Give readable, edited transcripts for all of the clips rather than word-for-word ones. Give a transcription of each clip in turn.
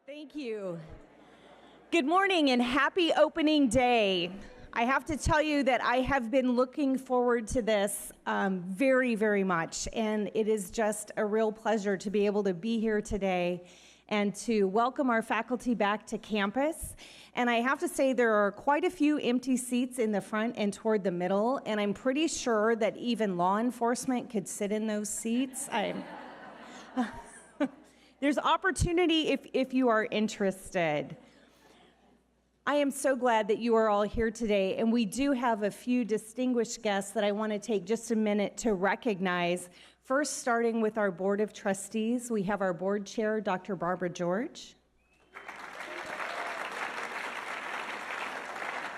Thank you. Good morning and happy opening day. I have to tell you that I have been looking forward to this very, very much, and it is just a real pleasure to be able to be here today and to welcome our faculty back to campus. And I have to say there are quite a few empty seats in the front and toward the middle, and I'm pretty sure that even law enforcement could sit in those seats. There's opportunity if you are interested. I am so glad that you are all here today, and we do have a few distinguished guests that I want to take just a minute to recognize. First, starting with our Board of Trustees, we have our Board Chair, Dr. Barbara George.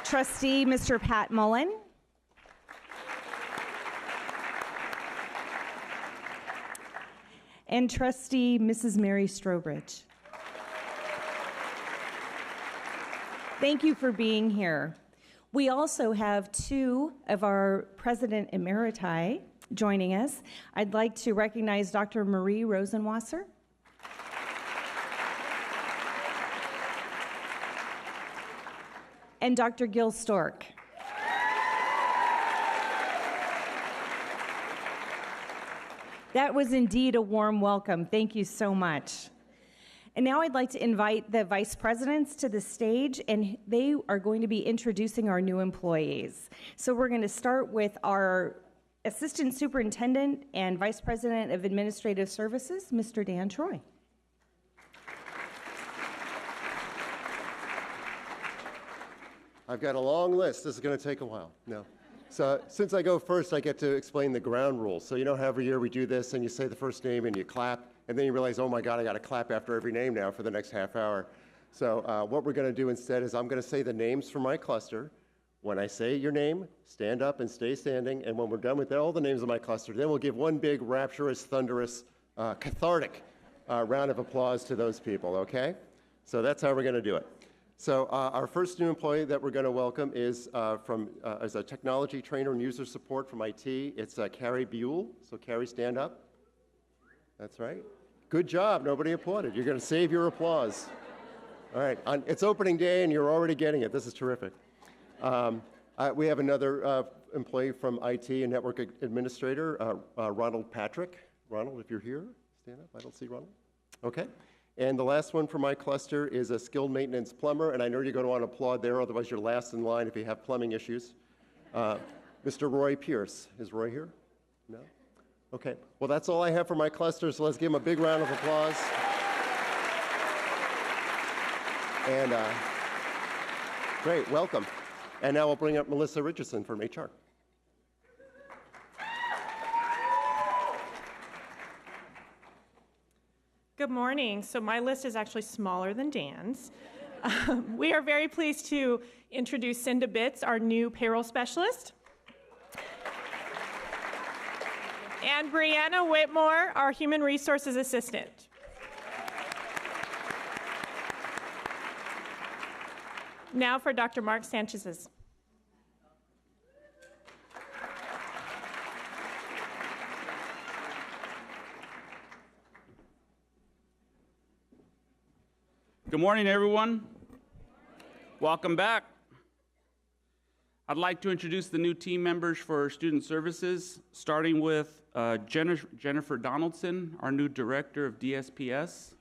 Trustee, Mr. Pat Mullen. And Trustee, Mrs. Mary Strobridge. Thank you for being here. We also have two of our President Emeriti joining us. I'd like to recognize Dr. Marie Rosenwasser. And Dr. Gil Stork. That was indeed a warm welcome. Thank you so much. And now I'd like to invite the vice presidents to the stage, and they are going to be introducing our new employees. So we're going to start with our Assistant Superintendent and Vice President of Administrative Services, Mr. Dan Troy. I've got a long list. This is going to take a while. No. So since I go first, I get to explain the ground rules. So you know how every year we do this and you say the first name and you clap, and then you realize, oh my God, I got to clap after every name now for the next half hour. So what we're going to do instead is I'm going to say the names from my cluster. When I say your name, stand up and stay standing. And when we're done with all the names of my cluster, then we'll give one big rapturous, thunderous, cathartic round of applause to those people, okay? So that's how we're going to do it. So our first new employee that we're going to welcome is as a technology trainer and user support from IT. It's Carrie Buell. So Carrie, stand up. That's right. Good job. Nobody applauded. You're going to save your applause. All right. It's opening day and you're already getting it. This is terrific. We have another employee from IT and network administrator, Ronald Patrick. Ronald, if you're here, stand up. I don't see Ronald. Okay. And the last one for my cluster is a skilled maintenance plumber, and I know you're going to want to applaud there, otherwise you're last in line if you have plumbing issues. Mr. Roy Pierce. Is Roy here? No? Okay. Well, that's all I have for my cluster, so let's give him a big round of applause. And great, welcome. And now we'll bring up Melissa Richerson from HR. Good morning. So my list is actually smaller than Dan's. We are very pleased to introduce Cinda Bitts, our new payroll specialist, and Brianna Whitmore, our human resources assistant. Now for Dr. Mark Sanchez's. Good morning, everyone. Welcome back. I'd like to introduce the new team members for Student Services, starting with Jennifer Donaldson, our new Director of DSPS.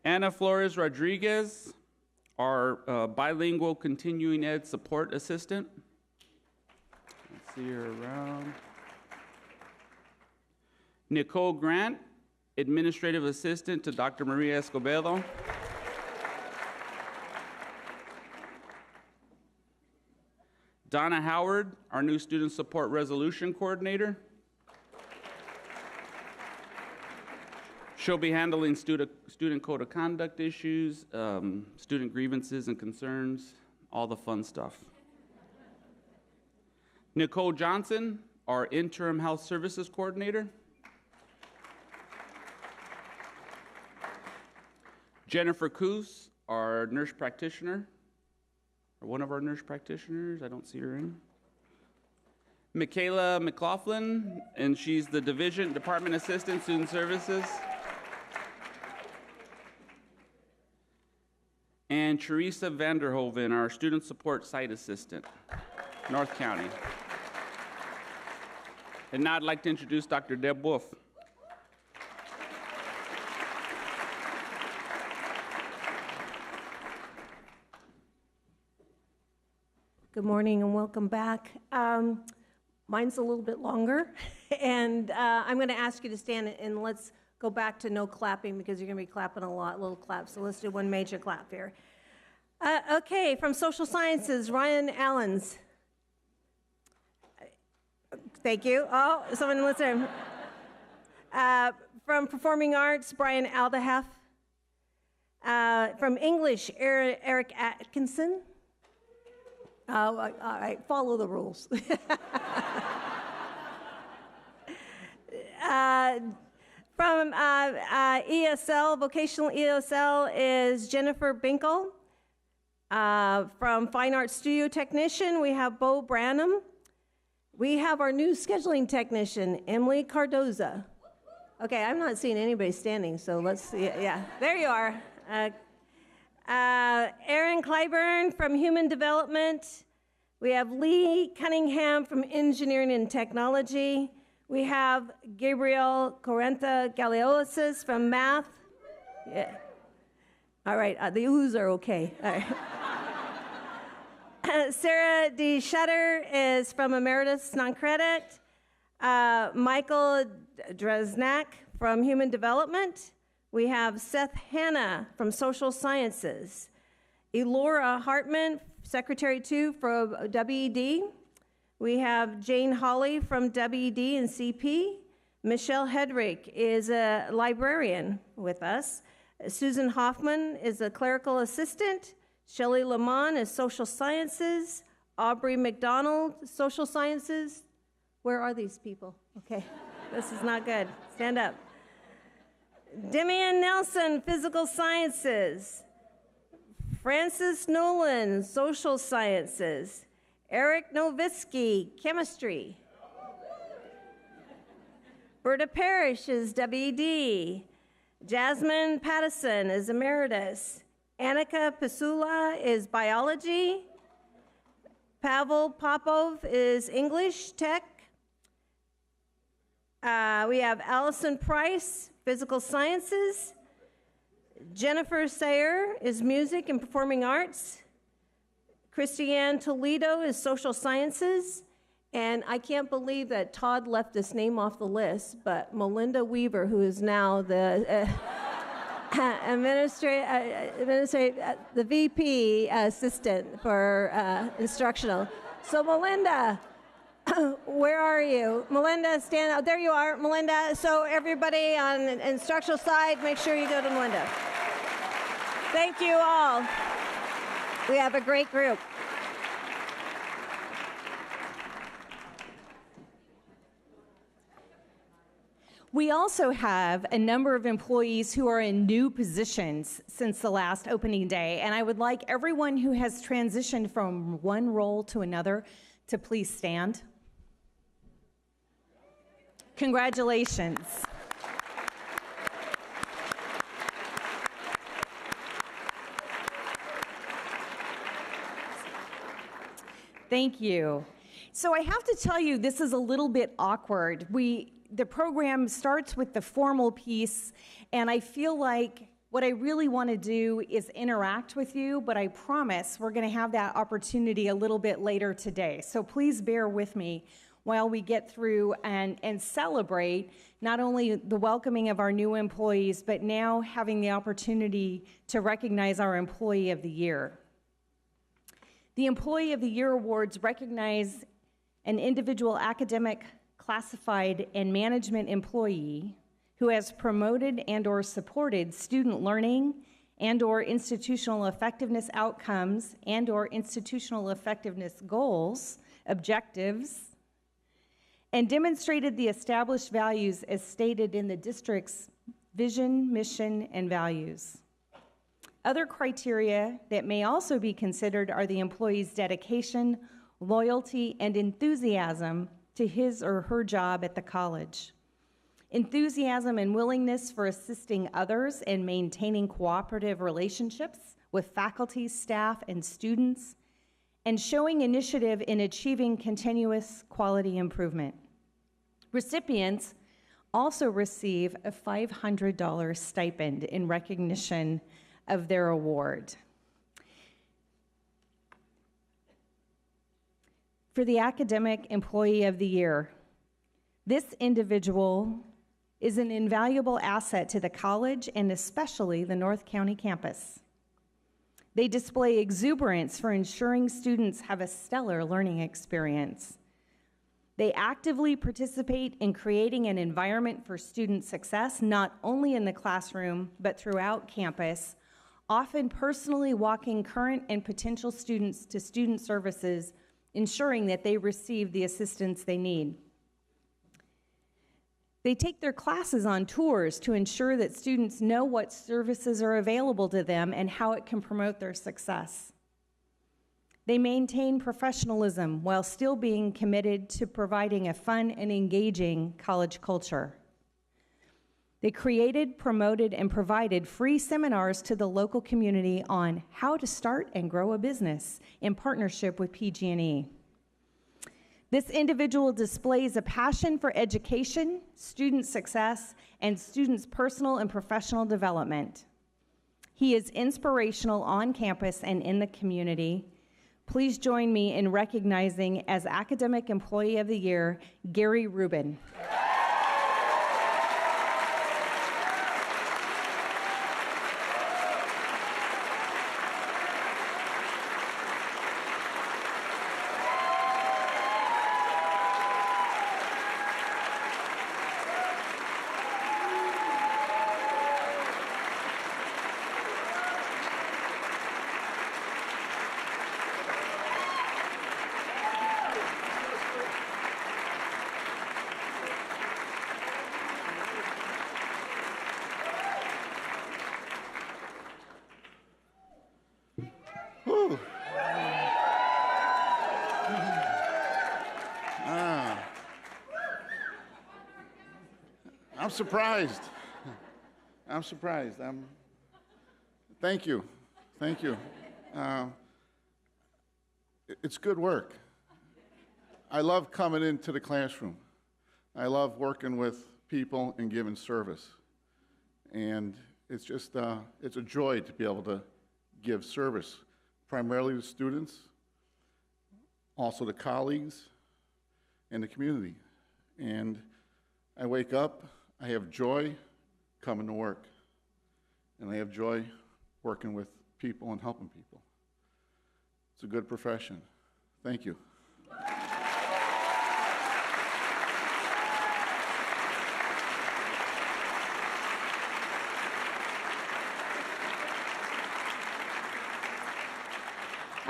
Ana Flores Rodriguez, our Bilingual Continuing Ed Support Assistant. Let's see her around. Nicole Grant, Administrative Assistant to Dr. Maria Escobedo. Donna Howard, our new Student Support Resolution Coordinator. She'll be handling student code of conduct issues, student grievances and concerns, all the fun stuff. Nicole Johnson, our Interim Health Services Coordinator. Jennifer Coos, our nurse practitioner, or one of our nurse practitioners. I don't see her in. Michaela McLaughlin, and she's the Department Assistant, Student Services. And Teresa Vanderhoven, our Student Support Site Assistant, North County. And now I'd like to introduce Dr. Deb Wulff. Good morning and welcome back. Mine's a little bit longer, and I'm going to ask you to stand and let's go back to no clapping because you're going to be clapping a lot, little claps. So let's do one major clap here. Okay, from Social Sciences, Ryan Allens. Thank you. Oh, someone listen. From Performing Arts, Brian Aldahaf. From English, Eric Atkinson. All right, follow the rules. From ESL, vocational ESL, is Jennifer Binkle. From Fine Arts Studio Technician, we have Bo Branham. We have our new scheduling technician, Emily Cardoza. Okay, I'm not seeing anybody standing, so let's see. Yeah, there you are. Aaron Clyburn from Human Development. We have Lee Cunningham from Engineering and Technology. We have Gabriel Correnta Galeosis from Math. Yeah. All right, the oohs are okay. All right. Sarah D. Shutter is from Emeritus Non-Credit. Michael Dresnak from Human Development. We have Seth Hanna from Social Sciences. Elora Hartman, Secretary 2 from WED. We have Jane Hawley from WED and CP. Michelle Hedrick is a librarian with us. Susan Hoffman is a clerical assistant. Shelley Lamont is Social Sciences. Aubrey McDonald, Social Sciences. Where are these people? Okay, this is not good. Stand up. Demian Nelson, Physical Sciences. Francis Nolan, Social Sciences. Eric Novitsky, Chemistry. Berta Parrish is WED. Jasmine Pattison is Emeritus. Annika Pisula is Biology. Pavel Popov is English Tech. We have Allison Price, Physical Sciences. Jennifer Sayer is Music and Performing Arts. Christiane Toledo is Social Sciences. And I can't believe that Todd left this name off the list, but Melinda Weaver, who is now the the VP assistant for instructional. So Melinda, where are you? Melinda, stand out. There you are, Melinda. So everybody on the instructional side, make sure you go to Melinda. Thank you all. We have a great group. We also have a number of employees who are in new positions since the last opening day, and I would like everyone who has transitioned from one role to another to please stand. Congratulations. Thank you. So I have to tell you, this is a little bit awkward. The program starts with the formal piece, and I feel like what I really want to do is interact with you, but I promise we're going to have that opportunity a little bit later today. So please bear with me while we get through and celebrate not only the welcoming of our new employees, but now having the opportunity to recognize our Employee of the Year. The Employee of the Year awards recognize an individual academic, classified, and management employee who has promoted and or supported student learning and or institutional effectiveness outcomes and or institutional effectiveness goals, objectives, and demonstrated the established values as stated in the district's vision, mission, and values. Other criteria that may also be considered are the employee's dedication, loyalty, and enthusiasm to his or her job at the college. Enthusiasm and willingness for assisting others and maintaining cooperative relationships with faculty, staff, and students, and showing initiative in achieving continuous quality improvement. Recipients also receive a $500 stipend in recognition of their award. For the Academic Employee of the Year, this individual is an invaluable asset to the college and especially the North County campus. They display exuberance for ensuring students have a stellar learning experience. They actively participate in creating an environment for student success, not only in the classroom, but throughout campus, often personally walking current and potential students to student services, ensuring that they receive the assistance they need. They take their classes on tours to ensure that students know what services are available to them and how it can promote their success. They maintain professionalism while still being committed to providing a fun and engaging college culture. They created, promoted, and provided free seminars to the local community on how to start and grow a business in partnership with PG&E. This individual displays a passion for education, student success, and students' personal and professional development. He is inspirational on campus and in the community. Please join me in recognizing as Academic Employee of the Year, Gary Rubin. I'm surprised. I'm surprised. Thank you. Thank you. It's good work. I love coming into the classroom. I love working with people and giving service. And it's just, it's a joy to be able to give service, primarily to students, also to colleagues, and the community. And I wake up, I have joy coming to work, and I have joy working with people and helping people. It's a good profession. Thank you.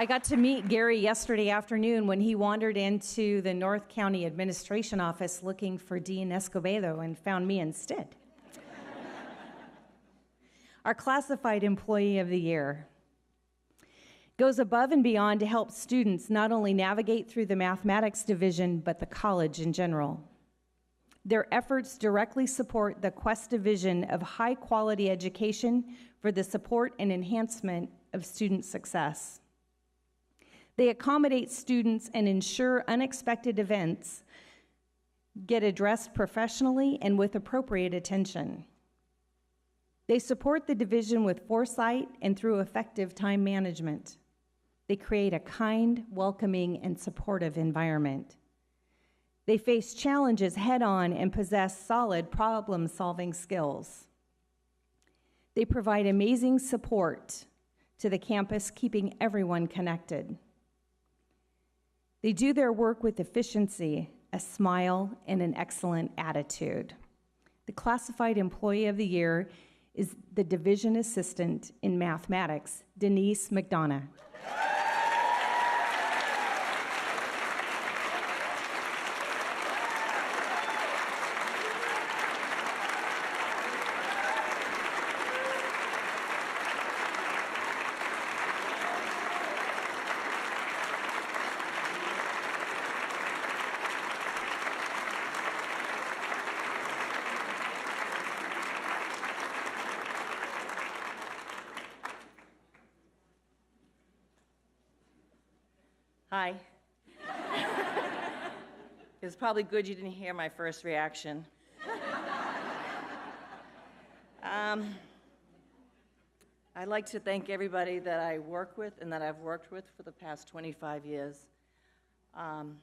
I got to meet Gary yesterday afternoon when he wandered into the North County Administration Office looking for Dean Escobedo and found me instead. Our Classified Employee of the Year goes above and beyond to help students not only navigate through the mathematics division, but the college in general. Their efforts directly support the Cuesta vision of high-quality education for the support and enhancement of student success. They accommodate students and ensure unexpected events get addressed professionally and with appropriate attention. They support the division with foresight and through effective time management. They create a kind, welcoming, and supportive environment. They face challenges head-on and possess solid problem-solving skills. They provide amazing support to the campus, keeping everyone connected. They do their work with efficiency, a smile, and an excellent attitude. The Classified Employee of the Year is the Division Assistant in Mathematics, Denise McDonough. Hi. It was probably good you didn't hear my first reaction. I'd like to thank everybody that I work with and that I've worked with for the past 25 years. And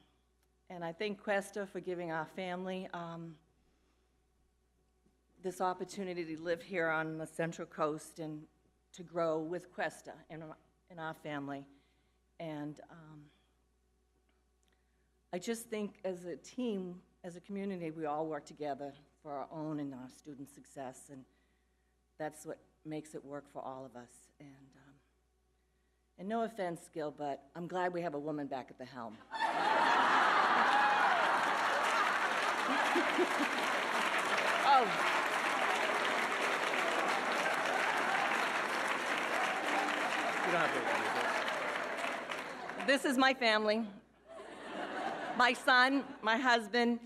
I thank Cuesta for giving our family this opportunity to live here on the Central Coast and to grow with Cuesta in our family. And I just think as a team, as a community, we all work together for our own and our student success, and that's what makes it work for all of us. And no offense, Gil, but I'm glad we have a woman back at the helm. Oh. You don't have to repeat this. This is my family. My son, my husband,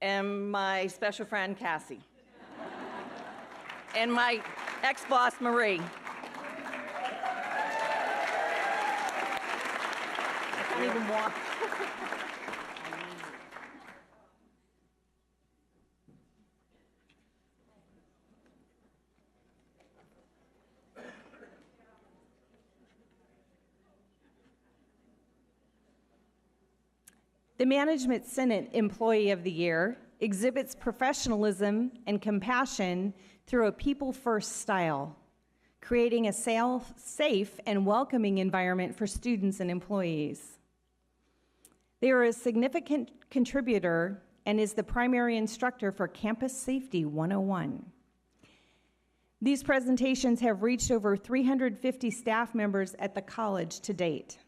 and my special friend, Cassie. And my ex-boss, Marie. I can't even walk. The Management Senate Employee of the Year exhibits professionalism and compassion through a people-first style, creating a safe and welcoming environment for students and employees. They are a significant contributor and is the primary instructor for Campus Safety 101. These presentations have reached over 350 staff members at the college to date.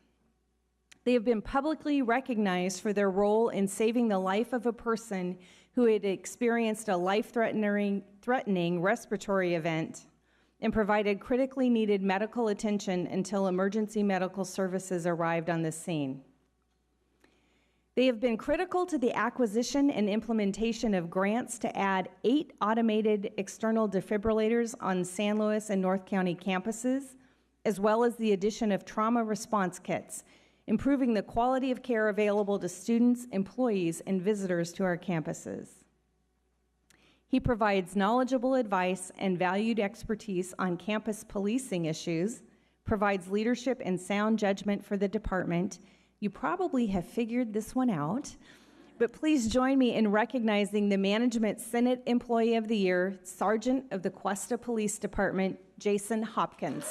They have been publicly recognized for their role in saving the life of a person who had experienced a life-threatening respiratory event and provided critically needed medical attention until emergency medical services arrived on the scene. They have been critical to the acquisition and implementation of grants to add 8 automated external defibrillators on San Luis and North County campuses, as well as the addition of trauma response kits, improving the quality of care available to students, employees, and visitors to our campuses. He provides knowledgeable advice and valued expertise on campus policing issues, provides leadership and sound judgment for the department. You probably have figured this one out, but please join me in recognizing the Management Senate Employee of the Year, Sergeant of the Cuesta Police Department, Jason Hopkins.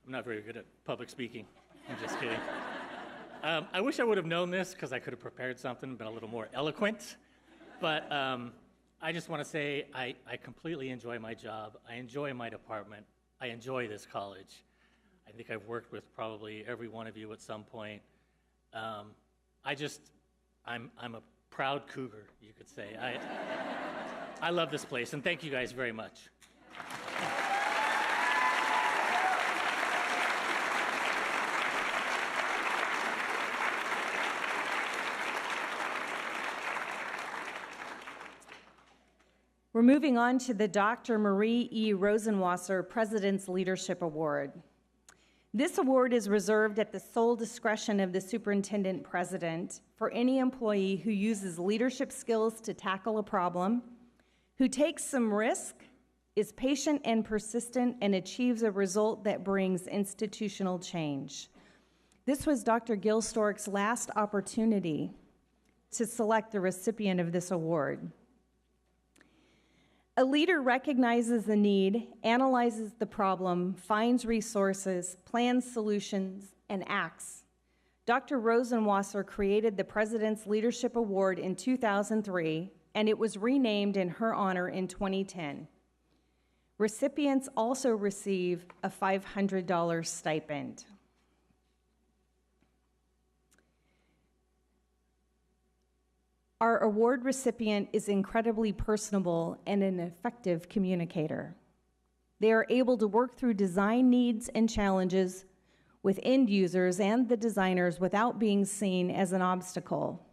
I'm not very good at public speaking. I'm just kidding. I wish I would have known this because I could have prepared something, been a little more eloquent. But I just want to say I completely enjoy my job. I enjoy my department. I enjoy this college. I think I've worked with probably every one of you at some point. I'm a proud cougar, you could say. I love this place, and thank you guys very much. We're moving on to the Dr. Marie E. Rosenwasser President's Leadership Award. This award is reserved at the sole discretion of the Superintendent President for any employee who uses leadership skills to tackle a problem, who takes some risk, is patient and persistent, and achieves a result that brings institutional change. This was Dr. Gil Stork's last opportunity to select the recipient of this award. A leader recognizes the need, analyzes the problem, finds resources, plans solutions, and acts. Dr. Rosenwasser created the President's Leadership Award in 2003, and it was renamed in her honor in 2010. Recipients also receive a $500 stipend. Our award recipient is incredibly personable and an effective communicator. They are able to work through design needs and challenges with end users and the designers without being seen as an obstacle.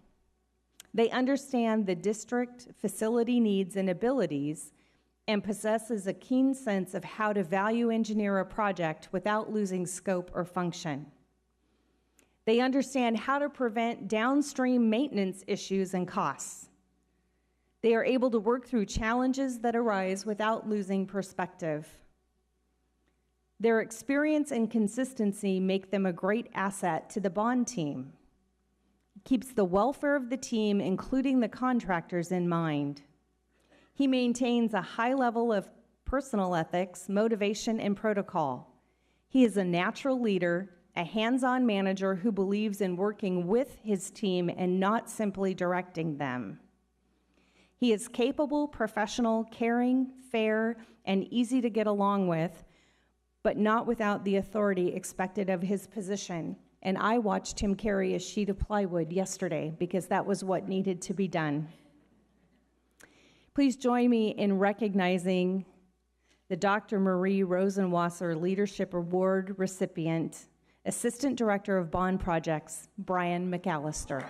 They understand the district facility needs and abilities and possesses a keen sense of how to value engineer a project without losing scope or function. They understand how to prevent downstream maintenance issues and costs. They are able to work through challenges that arise without losing perspective. Their experience and consistency make them a great asset to the bond team. It keeps the welfare of the team, including the contractors, in mind. He maintains a high level of personal ethics, motivation, and protocol. He is a natural leader, a hands-on manager who believes in working with his team and not simply directing them. He is capable, professional, caring, fair, and easy to get along with, but not without the authority expected of his position. And I watched him carry a sheet of plywood yesterday because that was what needed to be done. Please join me in recognizing the Dr. Marie Rosenwasser Leadership Award recipient, Assistant Director of Bond Projects, Brian McAlister.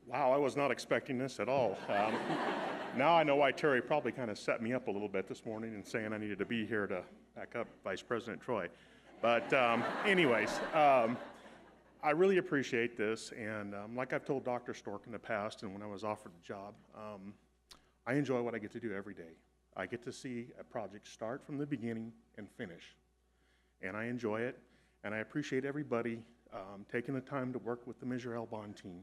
Wow, I was not expecting this at all. Now I know why Terry probably kind of set me up a little bit this morning and saying I needed to be here to back up Vice President Troy. But anyways, I really appreciate this, and like I've told Dr. Stork in the past and when I was offered the job, I enjoy what I get to do every day. I get to see a project start from the beginning and finish, and I enjoy it, and I appreciate everybody taking the time to work with the Measure L Bond team.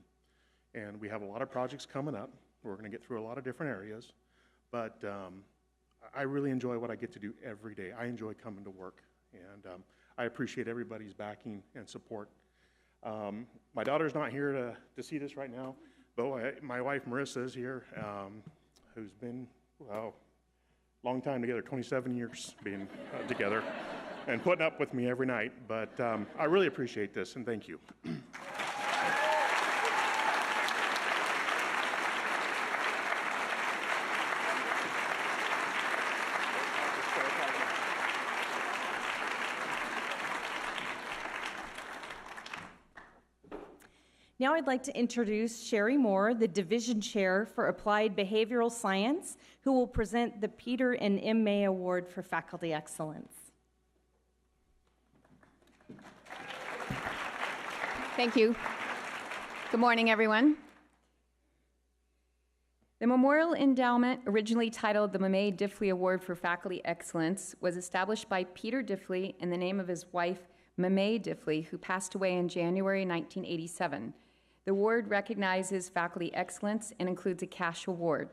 And we have a lot of projects coming up. We're going to get through a lot of different areas, but I really enjoy what I get to do every day. I enjoy coming to work, and I appreciate everybody's backing and support. My daughter's not here to see this right now, but my wife Marissa is here, who's been, well, long time together, 27 years being together, and putting up with me every night. But I really appreciate this, and thank you. Now I'd like to introduce Sherry Moore, the Division Chair for Applied Behavioral Science, who will present the Peter and M. May Award for Faculty Excellence. Thank you. Good morning, everyone. The Memorial Endowment, originally titled the Diffley Award for Faculty Excellence, was established by Peter Diffley in the name of his wife, Diffley, who passed away in January 1987. The award recognizes faculty excellence and includes a cash award.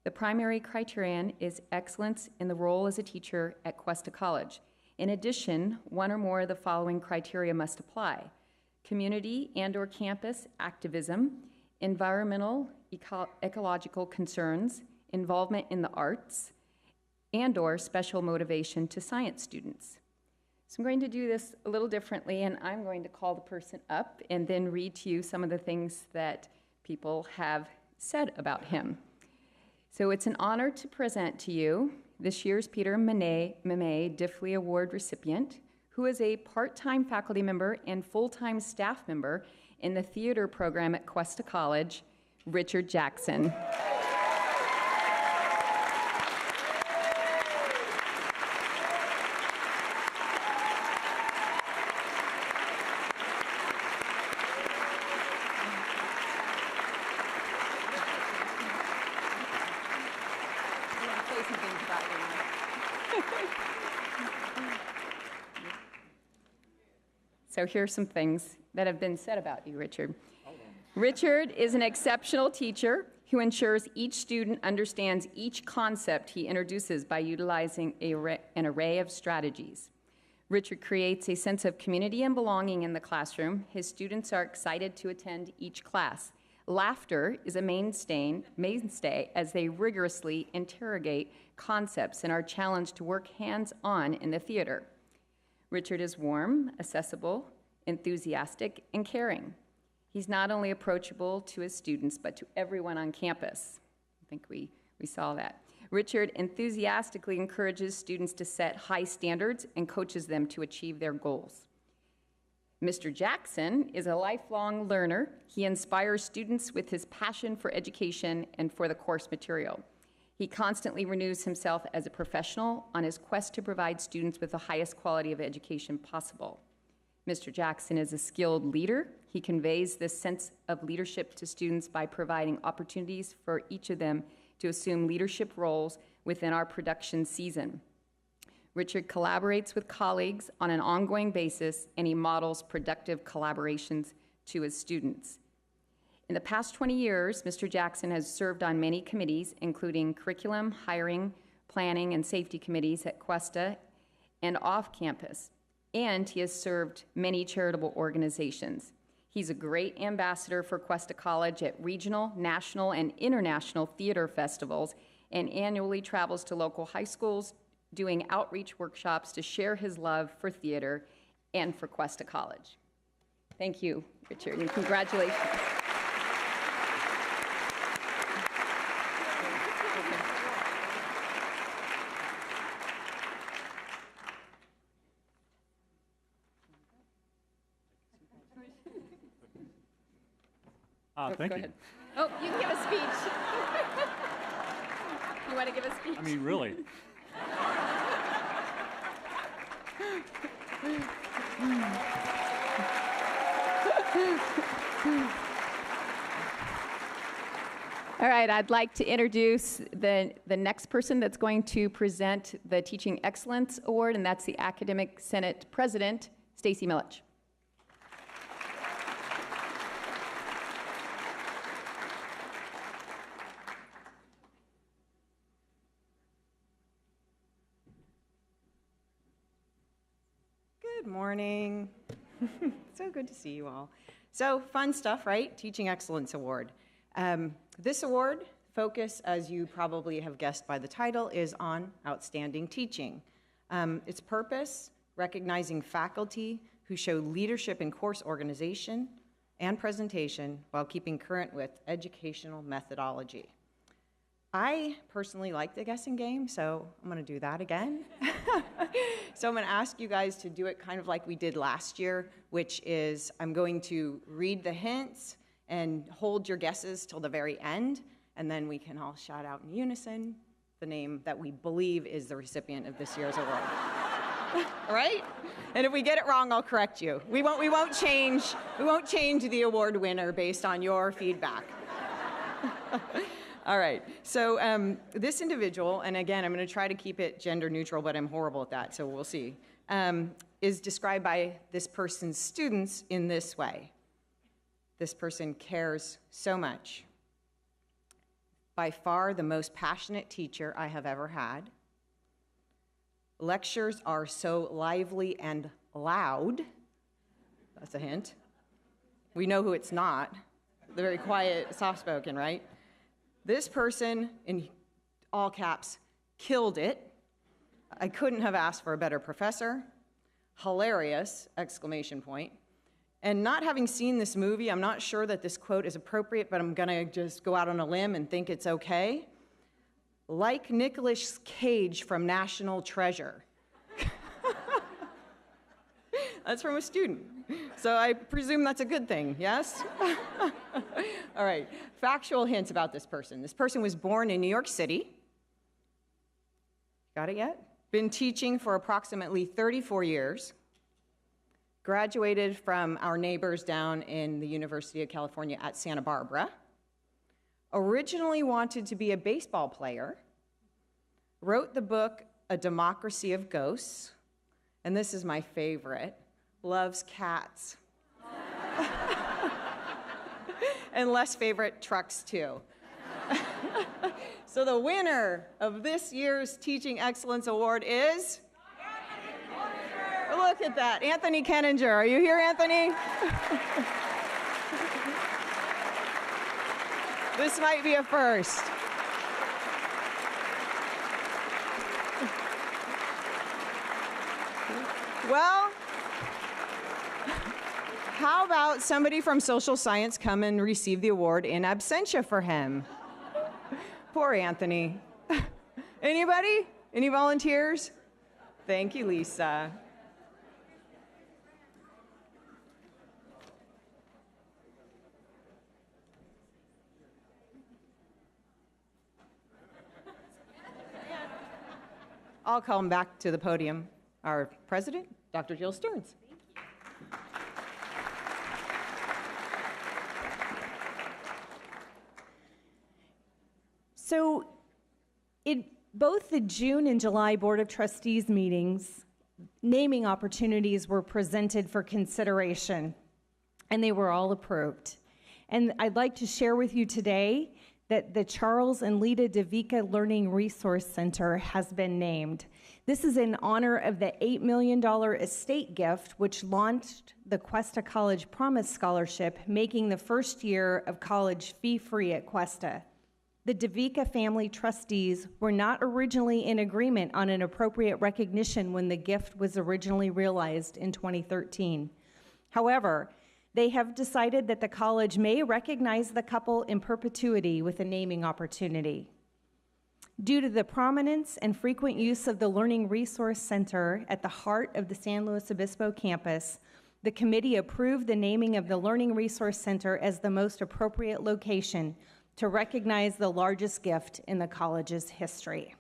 The primary criterion is excellence in the role as a teacher at Cuesta College. In addition, one or more of the following criteria must apply: community and/or campus activism, environmental, ecological concerns, involvement in the arts, and/or special motivation to science students. So I'm going to do this a little differently, and I'm going to call the person up and then read to you some of the things that people have said about him. So it's an honor to present to you this year's Peter Mame Diffley Award recipient, who is a part-time faculty member and full-time staff member in the theater program at Cuesta College, Richard Jackson. So here are some things that have been said about you, Richard. Richard is an exceptional teacher. who ensures each student understands each concept he introduces by utilizing an array of strategies. Richard creates a sense of community and belonging in the classroom. His students are excited to attend each class. Laughter is a mainstay as they rigorously interrogate concepts and are challenged to work hands-on in the theater. Richard is warm, accessible, enthusiastic, and caring. He's not only approachable to his students, but to everyone on campus. I think we saw that. Richard enthusiastically encourages students to set high standards and coaches them to achieve their goals. Mr. Jackson is a lifelong learner. He inspires students with his passion for education and for the course material. He constantly renews himself as a professional on his quest to provide students with the highest quality of education possible. Mr. Jackson is a skilled leader. He conveys this sense of leadership to students by providing opportunities for each of them to assume leadership roles within our production season. Richard collaborates with colleagues on an ongoing basis, and he models productive collaborations to his students. In the past 20 years, Mr. Jackson has served on many committees, including curriculum, hiring, planning, and safety committees at Cuesta and off campus, and he has served many charitable organizations. He's a great ambassador for Cuesta College at regional, national, and international theater festivals, and annually travels to local high schools, doing outreach workshops to share his love for theater and for Cuesta College. Thank you, Richard, and congratulations. Thank Go you. ahead. Oh, you can give a speech. You want to give a speech? I mean, really. All right, I'd like to introduce the next person that's going to present the Teaching Excellence Award, and that's the Academic Senate President, Stacy Milich. Good morning. So good to see you all. So fun stuff, right? Teaching Excellence Award. This award focus, as you probably have guessed by the title, is on outstanding teaching. Its purpose, recognizing faculty who show leadership in course organization and presentation while keeping current with educational methodology. I personally like the guessing game, so I'm going to do that again. So I'm going to ask you guys to do it kind of like we did last year, which is I'm going to read the hints and hold your guesses till the very end, and then we can all shout out in unison the name that we believe is the recipient of this year's award. All right? And if we get it wrong, I'll correct you. We won't change the award winner based on your feedback. All right, so this individual, and again, I'm going to try to keep it gender neutral, but I'm horrible at that, so we'll see, is described by this person's students in this way. This person cares so much. By far the most passionate teacher I have ever had. Lectures are so lively and loud. That's a hint. We know who it's not. They're very quiet, soft-spoken, right? This person, in all caps, killed it. I couldn't have asked for a better professor. Hilarious, exclamation point. And not having seen this movie, I'm not sure that this quote is appropriate, but I'm gonna just go out on a limb and think it's okay. Like Nicolas Cage from National Treasure. That's from a student. So I presume that's a good thing, yes? All right, factual hints about this person. This person was born in New York City. Got it yet? Been teaching for approximately 34 years. Graduated from our neighbors down in the University of California at Santa Barbara. Originally wanted to be a baseball player. Wrote the book, A Democracy of Ghosts. And this is my favorite. Loves cats. And less favorite, trucks too. So the winner of this year's Teaching Excellence Award is? Look at that, Anthony Koeninger. Are you here, Anthony? This might be a first. Well, how about somebody from social science come and receive the award in absentia for him? Poor Anthony. Anybody? Any volunteers? Thank you, Lisa. I'll call him back to the podium. Our president, Dr. Jill Stearns. So in both the June and July Board of Trustees meetings, naming opportunities were presented for consideration, and they were all approved. And I'd like to share with you today that the Charles and Lita DeVica Learning Resource Center has been named. This is in honor of the $8 million estate gift, which launched the Cuesta College Promise Scholarship, making the first year of college fee-free at Cuesta. The DeVica family trustees were not originally in agreement on an appropriate recognition when the gift was originally realized in 2013. However, they have decided that the college may recognize the couple in perpetuity with a naming opportunity. Due to the prominence and frequent use of the Learning Resource Center at the heart of the San Luis Obispo campus, the committee approved the naming of the Learning Resource Center as the most appropriate location to recognize the largest gift in the college's history.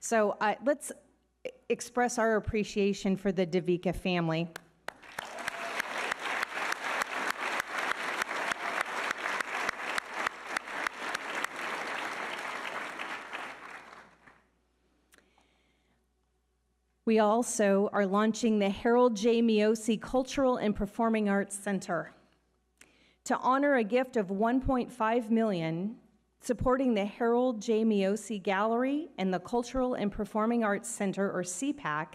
So let's express our appreciation for the DeVica family. We also are launching the Harold J. Miosi Cultural and Performing Arts Center to honor a gift of $1.5 million, supporting the Harold J. Miosi Gallery and the Cultural and Performing Arts Center, or CPAC.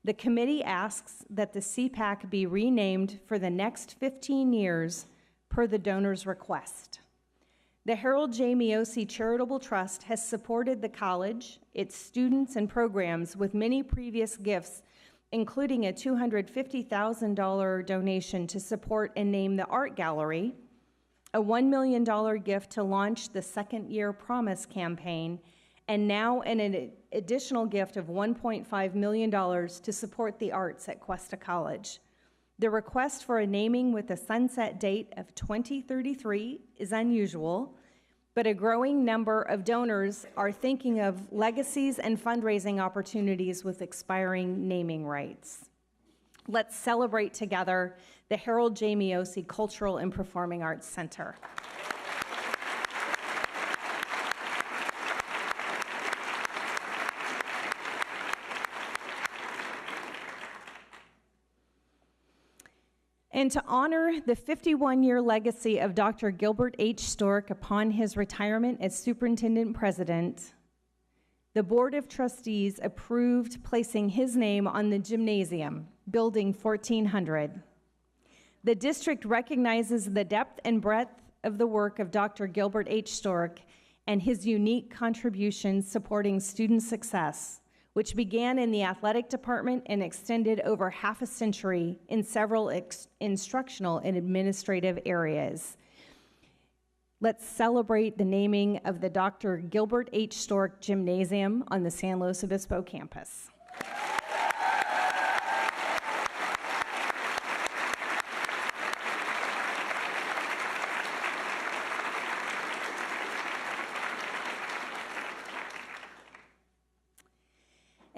The committee asks that the CPAC be renamed for the next 15 years per the donor's request. The Harold J. Miosi Charitable Trust has supported the college, its students, and programs with many previous gifts, including a $250,000 donation to support and name the art gallery, a $1 million gift to launch the Second Year Promise campaign, and now an additional gift of $1.5 million to support the arts at Cuesta College. The request for a naming with a sunset date of 2033 is unusual, but a growing number of donors are thinking of legacies and fundraising opportunities with expiring naming rights. Let's celebrate together the Harold J. Miosi Cultural and Performing Arts Center. And to honor the 51-year legacy of Dr. Gilbert H. Stork upon his retirement as Superintendent President, the Board of Trustees approved placing his name on the gymnasium, Building 1400. The district recognizes the depth and breadth of the work of Dr. Gilbert H. Stork and his unique contributions supporting student success, which began in the athletic department and extended over half a century in several instructional and administrative areas. Let's celebrate the naming of the Dr. Gilbert H. Stork Gymnasium on the San Luis Obispo campus.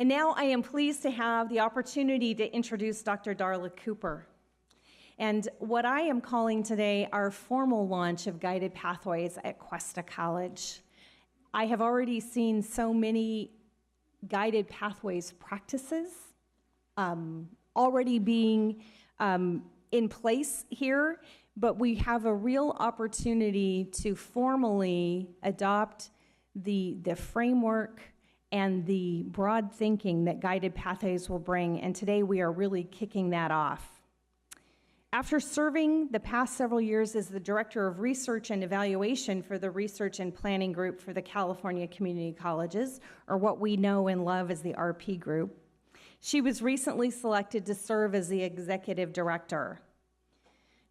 And now I am pleased to have the opportunity to introduce Dr. Darla Cooper, and what I am calling today our formal launch of Guided Pathways at Cuesta College. I have already seen so many Guided Pathways practices already being in place here, but we have a real opportunity to formally adopt the framework and the broad thinking that Guided Pathways will bring, and today we are really kicking that off. After serving the past several years as the Director of Research and Evaluation for the Research and Planning Group for the California Community Colleges, or what we know and love as the RP Group, she was recently selected to serve as the Executive Director.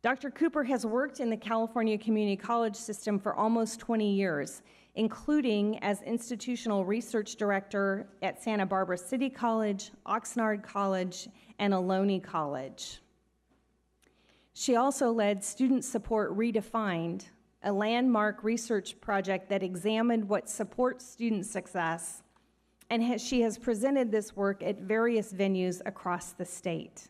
Dr. Cooper has worked in the California Community College system for almost 20 years, including as Institutional Research Director at Santa Barbara City College, Oxnard College, and Ohlone College. She also led Student Support Redefined, a landmark research project that examined what supports student success, and she has presented this work at various venues across the state.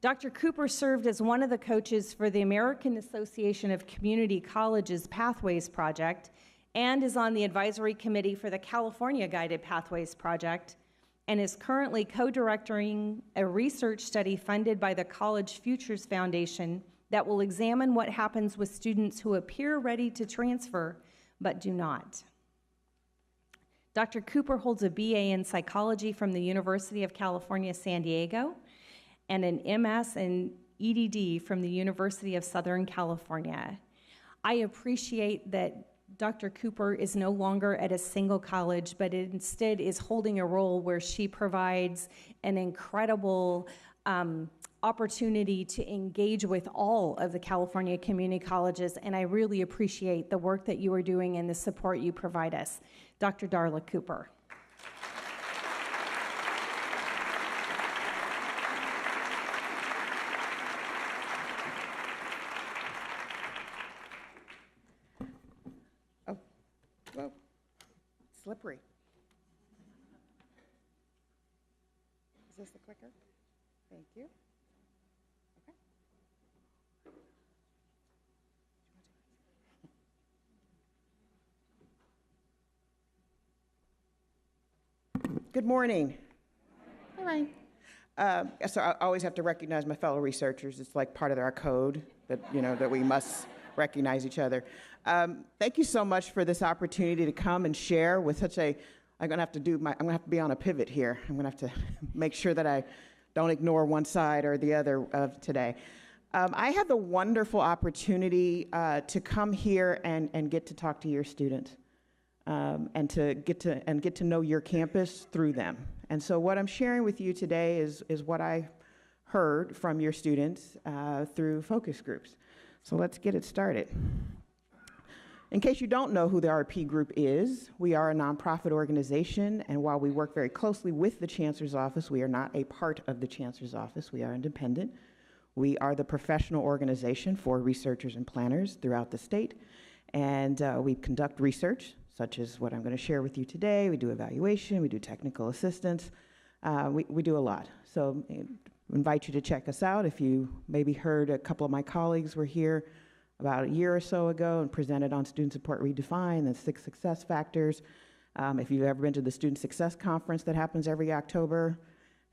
Dr. Cooper served as one of the coaches for the American Association of Community Colleges Pathways Project and is on the advisory committee for the California Guided Pathways Project, and is currently co-directing a research study funded by the College Futures Foundation that will examine what happens with students who appear ready to transfer but do not. Dr. Cooper holds a BA in psychology from the University of California, San Diego, and an MS in EDD from the University of Southern California. I appreciate that Dr. Cooper is no longer at a single college, but instead is holding a role where she provides an incredible opportunity to engage with all of the California community colleges, and I really appreciate the work that you are doing and the support you provide us. Dr. Darla Cooper. Whoa, slippery. Is this the clicker? Thank you. Okay. Good morning. Hi. So I always have to recognize my fellow researchers. It's like part of our code that, that we must recognize each other. Thank you so much for this opportunity to come and share with such a, I'm gonna have to be on a pivot here. I'm gonna have to make sure that I don't ignore one side or the other of today. I had the wonderful opportunity to come here and get to talk to your students and to get to know your campus through them. And so what I'm sharing with you today is what I heard from your students through focus groups. So let's get it started. In case you don't know who the RP Group is, we are a nonprofit organization, and while we work very closely with the Chancellor's Office, we are not a part of the Chancellor's Office. We are independent. We are the professional organization for researchers and planners throughout the state, and we conduct research, such as what I'm going to share with you today. We do evaluation, we do technical assistance, we do a lot. So I invite you to check us out. If you maybe heard a couple of my colleagues were here about a year or so ago and presented on Student Support Redefined, the 6 success factors. If you've ever been to the Student Success Conference that happens every October,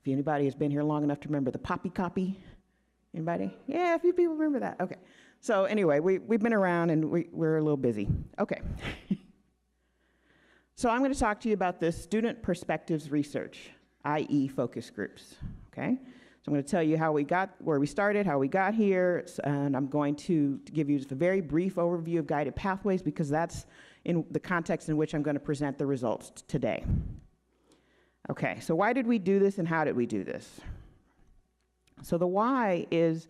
if anybody has been here long enough to remember the Poppy Copy, anybody? Yeah, a few people remember that. Okay. So anyway, we've been around and we're a little busy. Okay. So I'm going to talk to you about this student perspectives research, i.e. focus groups, okay? So I'm going to tell you how we got, where we started, how we got here, and I'm going to give you just a very brief overview of Guided Pathways because that's in the context in which I'm going to present the results today. Okay, so why did we do this and how did we do this? So the why is,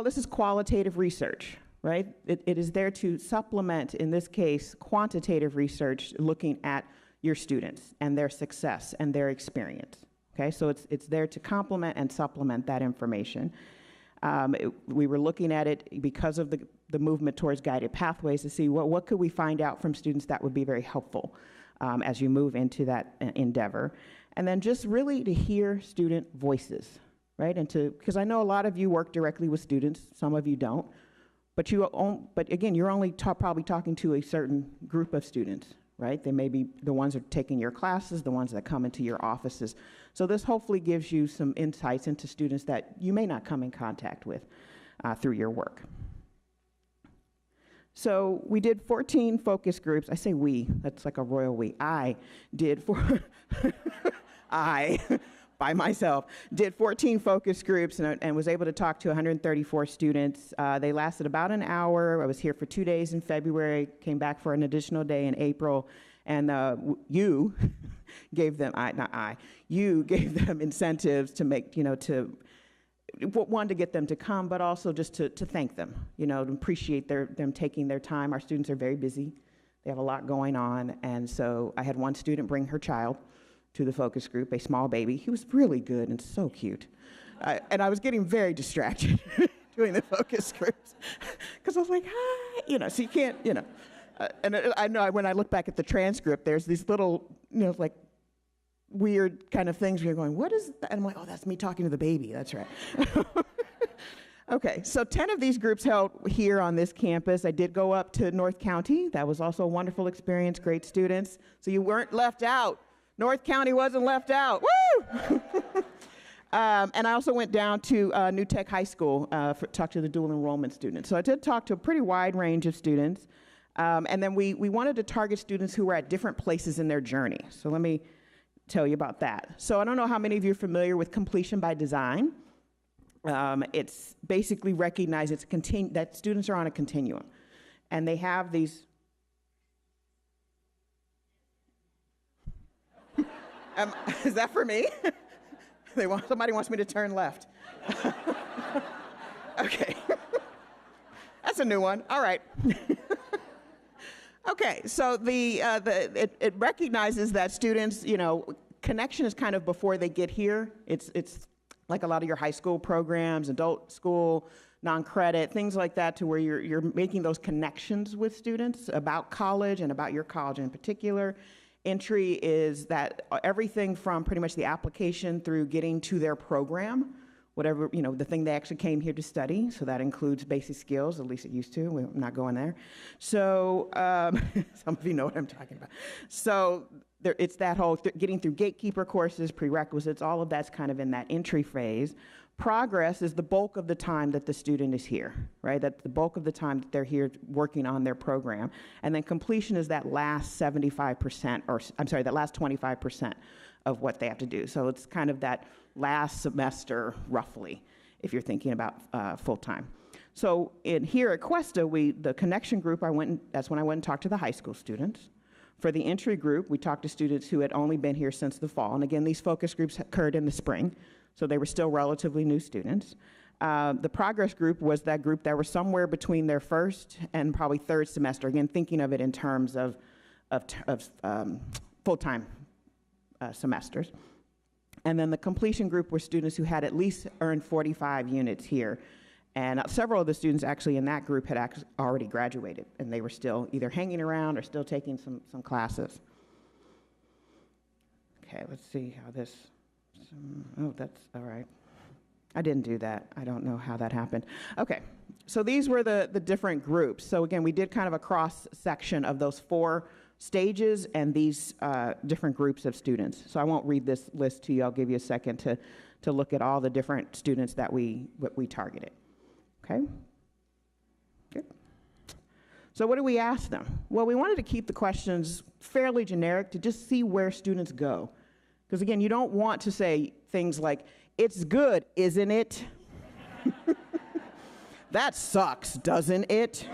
this is qualitative research, right? It is there to supplement, in this case, quantitative research looking at your students and their success and their experience. Okay, so it's there to complement and supplement that information. We were looking at it because of the movement towards Guided Pathways to see what could we find out from students that would be very helpful as you move into that endeavor. And then just really to hear student voices, right? And because I know a lot of you work directly with students, some of you don't, but again, you're only probably talking to a certain group of students, right? They may be the ones that are taking your classes, the ones that come into your offices. So this hopefully gives you some insights into students that you may not come in contact with. through your work. So we did 14 focus groups. I say we, that's like a royal we. I did I, by myself, did 14 focus groups and was able to talk to 134 students. They lasted about an hour. I was here for 2 days in February, came back for an additional day in April, and you gave them, you gave them incentives to make, one, to get them to come, but also just to thank them, to appreciate them taking their time. Our students are very busy. They have a lot going on, and so I had one student bring her child to the focus group, a small baby. He was really good and so cute. And I was getting very distracted doing the focus groups because I was like, hi, so you can't, and I know when I look back at the transcript, there's these little, like weird kind of things where you're going, what is that? And I'm like, oh, that's me talking to the baby, that's right. Okay, so 10 of these groups held here on this campus. I did go up to North County. That was also a wonderful experience, great students. So you weren't left out. North County wasn't left out, woo! And I also went down to New Tech High School to talk to the dual enrollment students. So I did talk to a pretty wide range of students. And then we wanted to target students who were at different places in their journey. So let me tell you about that. So I don't know how many of you are familiar with completion by design. It's basically recognized that students are on a continuum. And they have these... is that for me? Somebody wants me to turn left. Okay. That's a new one. All right. Okay, so it recognizes that students, connection is kind of before they get here. It's like a lot of your high school programs, adult school, non-credit, things like that, to where you're making those connections with students about college and about your college in particular. Entry is that everything from pretty much the application through getting to their program, whatever, the thing they actually came here to study. So that includes basic skills, at least it used to. We're not going there. So some of you know what I'm talking about. So it's that whole getting through gatekeeper courses, prerequisites, all of that's kind of in that entry phase. Progress is the bulk of the time that the student is here, right? That's the bulk of the time that they're here working on their program. And then completion is that last 75%, or I'm sorry, that last 25% of what they have to do. So it's kind of that last semester, roughly, if you're thinking about full-time. So here at Cuesta, the connection group, that's when I went and talked to the high school students. For the entry group, we talked to students who had only been here since the fall. And again, these focus groups occurred in the spring, so they were still relatively new students. The progress group was that group that were somewhere between their first and probably third semester, again, thinking of it in terms of full-time semesters. And then the completion group were students who had at least earned 45 units here. And several of the students actually in that group had already graduated, and they were still either hanging around or still taking some classes. Okay, let's see how this, oh, that's all right. I didn't do that. I don't know how that happened. Okay, so these were the different groups. So again, we did kind of a cross-section of those 4 stages and these different groups of students. So I won't read this list to you. I'll give you a second to look at all the different students that we targeted. Okay? Good. So what do we ask them? Well, we wanted to keep the questions fairly generic to just see where students go. Because again, you don't want to say things like, it's good, isn't it? That sucks, doesn't it?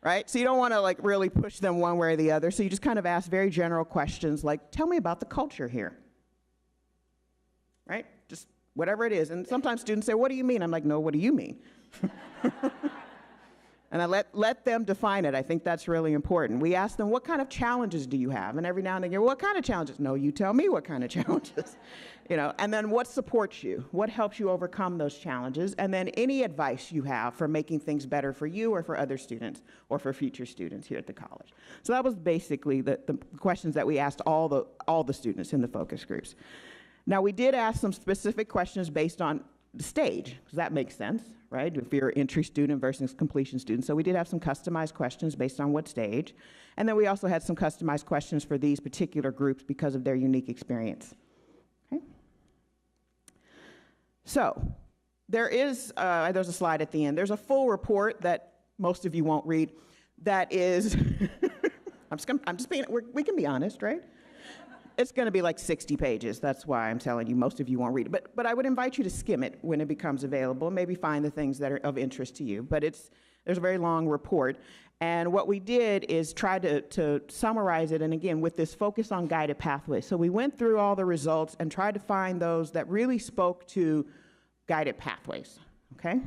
Right? So you don't want to really push them one way or the other. So you just kind of ask very general questions like, tell me about the culture here. Right? Just whatever it is. And sometimes students say, what do you mean? I'm like, no, what do you mean? And I let them define it. I think that's really important. We ask them, what kind of challenges do you have? And every now and then, what kind of challenges? No, you tell me what kind of challenges. And then what supports you? What helps you overcome those challenges? And then any advice you have for making things better for you or for other students or for future students here at the college. So that was basically the questions that we asked all the students in the focus groups. Now, we did ask some specific questions based on the stage, because that makes sense, right? If you're an entry student versus completion student. So we did have some customized questions based on what stage. And then we also had some customized questions for these particular groups because of their unique experience. Okay? So there's a slide at the end. There's a full report that most of you won't read that is, we can be honest, right? It's going to be like 60 pages. That's why I'm telling you, most of you won't read it. But I would invite you to skim it when it becomes available, maybe find the things that are of interest to you. But there's a very long report. And what we did is try to summarize it, and again, with this focus on guided pathways. So we went through all the results and tried to find those that really spoke to guided pathways, okay?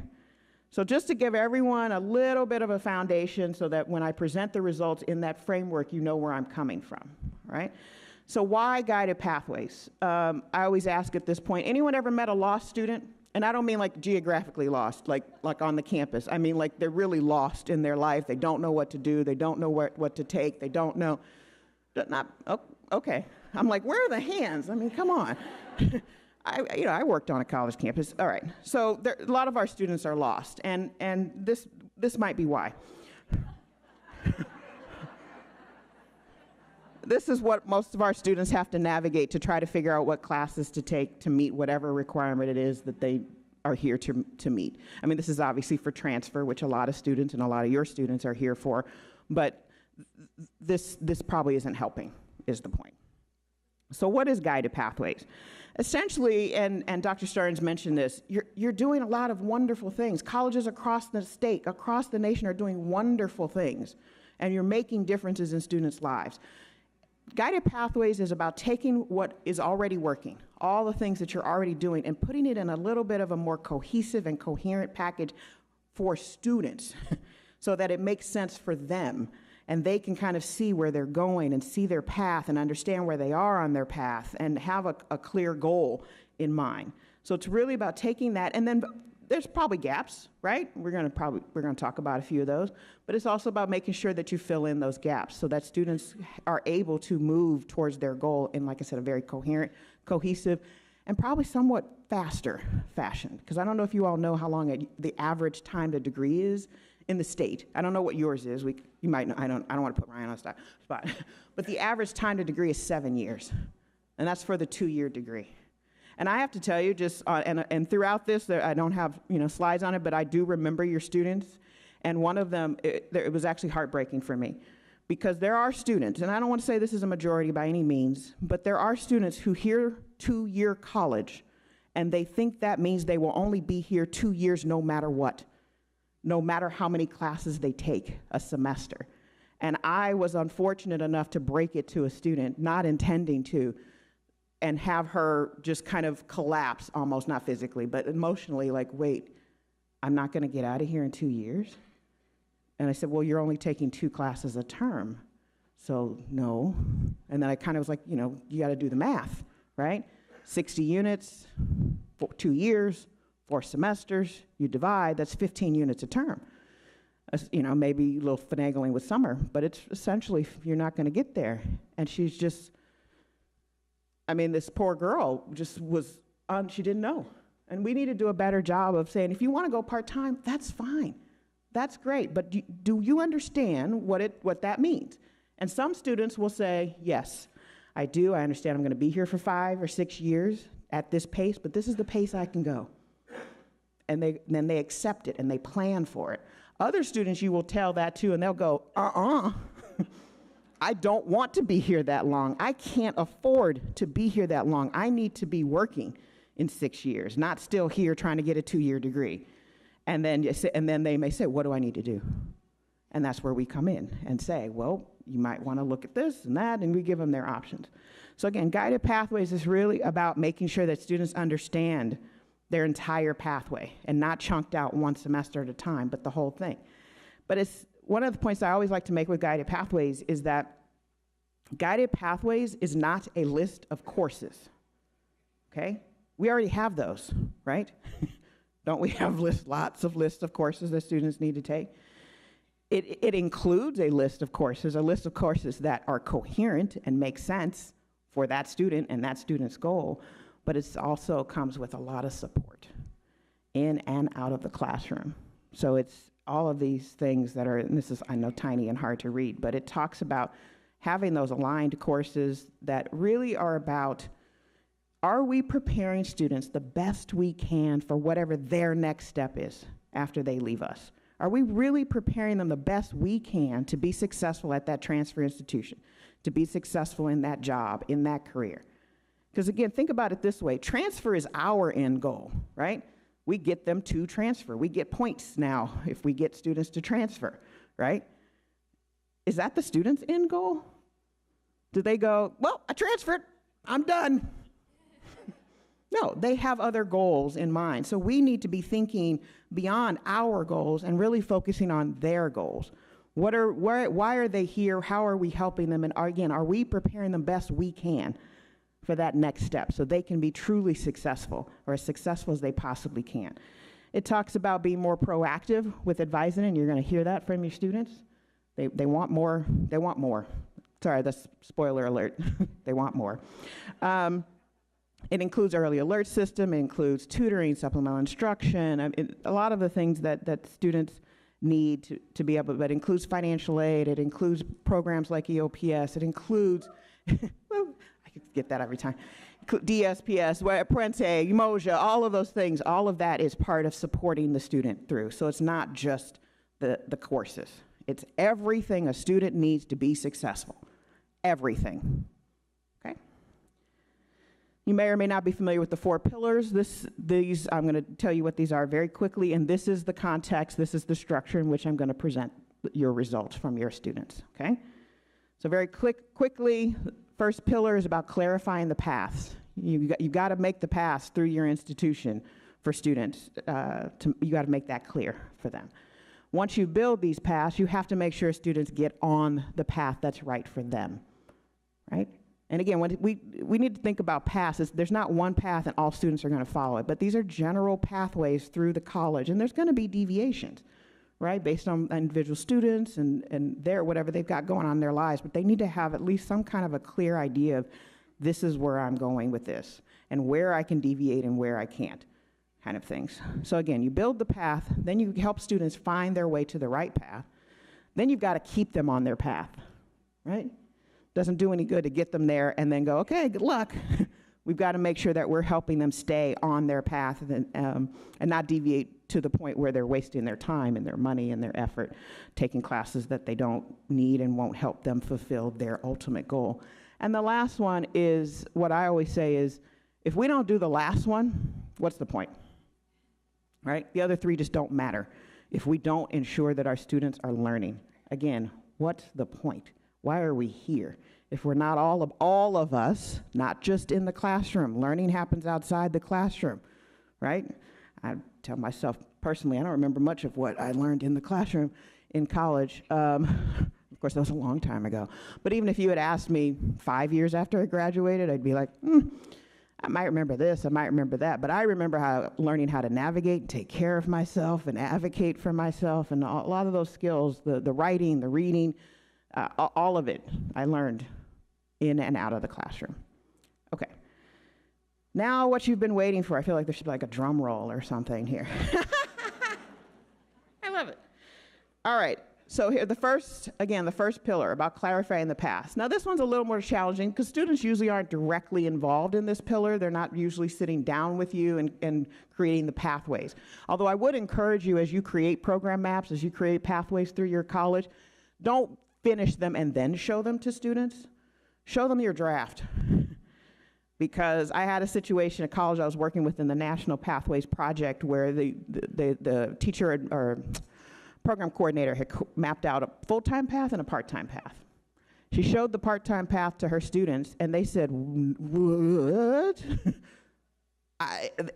So just to give everyone a little bit of a foundation so that when I present the results in that framework, you know where I'm coming from, right? So why guided pathways? I always ask at this point, anyone ever met a lost student? And I don't mean like geographically lost, like on the campus. I mean like they're really lost in their life. They don't know what to do. They don't know what to take. They don't know. Okay. I'm like, where are the hands? I mean, come on. I worked on a college campus. All right. So a lot of our students are lost, and this might be why. This is what most of our students have to navigate to try to figure out what classes to take to meet whatever requirement it is that they are here to meet. I mean, this is obviously for transfer, which a lot of students and a lot of your students are here for, but this probably isn't helping, is the point. So what is guided pathways? Essentially, and Dr. Stearns mentioned this, you're doing a lot of wonderful things. Colleges across the state, across the nation are doing wonderful things, and you're making differences in students' lives. Guided Pathways is about taking what is already working, all the things that you're already doing, and putting it in a little bit of a more cohesive and coherent package for students so that it makes sense for them, and they can kind of see where they're going and see their path and understand where they are on their path and have a clear goal in mind. So it's really about taking that, and then there's probably gaps, right? We're going to talk about a few of those, but it's also about making sure that you fill in those gaps so that students are able to move towards their goal in, like I said, a very coherent, cohesive, and probably somewhat faster fashion. Because I don't know if you all know how long the average time to degree is in the state. I don't know what yours is. You might know. I don't want to put Ryan on the spot, but the average time to degree is 7 years, and that's for the 2-year degree. And I have to tell you, just and throughout this, I don't have slides on it, but I do remember your students. And one of them, it was actually heartbreaking for me, because there are students, and I don't want to say this is a majority by any means, but there are students who hear 2-year college, and they think that means they will only be here 2 years no matter what, no matter how many classes they take a semester. And I was unfortunate enough to break it to a student, not intending to, and have her just kind of collapse, almost not physically, but emotionally, like, wait, I'm not going to get out of here in 2 years? And I said, well, you're only taking 2 classes a term, so no. And then I kind of was like, you got to do the math, right? 60 units, 2 years, 4 semesters, you divide, that's 15 units a term. Maybe a little finagling with summer, but it's essentially, you're not going to get there. And she's just, this poor girl just was, she didn't know. And we need to do a better job of saying, if you want to go part-time, that's fine. That's great. But do you understand what that means? And some students will say, yes, I do. I understand I'm going to be here for 5 or 6 years at this pace, but this is the pace I can go. And then they accept it and they plan for it. Other students, you will tell that to, and they'll go, I don't want to be here that long. I can't afford to be here that long. I need to be working in 6 years, not still here trying to get a 2-year degree. And then they may say, what do I need to do? And that's where we come in and say, well, you might want to look at this and that, and we give them their options. So again, Guided Pathways is really about making sure that students understand their entire pathway and not chunked out one semester at a time, but the whole thing. But it's one of the points I always like to make with Guided Pathways is that Guided Pathways is not a list of courses, okay? We already have those, right? Don't we have lots of lists of courses that students need to take? It includes a list of courses that are coherent and make sense for that student and that student's goal, but it also comes with a lot of support in and out of the classroom. So it's all of these things that are, and this is, I know, tiny and hard to read, but it talks about having those aligned courses that really are Are we preparing students the best we can for whatever their next step is after they leave us? Are we really preparing them the best we can to be successful at that transfer institution, to be successful in that job, in that career? Because again, think about it this way. Transfer is our end goal, right? We get them to transfer. We get points now if we get students to transfer, right? Is that the student's end goal? Do they go, well, I transferred, I'm done? No, they have other goals in mind. So we need to be thinking beyond our goals and really focusing on their goals. Why are they here? How are we helping them? And again, are we preparing them best we can for that next step so they can be truly successful, or as successful as they possibly can? It talks about being more proactive with advising, and you're going to hear that from your students. They want more. They want more. Sorry, that's spoiler alert. They want more. It includes early alert system, it includes tutoring, supplemental instruction, a lot of the things that students need to be able, but it includes financial aid, it includes programs like EOPS, it includes, well, I could get that every time, DSPS, Prente, Umoja, all of those things, all of that is part of supporting the student through. So it's not just the courses, it's everything a student needs to be successful, everything. You may or may not be familiar with the 4 pillars. These, I'm going to tell you what these are very quickly, and this is the context, this is the structure in which I'm going to present your results from your students, okay? So very quickly, first pillar is about clarifying the paths. You've got to make the paths through your institution for students. You got to make that clear for them. Once you build these paths, you have to make sure students get on the path that's right for them, right? And again, when we need to think about paths, there's not one path and all students are going to follow it, but these are general pathways through the college, and there's going to be deviations, right, based on individual students and their whatever they've got going on in their lives, but they need to have at least some kind of a clear idea of this is where I'm going with this, and where I can deviate and where I can't, kind of things. So again, you build the path, then you help students find their way to the right path, then you've got to keep them on their path, right? Doesn't do any good to get them there and then go, okay, good luck. We've got to make sure that we're helping them stay on their path and not deviate to the point where they're wasting their time and their money and their effort taking classes that they don't need and won't help them fulfill their ultimate goal. And the last one is what I always say is, if we don't do the last one, what's the point, right? The other 3 just don't matter if we don't ensure that our students are learning. Again, what's the point? Why are we here? If we're not all of us, not just in the classroom, learning happens outside the classroom, right? I tell myself personally, I don't remember much of what I learned in the classroom in college. Of course, that was a long time ago. But even if you had asked me 5 years after I graduated, I'd be like, I might remember this, I might remember that. But I remember learning how to navigate and take care of myself and advocate for myself, and a lot of those skills, the writing, the reading, all of it I learned in and out of the classroom. Okay. Now what you've been waiting for, I feel like there should be like a drum roll or something here. I love it. All right. So here, the first pillar about clarifying the past. Now this one's a little more challenging because students usually aren't directly involved in this pillar. They're not usually sitting down with you and creating the pathways. Although I would encourage you, as you create program maps, as you create pathways through your college, don't finish them and then show them to students. Show them your draft. Because I had a situation at college I was working with in the National Pathways Project where the teacher or program coordinator had mapped out a full-time path and a part-time path. She showed the part-time path to her students and they said, what?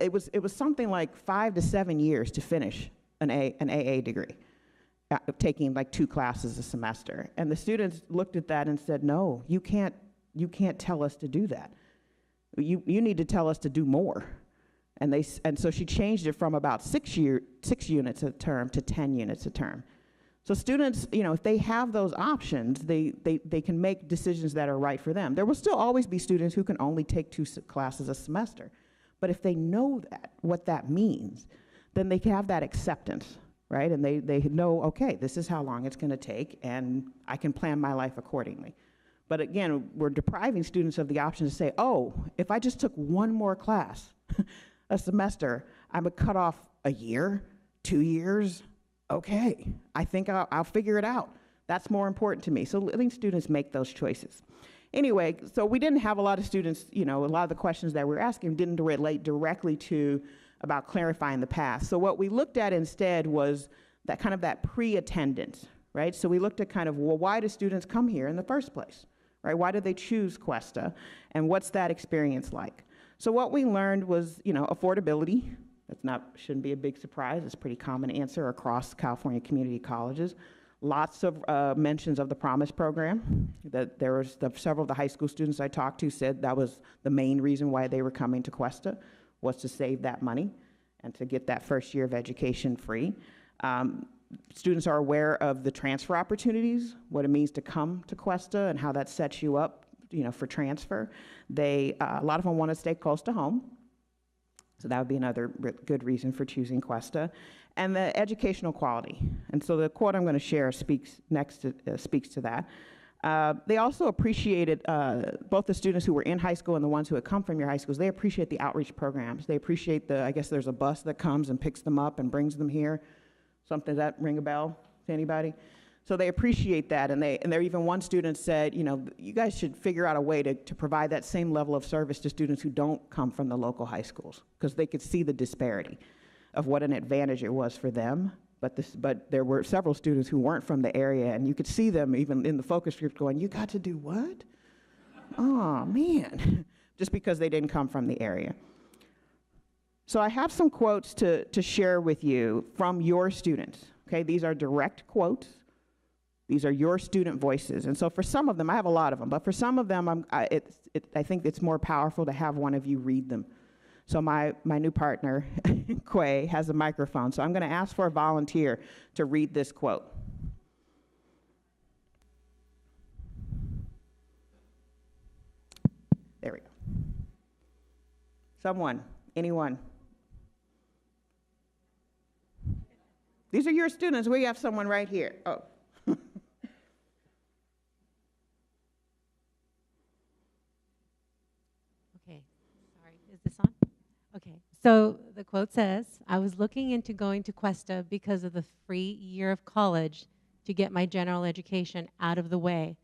It was something like 5 to 7 years to finish an AA degree. Taking like 2 classes a semester. And the students looked at that and said, no, you can't tell us to do that. You need to tell us to do more. And so she changed it from about 6 units a term to 10 units a term. So students, if they have those options, they can make decisions that are right for them. There will still always be students who can only take 2 classes a semester. But if they know what that means, then they can have that acceptance. Right? And they know, okay, this is how long it's going to take, and I can plan my life accordingly. But again, we're depriving students of the option to say, oh, if I just took one more class a semester, I would cut off a year, 2 years. Okay, I think I'll figure it out. That's more important to me. So letting students make those choices. Anyway, so we didn't have a lot of students, a lot of the questions that we were asking didn't relate directly to about clarifying the path. So what we looked at instead was that pre-attendance, right? So we looked at well, why do students come here in the first place, right? Why did they choose Cuesta? And what's that experience like? So what we learned was, affordability. Shouldn't be a big surprise. It's a pretty common answer across California community colleges. Lots of mentions of the Promise program. That there was several of the high school students I talked to said that was the main reason why they were coming to Cuesta, was to save that money and to get that first year of education free. Students are aware of the transfer opportunities, what it means to come to Cuesta and how that sets you up, for transfer. A lot of them want to stay close to home. So that would be another good reason for choosing Cuesta. And the educational quality. And so the quote I'm going to share speaks to that. They also appreciated, both the students who were in high school and the ones who had come from your high schools, they appreciate the outreach programs. They appreciate I guess there's a bus that comes and picks them up and brings them here. Something, does that ring a bell to anybody? So they appreciate that, and there even one student said, you guys should figure out a way to provide that same level of service to students who don't come from the local high schools, because they could see the disparity of what an advantage it was for them. But there were several students who weren't from the area, and you could see them even in the focus group going, you got to do what? Oh, man, just because they didn't come from the area. So I have some quotes to share with you from your students. Okay, these are direct quotes. These are your student voices. And so for some of them, I have a lot of them, but for some of them, I think it's more powerful to have one of you read them. So my new partner, Quay, has a microphone. So I'm going to ask for a volunteer to read this quote. There we go. Someone, anyone. These are your students. We have someone right here. Oh. Okay, sorry, is this on? Okay, so the quote says, I was looking into going to Cuesta because of the free year of college to get my general education out of the way,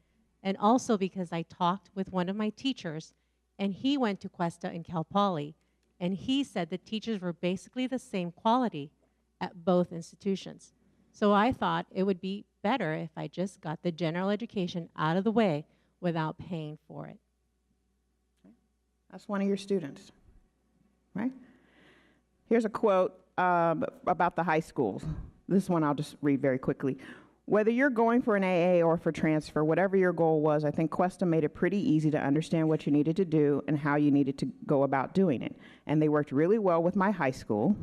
and also because I talked with one of my teachers, and he went to Cuesta in Cal Poly, and he said the teachers were basically the same quality at both institutions. So I thought it would be better if I just got the general education out of the way without paying for it. That's one of your students, right? Here's a quote about the high schools. This one I'll just read very quickly. Whether you're going for an AA or for transfer, whatever your goal was, I think Cuesta made it pretty easy to understand what you needed to do and how you needed to go about doing it. And they worked really well with my high school.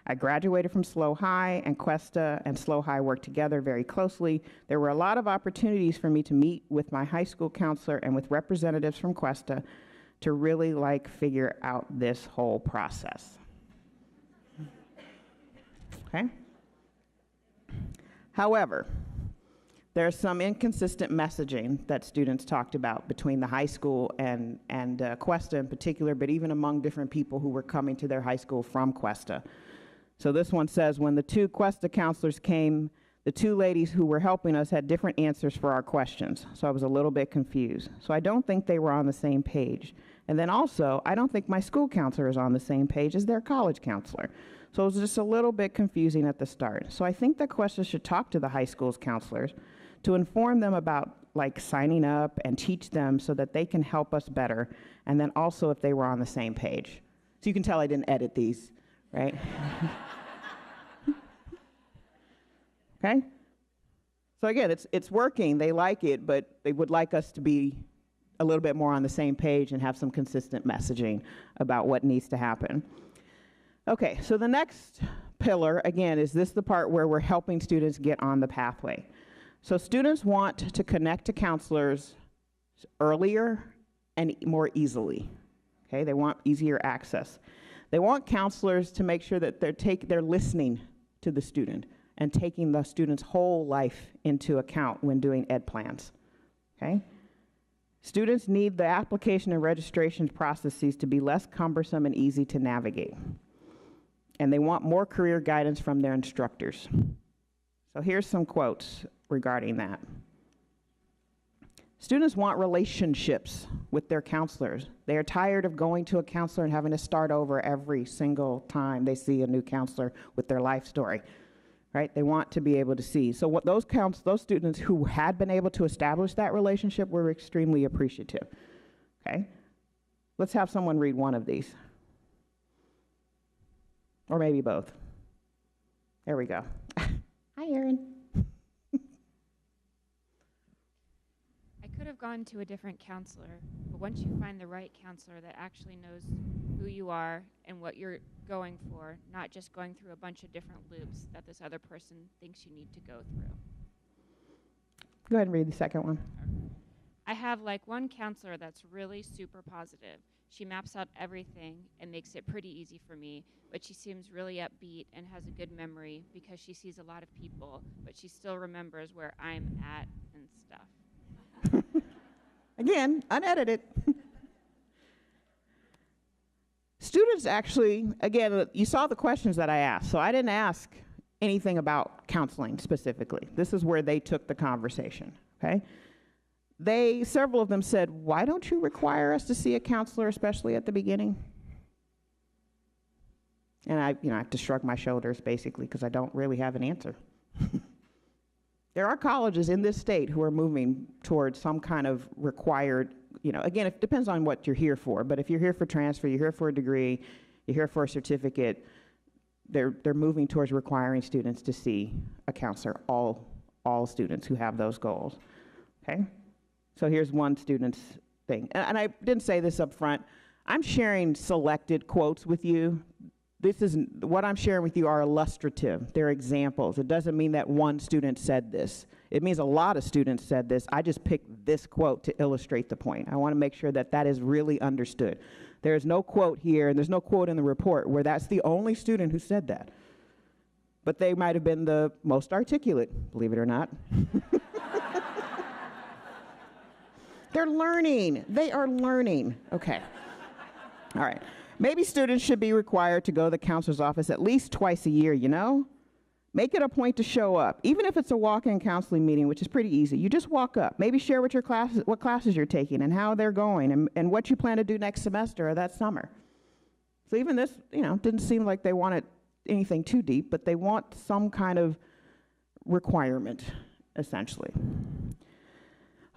I graduated from SLO High, and Cuesta and SLO High worked together very closely. There were a lot of opportunities for me to meet with my high school counselor and with representatives from Cuesta to really figure out this whole process. Okay? However, there's some inconsistent messaging that students talked about between the high school and Cuesta in particular, but even among different people who were coming to their high school from Cuesta. So this one says, when the two Cuesta counselors came, the two ladies who were helping us had different answers for our questions. So I was a little bit confused. So I don't think they were on the same page. And then also, I don't think my school counselor is on the same page as their college counselor. So it was just a little bit confusing at the start. So I think that Cuesta should talk to the high school's counselors to inform them about signing up and teach them so that they can help us better. And then also if they were on the same page. So you can tell I didn't edit these, right? Okay? So again, it's working, they like it, but they would like us to be a little bit more on the same page and have some consistent messaging about what needs to happen. Okay, so the next pillar, again, is this the part where we're helping students get on the pathway. So students want to connect to counselors earlier and more easily. Okay, they want easier access. They want counselors to make sure that they're listening to the student and taking the student's whole life into account when doing ed plans. Okay? Students need the application and registration processes to be less cumbersome and easy to navigate. And they want more career guidance from their instructors. So here's some quotes regarding that. Students want relationships with their counselors. They are tired of going to a counselor and having to start over every single time they see a new counselor with their life story, right? They want to be able to see. So what those students who had been able to establish that relationship were extremely appreciative, okay? Let's have someone read one of these. Or maybe both. There we go. Hi, Erin. I could have gone to a different counselor, but once you find the right counselor that actually knows who you are and what you're going for, not just going through a bunch of different loops that this other person thinks you need to go through. Go ahead and read the second one. I have like one counselor that's really super positive. She maps out everything and makes it pretty easy for me, but she seems really upbeat and has a good memory because she sees a lot of people, but she still remembers where I'm at and stuff. Again, unedited. Students actually, again, you saw the questions that I asked, so I didn't ask anything about counseling specifically. This is where they took the conversation, okay? Several of them said, why don't you require us to see a counselor, especially at the beginning? And I have to shrug my shoulders, basically, because I don't really have an answer. There are colleges in this state who are moving towards some kind of required, again, it depends on what you're here for, but if you're here for transfer, you're here for a degree, you're here for a certificate, they're moving towards requiring students to see a counselor, all students who have those goals, okay? So here's one student's thing. And I didn't say this up front. I'm sharing selected quotes with you. What I'm sharing with you are illustrative. They're examples. It doesn't mean that one student said this. It means a lot of students said this. I just picked this quote to illustrate the point. I want to make sure that that is really understood. There is no quote here, and there's no quote in the report where that's the only student who said that. But they might have been the most articulate, believe it or not. They're learning. They are learning. Okay. All right. Maybe students should be required to go to the counselor's office at least twice a year, Make it a point to show up. Even if it's a walk-in counseling meeting, which is pretty easy, you just walk up. Maybe share what classes you're taking and how they're going and what you plan to do next semester or that summer. So even this, didn't seem like they wanted anything too deep, but they want some kind of requirement, essentially.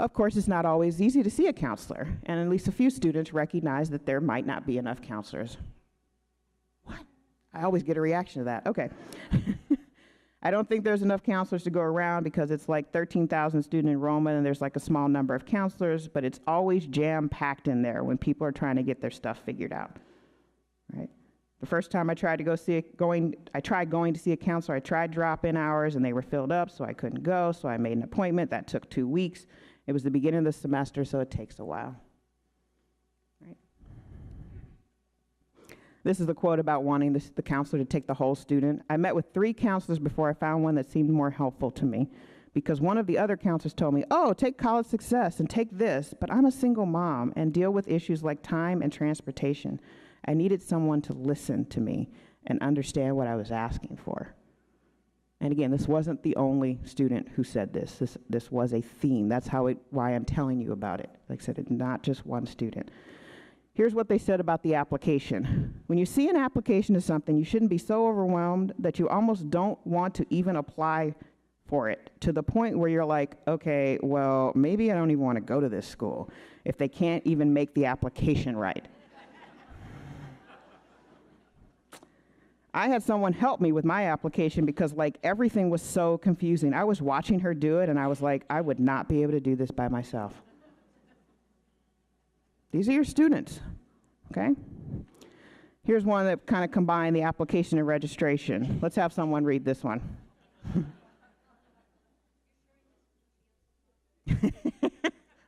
Of course, it's not always easy to see a counselor, and at least a few students recognize that there might not be enough counselors. What? I always get a reaction to that. Okay. I don't think there's enough counselors to go around because it's like 13,000 student enrollment and there's like a small number of counselors, but it's always jam-packed in there when people are trying to get their stuff figured out, right? The first time I tried going to see a counselor, I tried drop-in hours and they were filled up, so I couldn't go, so I made an appointment. That took 2 weeks. It was the beginning of the semester, so it takes a while. Right? This is the quote about wanting the counselor to take the whole student. I met with 3 counselors before I found one that seemed more helpful to me, because one of the other counselors told me, oh, take college success and take this, but I'm a single mom and deal with issues like time and transportation. I needed someone to listen to me and understand what I was asking for. And again, this wasn't the only student who said this. This was a theme. That's why I'm telling you about it. Like I said, it's not just one student. Here's what they said about the application. When you see an application to something, you shouldn't be so overwhelmed that you almost don't want to even apply for it, to the point where you're like, okay, well, maybe I don't even want to go to this school if they can't even make the application right. I had someone help me with my application because everything was so confusing. I was watching her do it and I was like, I would not be able to do this by myself. These are your students, okay? Here's one that kind of combined the application and registration. Let's have someone read this one.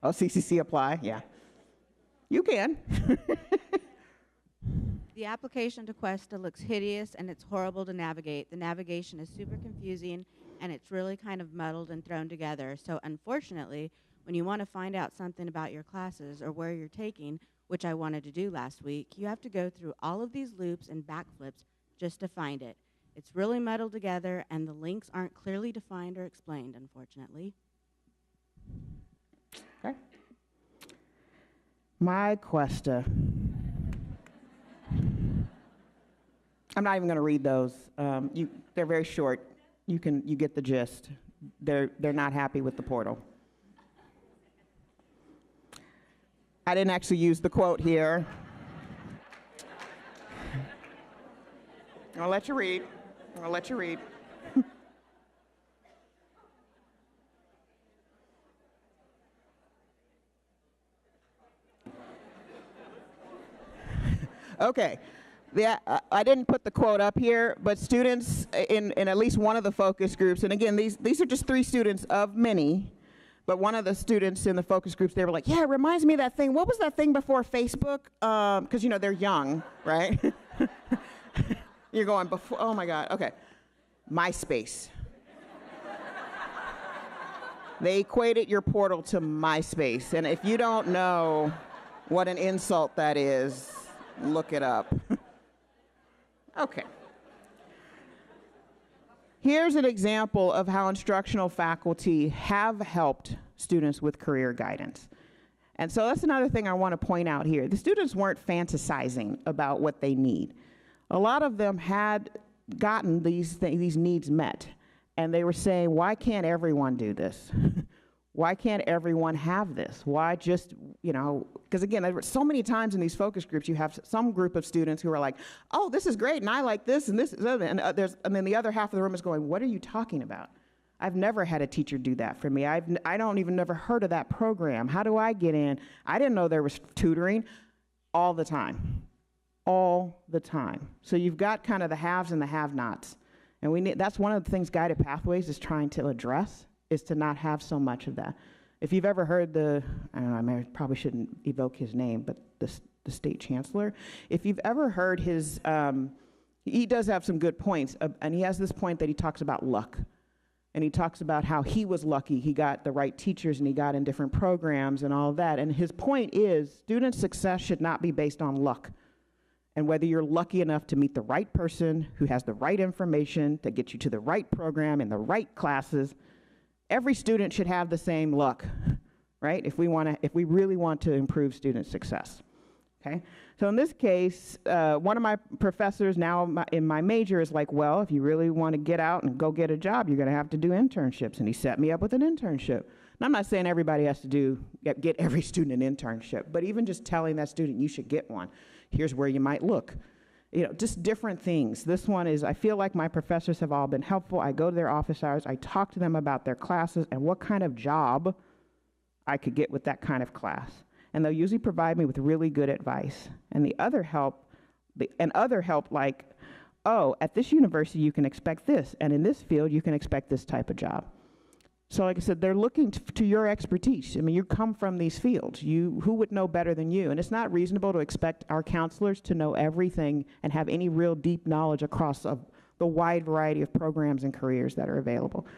Oh, CCC apply? Yeah. You can. The application to Cuesta looks hideous and it's horrible to navigate. The navigation is super confusing and it's really kind of muddled and thrown together. So unfortunately, When you want to find out something about your classes or where you're taking, which I wanted to do last week, you have to go through all of these loops and backflips just to find it. It's really muddled together, and the links aren't clearly defined or explained, unfortunately. Okay. My Cuesta. I'm not even going to read those. They're very short. You get the gist. They're not happy with the portal. I didn't actually use the quote here. I'll let you read. Okay. Yeah, I didn't put the quote up here, but students in at least one of the focus groups, and again, these are just 3 students of many, but one of the students in the focus groups, they were like, yeah, it reminds me of that thing. What was that thing before Facebook? Because, they're young, right? You're going, before, oh my God, okay. MySpace. They equated your portal to MySpace, and if you don't know what an insult that is, look it up. Okay. Here's an example of how instructional faculty have helped students with career guidance. And so that's another thing I want to point out here. The students weren't fantasizing about what they need. A lot of them had gotten these needs met. And they were saying, why can't everyone do this? Why can't everyone have this? Why just, because again, there were so many times in these focus groups, you have some group of students who are like, oh, this is great, and I like this, and this is other, and then the other half of the room is going, what are you talking about? I've never had a teacher do that for me. I don't even never heard of that program. How do I get in? I didn't know there was tutoring. All the time. So you've got kind of the haves and the have-nots. And that's one of the things Guided Pathways is trying to address, is to not have so much of that. If you've ever heard I probably shouldn't evoke his name, but the state chancellor, if you've ever heard his, he does have some good points, and he has this point that he talks about luck. And he talks about how he was lucky, he got the right teachers and he got in different programs and all of that. And his point is, student success should not be based on luck. And whether you're lucky enough to meet the right person who has the right information to get you to the right program in the right classes, every student should have the same luck, right? If we really want to improve student success, okay? So in this case, one of my professors now in my major is like, well, if you really want to get out and go get a job, you're gonna have to do internships. And he set me up with an internship. And I'm not saying everybody has to get every student an internship, but even just telling that student you should get one. Here's where you might look. Just different things. This one is, I feel like my professors have all been helpful. I go to their office hours, I talk to them about their classes and what kind of job I could get with that kind of class. And they'll usually provide me with really good advice. And other help like, oh, at this university you can expect this, and in this field you can expect this type of job. So like I said, they're looking to your expertise. I mean, you come from these fields. Who would know better than you? And it's not reasonable to expect our counselors to know everything and have any real deep knowledge across the wide variety of programs and careers that are available.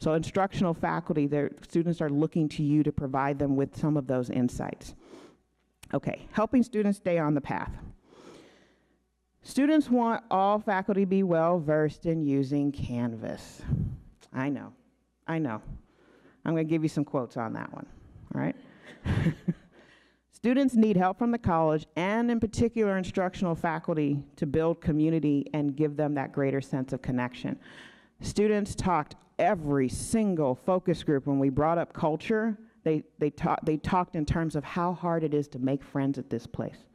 So instructional faculty, their students are looking to you to provide them with some of those insights. Okay, helping students stay on the path. Students want all faculty to be well versed in using Canvas. I know. I'm going to give you some quotes on that one, all right? Students need help from the college and in particular instructional faculty to build community and give them that greater sense of connection. Students talked every single focus group when we brought up culture, they talked in terms of how hard it is to make friends at this place.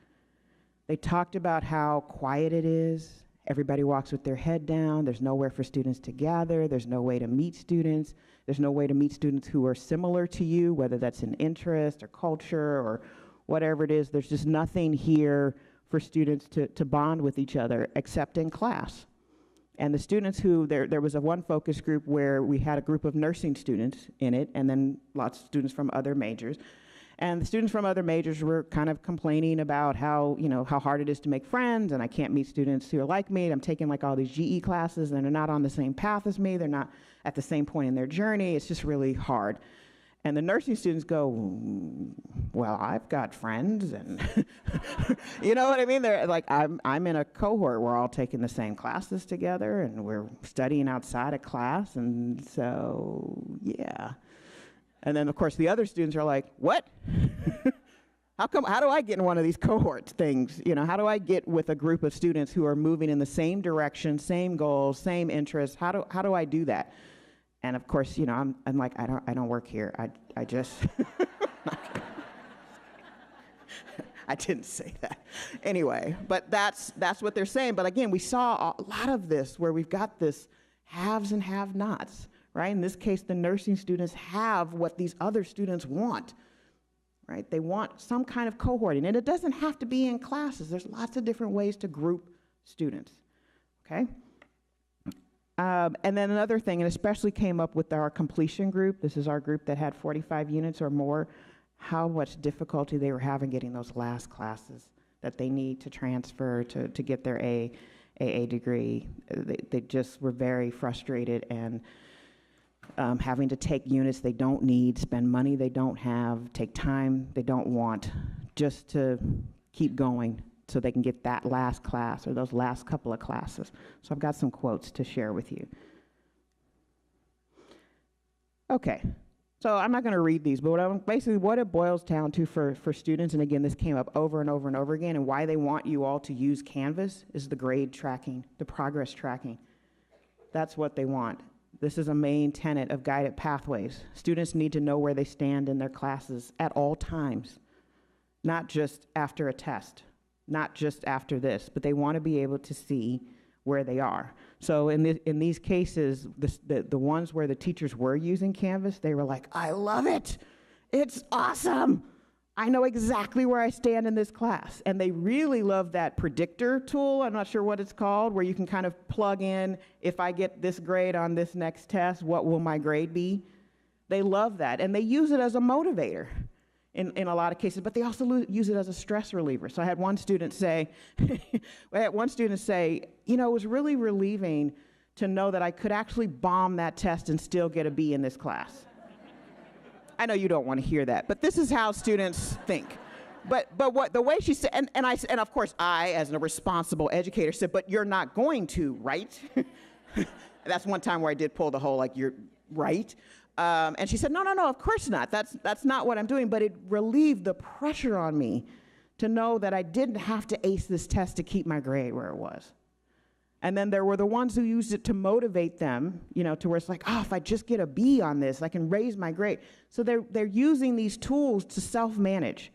They talked about how quiet it is. Everybody walks with their head down. There's nowhere for students to gather. There's no way to meet students. There's no way to meet students who are similar to you, whether that's an interest or culture or whatever it is. There's just nothing here for students to bond with each other except in class. And the students there was one focus group where we had a group of nursing students in it and then lots of students from other majors. And the students from other majors were kind of complaining about how hard it is to make friends, and I can't meet students who are like me. I'm taking like all these GE classes, and they're not on the same path as me. They're not at the same point in their journey. It's just really hard. And the nursing students go, well, I've got friends, and you know what I mean? They're like, I'm in a cohort. We're all taking the same classes together, and we're studying outside of class, and so, yeah. And then, of course, the other students are like, what? How do I get in one of these cohort things? You know, how do I get with a group of students who are moving in the same direction, same goals, same interests? How do I do that? And of course, you know, I'm like, I don't work here. I just, I didn't say that. Anyway, but that's what they're saying. But again, we saw a lot of this where we've got this haves and have-nots, right? In this case, the nursing students have what these other students want, right? They want some kind of cohorting, and it doesn't have to be in classes. There's lots of different ways to group students, okay? And then another thing, and especially came up with our completion group. This is our group that had 45 units or more, how much difficulty they were having getting those last classes that they need to transfer to get their AA degree. They just were very frustrated and having to take units they don't need, spend money they don't have, take time they don't want, just to keep going so they can get that last class or those last couple of classes. So I've got some quotes to share with you. Okay, so I'm not going to read these, but basically what it boils down to for students, and again, this came up over and over and over again, and why they want you all to use Canvas is the grade tracking, the progress tracking. That's what they want. This is a main tenet of guided pathways. Students need to know where they stand in their classes at all times, not just after a test, not just after this, but they want to be able to see where they are. So in these cases, the ones where the teachers were using Canvas, they were like, I love it. It's awesome. I know exactly where I stand in this class. And they really love that predictor tool. I'm not sure what it's called, where you can kind of plug in, if I get this grade on this next test, what will my grade be? They love that. And they use it as a motivator in a lot of cases, but they also use it as a stress reliever. So I had one student say, you know, it was really relieving to know that I could actually bomb that test and still get a B in this class. I know you don't want to hear that, but this is how students think. But what the way she said, and of course I, as a responsible educator, said, but you're not going to, right? That's one time where I did pull the whole, like, you're right. And she said, no, of course not. That's not what I'm doing. But it relieved the pressure on me to know that I didn't have to ace this test to keep my grade where it was. And then there were the ones who used it to motivate them, you know, to where it's like, oh, if I just get a B on this, I can raise my grade. So they're using these tools to self-manage,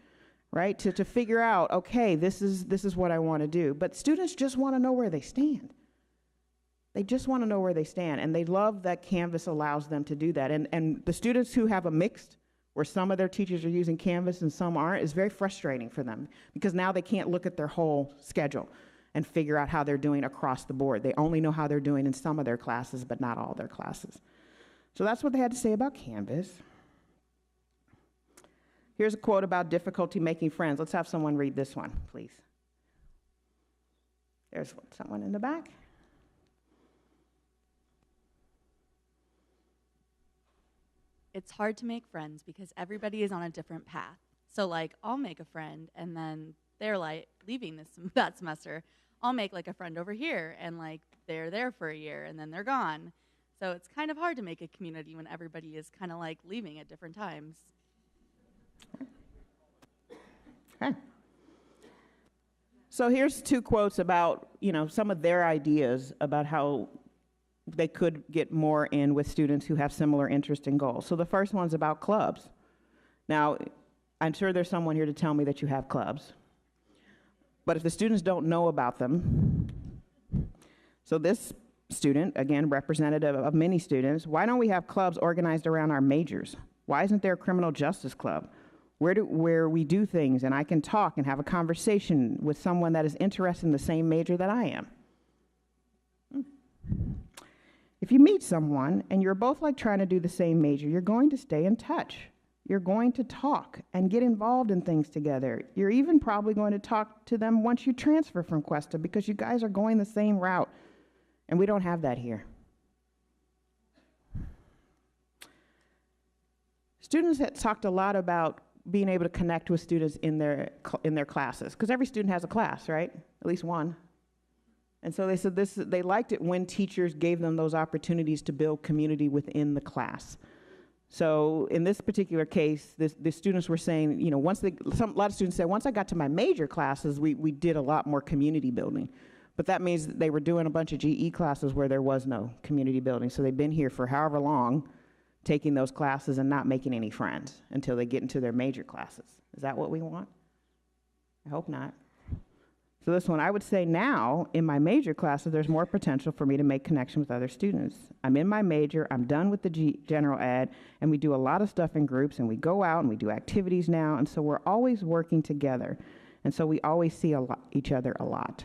right? To figure out, okay, this is what I want to do. But students just want to know where they stand. They just want to know where they stand, and they love that Canvas allows them to do that. And the students who have a mixed, where some of their teachers are using Canvas and some aren't, is very frustrating for them, because now they can't look at their whole schedule and figure out how they're doing across the board. They only know how they're doing in some of their classes, but not all their classes. So that's what they had to say about Canvas. Here's a quote about difficulty making friends. Let's have someone read this one, please. There's someone in the back. It's hard to make friends because everybody is on a different path. So, like, I'll make a friend, and then they're, like, leaving that semester. I'll make, like, a friend over here, and, like, they're there for a year, and then they're gone. So it's kind of hard to make a community when everybody is kind of, like, leaving at different times. Okay. So here's two quotes about, you know, some of their ideas about how they could get more in with students who have similar interests and goals. So the first one's about clubs. Now, I'm sure there's someone here to tell me that you have clubs. But if the students don't know about them, so this student, again, representative of many students, why don't we have clubs organized around our majors? Why isn't there a criminal justice club where we do things and I can talk and have a conversation with someone that is interested in the same major that I am? If you meet someone and you're both like trying to do the same major, you're going to stay in touch. You're going to talk and get involved in things together. You're even probably going to talk to them once you transfer from Cuesta because you guys are going the same route. And we don't have that here. Students had talked a lot about being able to connect with students in their classes, because every student has a class, right? At least one. And so they said they liked it when teachers gave them those opportunities to build community within the class. So in this particular case, the students were saying, you know, a lot of students said, once I got to my major classes, we did a lot more community building. But that means that they were doing a bunch of GE classes where there was no community building. So they've been here for however long, taking those classes and not making any friends until they get into their major classes. Is that what we want? I hope not. So this one, I would say now, in my major classes, there's more potential for me to make connection with other students. I'm in my major, I'm done with the general ed, and we do a lot of stuff in groups, and we go out and we do activities now, and so we're always working together. And so we always see each other a lot.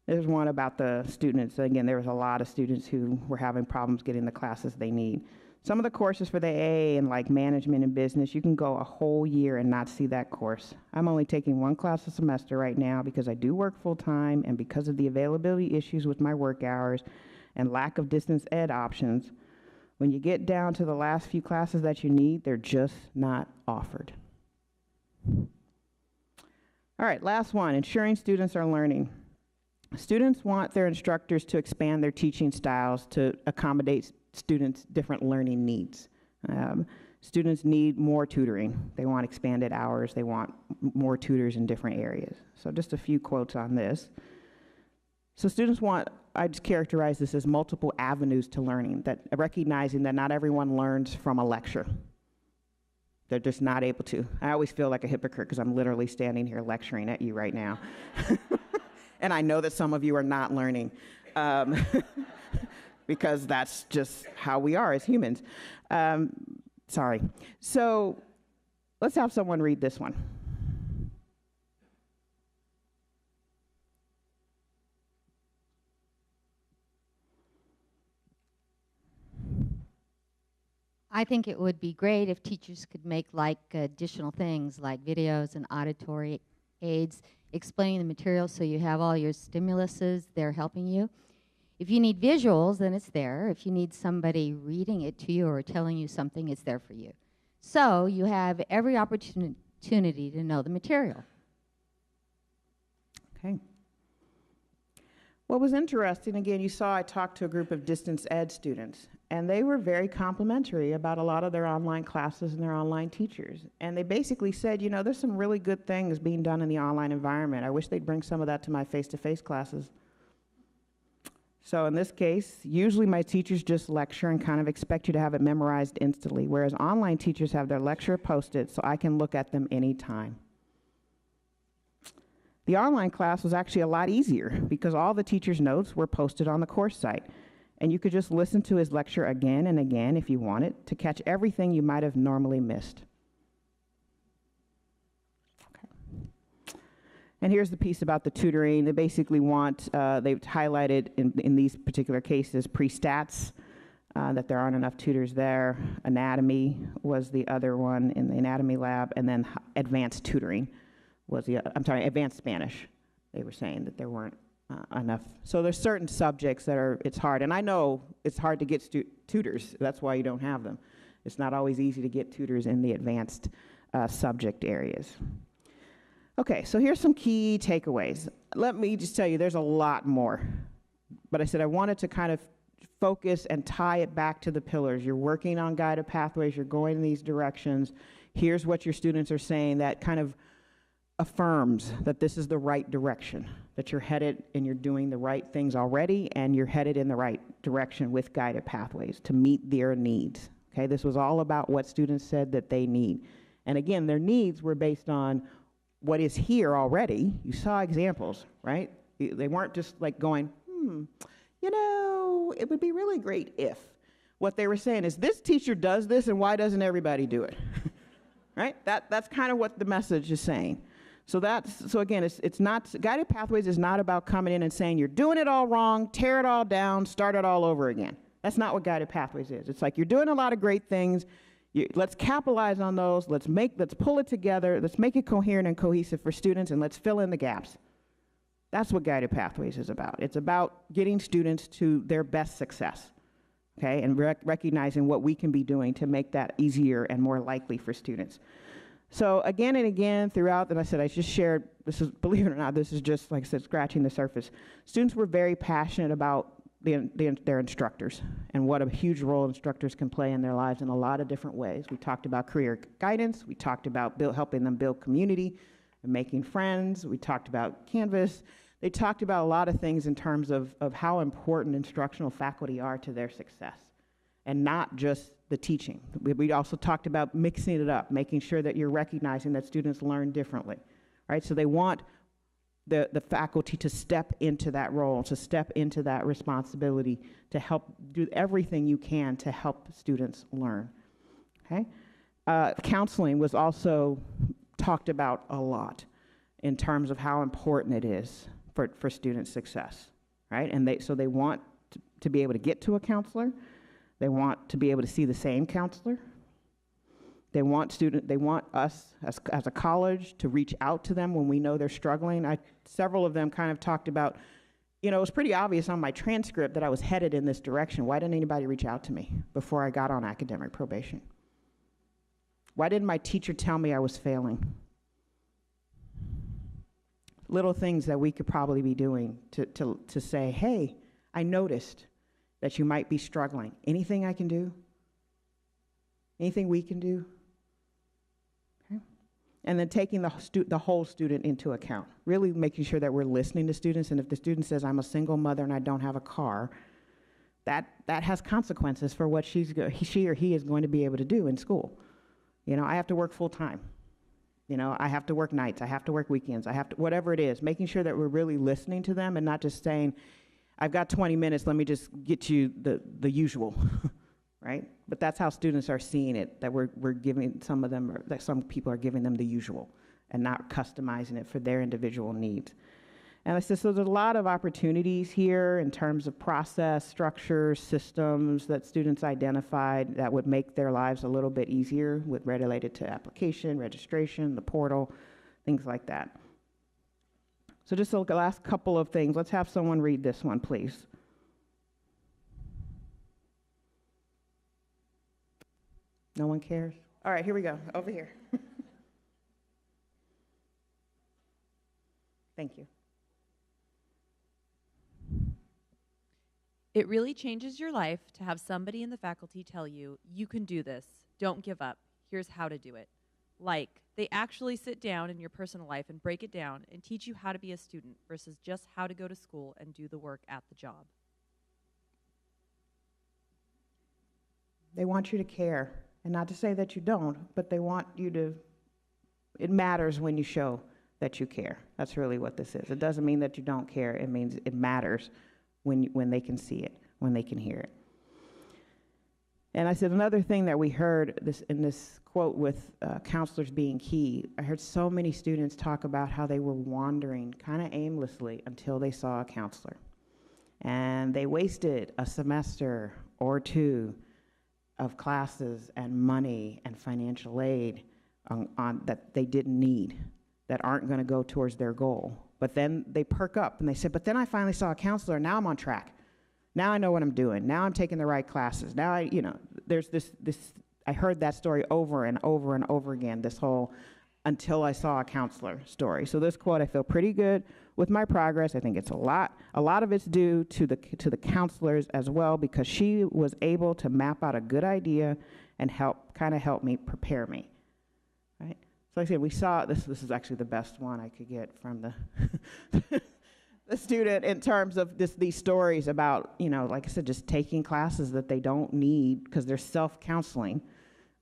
There's one about the students. Again, there was a lot of students who were having problems getting the classes they need. Some of the courses for the AA and like management and business, you can go a whole year and not see that course. I'm only taking one class a semester right now because I do work full time and because of the availability issues with my work hours and lack of distance ed options. When you get down to the last few classes that you need, they're just not offered. All right, last one, ensuring students are learning. Students want their instructors to expand their teaching styles to accommodate students' different learning needs. Students need more tutoring. They want expanded hours. They want more tutors in different areas. So just a few quotes on this. So students want, I just characterize this as multiple avenues to learning, that recognizing that not everyone learns from a lecture. They're just not able to. I always feel like a hypocrite because I'm literally standing here lecturing at you right now. And I know that some of you are not learning. Because that's just how we are as humans. Sorry. So let's have someone read this one. I think it would be great if teachers could make like additional things like videos and auditory aids explaining the material so you have all your stimuluses there helping you. If you need visuals, then it's there. If you need somebody reading it to you or telling you something, it's there for you. So you have every opportunity to know the material. Okay. What was interesting, again, you saw I talked to a group of distance ed students, and they were very complimentary about a lot of their online classes and their online teachers. And they basically said, you know, there's some really good things being done in the online environment. I wish they'd bring some of that to my face-to-face classes. So in this case, usually my teachers just lecture and kind of expect you to have it memorized instantly, whereas online teachers have their lecture posted so I can look at them anytime. The online class was actually a lot easier because all the teacher's notes were posted on the course site, and you could just listen to his lecture again and again if you wanted to catch everything you might have normally missed. And here's the piece about the tutoring. They basically want, they've highlighted in these particular cases pre-stats, that there aren't enough tutors there. Anatomy was the other one in the anatomy lab, and then advanced tutoring was the, advanced Spanish. They were saying that there weren't enough. So there's certain subjects that it's hard, and I know it's hard to get tutors. That's why you don't have them. It's not always easy to get tutors in the advanced subject areas. Okay, so here's some key takeaways. Let me just tell you, there's a lot more. But I said I wanted to kind of focus and tie it back to the pillars. You're working on guided pathways, you're going in these directions. Here's what your students are saying that kind of affirms that this is the right direction, that you're headed and you're doing the right things already, and you're headed in the right direction with guided pathways to meet their needs. Okay, this was all about what students said that they need. And again, their needs were based on what is here already. You saw examples, right? They weren't just like going, you know, it would be really great if. What they were saying is, this teacher does this, and why doesn't everybody do it? Right? That's kind of what the message is saying. So again, it's not, guided pathways is not about coming in and saying you're doing it all wrong, tear it all down, start it all over again. That's not what guided pathways is. It's like you're doing a lot of great things. Let's capitalize on those. Let's pull it together. Let's make it coherent and cohesive for students, and let's fill in the gaps. That's what guided pathways is about. It's about getting students to their best success. okay? And recognizing what we can be doing to make that easier and more likely for students. So again and again throughout, and I said I just shared, this is, believe it or not, this is just, like I said, scratching the surface. Students were very passionate about their instructors and what a huge role instructors can play in their lives in a lot of different ways. We talked about career guidance. We talked about helping them build community and making friends. We talked about Canvas. They talked about a lot of things in terms of how important instructional faculty are to their success, and not just the teaching. We also talked about mixing it up, making sure that you're recognizing that students learn differently, right? So they want the faculty to step into that role, to step into that responsibility, to help do everything you can to help students learn, okay? Counseling was also talked about a lot in terms of how important it is for student success, right? And so they want to be able to get to a counselor. They want to be able to see the same counselor. They want us as a college to reach out to them when we know they're struggling. Several of them kind of talked about, it was pretty obvious on my transcript that I was headed in this direction. Why didn't anybody reach out to me before I got on academic probation? Why didn't my teacher tell me I was failing? Little things that we could probably be doing to say, hey, I noticed that you might be struggling. Anything I can do? Anything we can do? Okay. And then taking the whole student into account, really making sure that we're listening to students. And if the student says, I'm a single mother and I don't have a car, that has consequences for what she or he is going to be able to do in school. I have to work full time. I have to work nights, I have to work weekends, whatever it is, making sure that we're really listening to them and not just saying, I've got 20 minutes, let me just get you the usual, right? But that's how students are seeing it, that we're giving that some people are giving them the usual and not customizing it for their individual needs. And I said, so there's a lot of opportunities here in terms of process, structure, systems that students identified that would make their lives a little bit easier related to application, registration, the portal, things like that. So just the last couple of things. Let's have someone read this one, please. No one cares? All right, here we go. Over here. Thank you. It really changes your life to have somebody in the faculty tell you, you can do this, don't give up, here's how to do it. Like, they actually sit down in your personal life and break it down and teach you how to be a student versus just how to go to school and do the work at the job. They want you to care, and not to say that you don't, but they want you to, it matters when you show that you care. That's really what this is. It doesn't mean that you don't care, it means it matters when they can see it, when they can hear it. And I said another thing that we heard in this quote with counselors being key, I heard so many students talk about how they were wandering kind of aimlessly until they saw a counselor. And they wasted a semester or two of classes and money and financial aid on that they didn't need, that aren't going to go towards their goal. But then they perk up and they said, but then I finally saw a counselor, now I'm on track. Now I know what I'm doing. Now I'm taking the right classes. Now there's this, I heard that story over and over and over again, this whole until I saw a counselor story. So this quote, I feel pretty good with my progress. I think it's a lot of it's due to the counselors as well, because she was able to map out a good idea and help me prepare me, right? So like I said, we saw, this is actually the best one I could get from the the student in terms of these stories about, like I said, just taking classes that they don't need because they're self-counseling,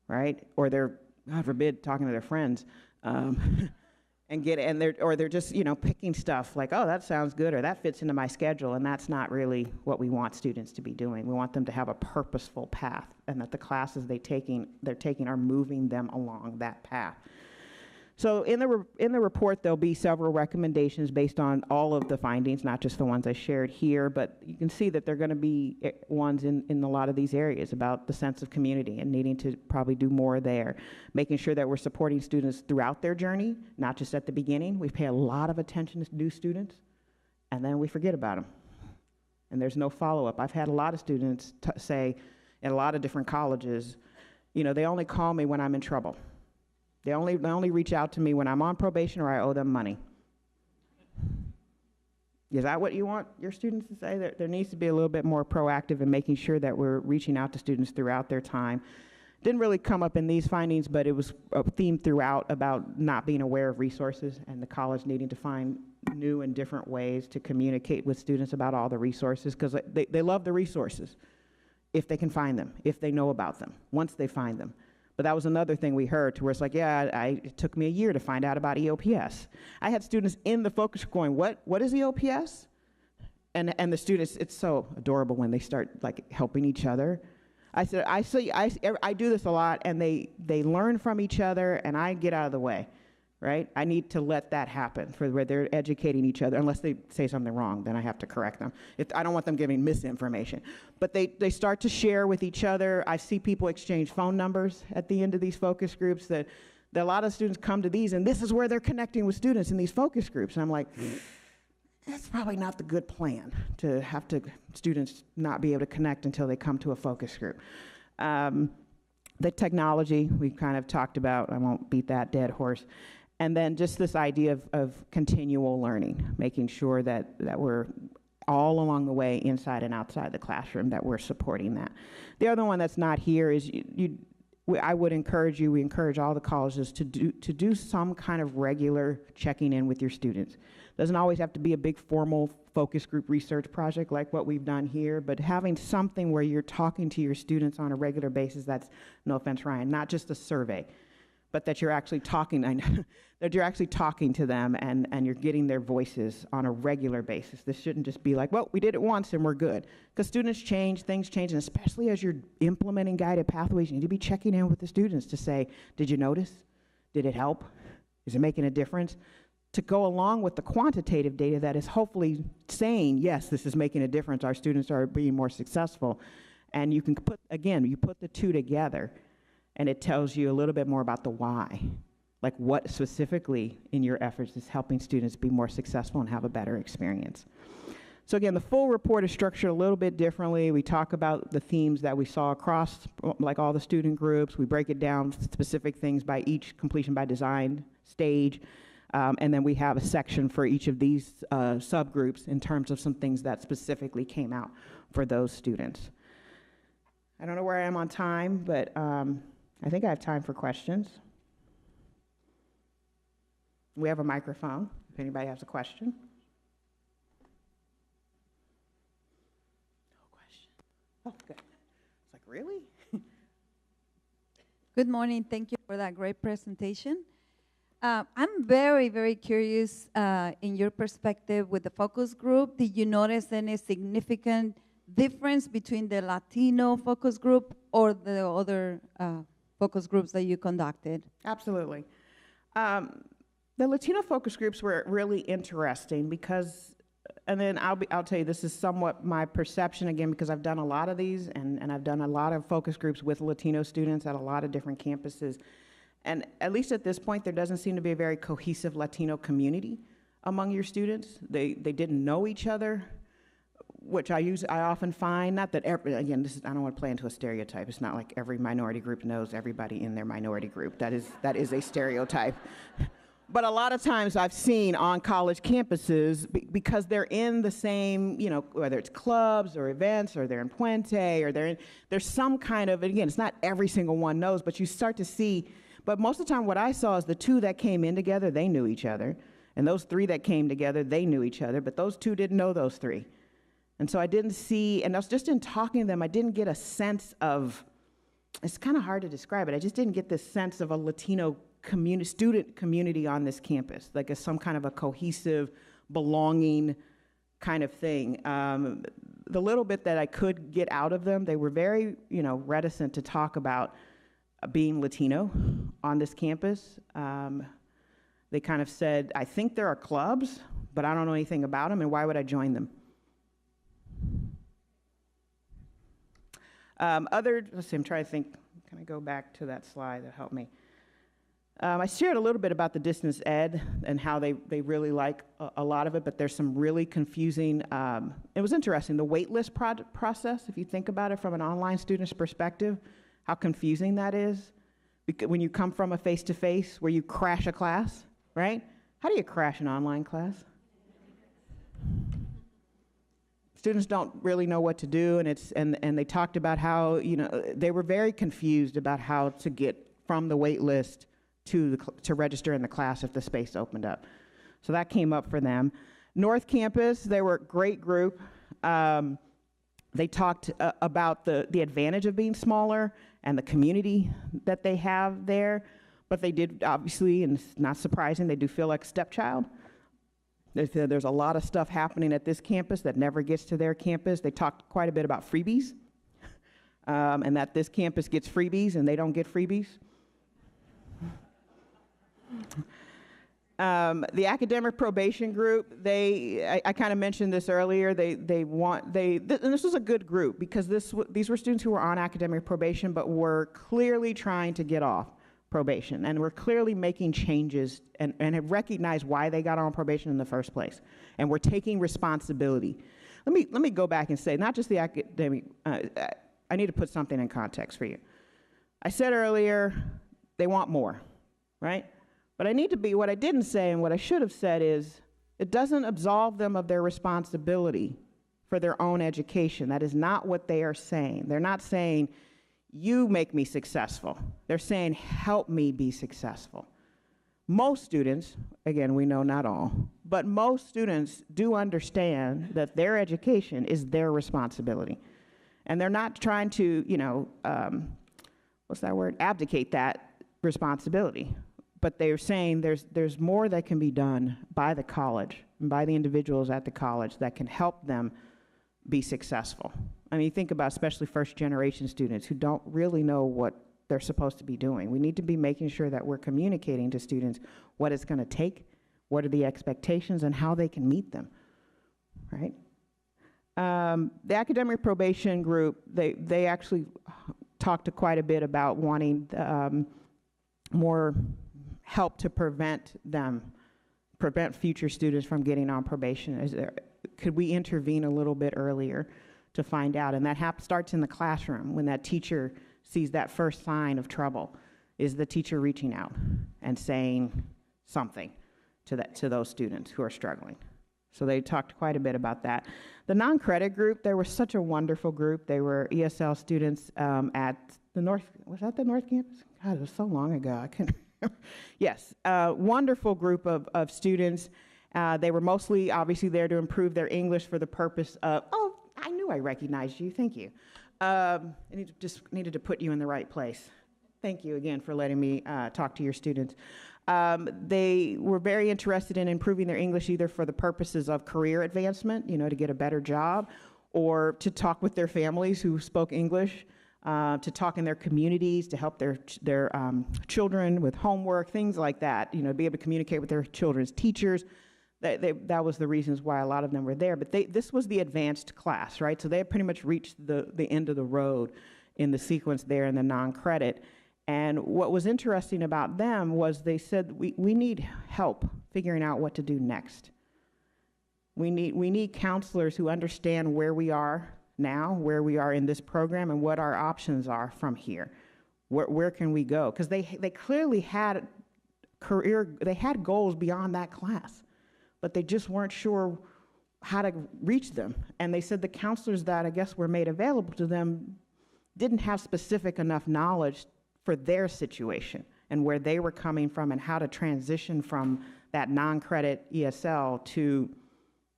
right? Or they're, God forbid, talking to their friends, and they're just, picking stuff like, oh, that sounds good, or that fits into my schedule, and that's not really what we want students to be doing. We want them to have a purposeful path, and that the classes they're taking are moving them along that path. So in the report, there'll be several recommendations based on all of the findings, not just the ones I shared here, but you can see that there are going to be ones in a lot of these areas about the sense of community and needing to probably do more there, making sure that we're supporting students throughout their journey, not just at the beginning. We pay a lot of attention to new students, and then we forget about them. and there's no follow-up. I've had a lot of students say at a lot of different colleges, you know, they only call me when I'm in trouble. They only reach out to me when I'm on probation or I owe them money. Is that what you want your students to say? There needs to be a little bit more proactive in making sure that we're reaching out to students throughout their time. Didn't really come up in these findings, but it was a theme throughout about not being aware of resources and the college needing to find new and different ways to communicate with students about all the resources, because they love the resources if they can find them, if they know about them, once they find them. But that was another thing we heard, to where it's like, yeah, it took me a year to find out about EOPS. I had students in the focus going, what is EOPS? And the students, it's so adorable when they start like helping each other. I said, I do this a lot, and they learn from each other, and I get out of the way, right? I need to let that happen for where they're educating each other, unless they say something wrong, then I have to correct them. I don't want them giving misinformation. But they start to share with each other. I see people exchange phone numbers at the end of these focus groups, that a lot of students come to these, and this is where they're connecting with students in these focus groups. And I'm like, that's probably not the good plan, to have students not be able to connect until they come to a focus group. The technology we kind of talked about, I won't beat that dead horse. And then just this idea of continual learning, making sure that we're all along the way, inside and outside the classroom, that we're supporting that. The other one that's not here is I would encourage you, we encourage all the colleges to do some kind of regular checking in with your students. Doesn't always have to be a big formal focus group research project like what we've done here, but having something where you're talking to your students on a regular basis, that's, no offense, Ryan, not just a survey, but that you're actually talking, that you're actually talking to them and you're getting their voices on a regular basis. This shouldn't just be like, well, we did it once and we're good. Because students change, things change, and especially as you're implementing guided pathways, you need to be checking in with the students to say, did you notice? Did it help? Is it making a difference? To go along with the quantitative data that is hopefully saying, yes, this is making a difference, our students are being more successful. And you can you put the two together, and it tells you a little bit more about the why. Like what specifically in your efforts is helping students be more successful and have a better experience. So again, the full report is structured a little bit differently. We talk about the themes that we saw across like all the student groups. We break it down, specific things by each completion by design stage. And then we have a section for each of these subgroups in terms of some things that specifically came out for those students. I don't know where I am on time, but I think I have time for questions. We have a microphone if anybody has a question. No question. Oh, good. It's like, really? Good morning. Thank you for that great presentation. I'm very, very curious in your perspective with the focus group. Did you notice any significant difference between the Latino focus group or the other focus groups that you conducted? Absolutely. The Latino focus groups were really interesting because, and then I'll tell you, this is somewhat my perception again, because I've done a lot of these and I've done a lot of focus groups with Latino students at a lot of different campuses. And at least at this point, there doesn't seem to be a very cohesive Latino community among your students. They didn't know each other, which I often find, not that again, I don't want to play into a stereotype. It's not like every minority group knows everybody in their minority group. That is a stereotype. But a lot of times I've seen on college campuses, because they're in the same, whether it's clubs or events, or they're in Puente, or there's some kind of, again, it's not every single one knows, but you start to see. But most of the time what I saw is the two that came in together, they knew each other. And those three that came together, they knew each other, but those two didn't know those three. And so I didn't see, and I was just in talking to them, I didn't get a sense of, it's kind of hard to describe it, I just didn't get this sense of a Latino student community on this campus, like some kind of a cohesive, belonging kind of thing. The little bit that I could get out of them, they were very, reticent to talk about being Latino on this campus. They kind of said, I think there are clubs, but I don't know anything about them, and why would I join them? Let's see, I'm trying to think, can I go back to that slide that helped me? I shared a little bit about the distance ed and how they really like a lot of it, but there's some really confusing, it was interesting, the waitlist process, if you think about it from an online student's perspective, how confusing that is. Because when you come from a face-to-face where you crash a class, right? How do you crash an online class? Students don't really know what to do, and they talked about how, they were very confused about how to get from the wait list to register in the class if the space opened up. So that came up for them. North Campus, they were a great group. They talked about the advantage of being smaller and the community that they have there, but they did obviously, and it's not surprising, they do feel like stepchild. There's a lot of stuff happening at this campus that never gets to their campus. They talked quite a bit about freebies, and that this campus gets freebies and they don't get freebies. The academic probation group, I kind of mentioned this earlier, and this was a good group because these were students who were on academic probation but were clearly trying to get off probation and were clearly making changes and have recognized why they got on probation in the first place and were taking responsibility. Let me go back and say, not just the academic, I need to put something in context for you. I said earlier, they want more, right? But what I didn't say and what I should have said is, it doesn't absolve them of their responsibility for their own education. That is not what they are saying. They're not saying, you make me successful. They're saying, help me be successful. Most students, again, we know not all, but most students do understand that their education is their responsibility. And they're not trying to, abdicate that responsibility. But they're saying there's more that can be done by the college and by the individuals at the college that can help them be successful. I mean, think about especially first-generation students who don't really know what they're supposed to be doing. We need to be making sure that we're communicating to students what it's going to take, what are the expectations, and how they can meet them, right? The academic probation group, they actually talked quite a bit about wanting more help to prevent future students from getting on probation. Could we intervene a little bit earlier to find out? And that starts in the classroom when that teacher sees that first sign of trouble. Is the teacher reaching out and saying something to those students who are struggling? So they talked quite a bit about that. The non-credit group, they were such a wonderful group. They were ESL students at the North, was that the North Campus? God, it was so long ago, I couldn't remember. Yes, wonderful group of students. They were mostly obviously there to improve their English for the purpose of, oh, I knew I recognized you, thank you. I just needed to put you in the right place. Thank you again for letting me talk to your students. They were very interested in improving their English either for the purposes of career advancement, to get a better job, or to talk with their families who spoke English, to talk in their communities, to help their children with homework, things like that, be able to communicate with their children's teachers. That was the reasons why a lot of them were there. But this was the advanced class, right? So they had pretty much reached the end of the road in the sequence there in the non-credit. And what was interesting about them was they said, we need help figuring out what to do next. We need counselors who understand where we are now, where we are in this program, and what our options are from here. Where can we go? Because they clearly had they had goals beyond that class, but they just weren't sure how to reach them. And they said the counselors that I guess were made available to them didn't have specific enough knowledge for their situation and where they were coming from and how to transition from that non-credit ESL to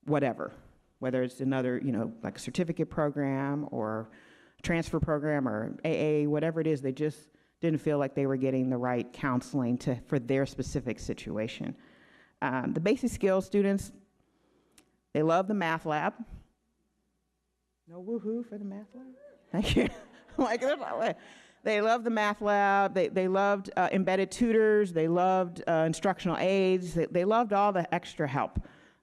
whatever, whether it's another, like a certificate program or transfer program or AA, whatever it is, they just didn't feel like they were getting the right counseling for their specific situation. The basic skills students, they love the math lab. No woohoo for the math lab? Thank you. They loved the math lab. They loved embedded tutors. They loved instructional aids. They loved all the extra help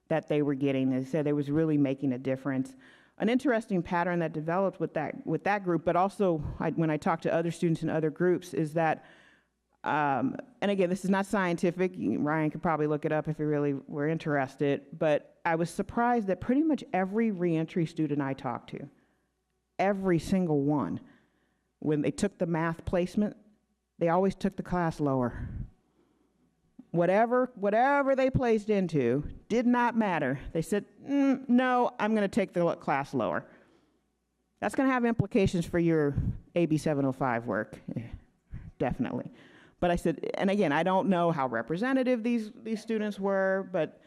that they were getting. They said it was really making a difference. An interesting pattern that developed with that group, but also when I talked to other students in other groups, is that And again, this is not scientific. Ryan could probably look it up if you really were interested. But I was surprised that pretty much every reentry student I talked to, every single one, when they took the math placement, they always took the class lower. Whatever they placed into did not matter. They said, no, I'm going to take the class lower. That's going to have implications for your AB 705 work, definitely. But I said, and again, I don't know how representative these students were, but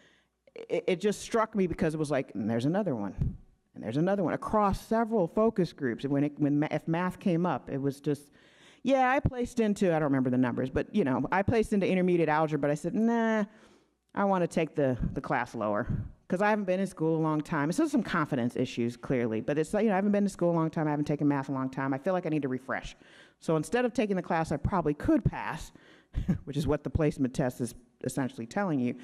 it just struck me because it was like, and there's another one, and there's another one, across several focus groups. And if math came up, it was just, yeah, I placed into, I don't remember the numbers, but I placed into intermediate algebra, but I said, nah, I want to take the class lower, because I haven't been in school a long time. It's just some confidence issues, clearly, but it's like, I haven't been to school a long time, I haven't taken math a long time, I feel like I need to refresh. So instead of taking the class I probably could pass, which is what the placement test is essentially telling you,